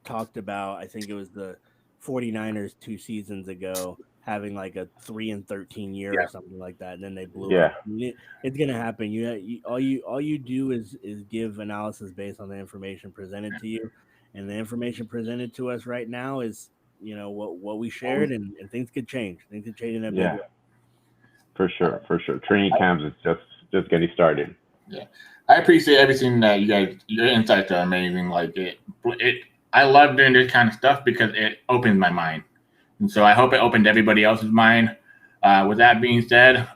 talked about, I think it was the 49ers 2 seasons ago, having like a 3-13 year or something like that, and then they blew up. I mean, it's gonna happen. All you do is give analysis based on the information presented to you, and the information presented to us right now is what we shared, and things could change. Things could change in a big way. For sure. Training camps is just getting started. Yeah, I appreciate everything that you guys. Your insights are amazing. Like I love doing this kind of stuff because it opens my mind, and so I hope it opened everybody else's mind. With that being said,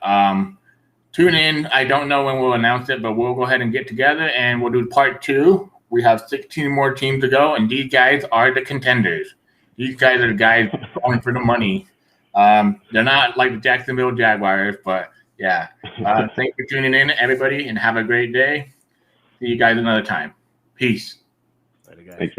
tune in. I don't know when we'll announce it, but we'll go ahead and get together and we'll do part 2. We have 16 more teams to go, and these guys are the contenders. These guys are the guys going for the money. They're not like the Jacksonville Jaguars, but yeah. Thanks for tuning in, everybody, and have a great day. See you guys another time. Peace. Later, guys. Thanks.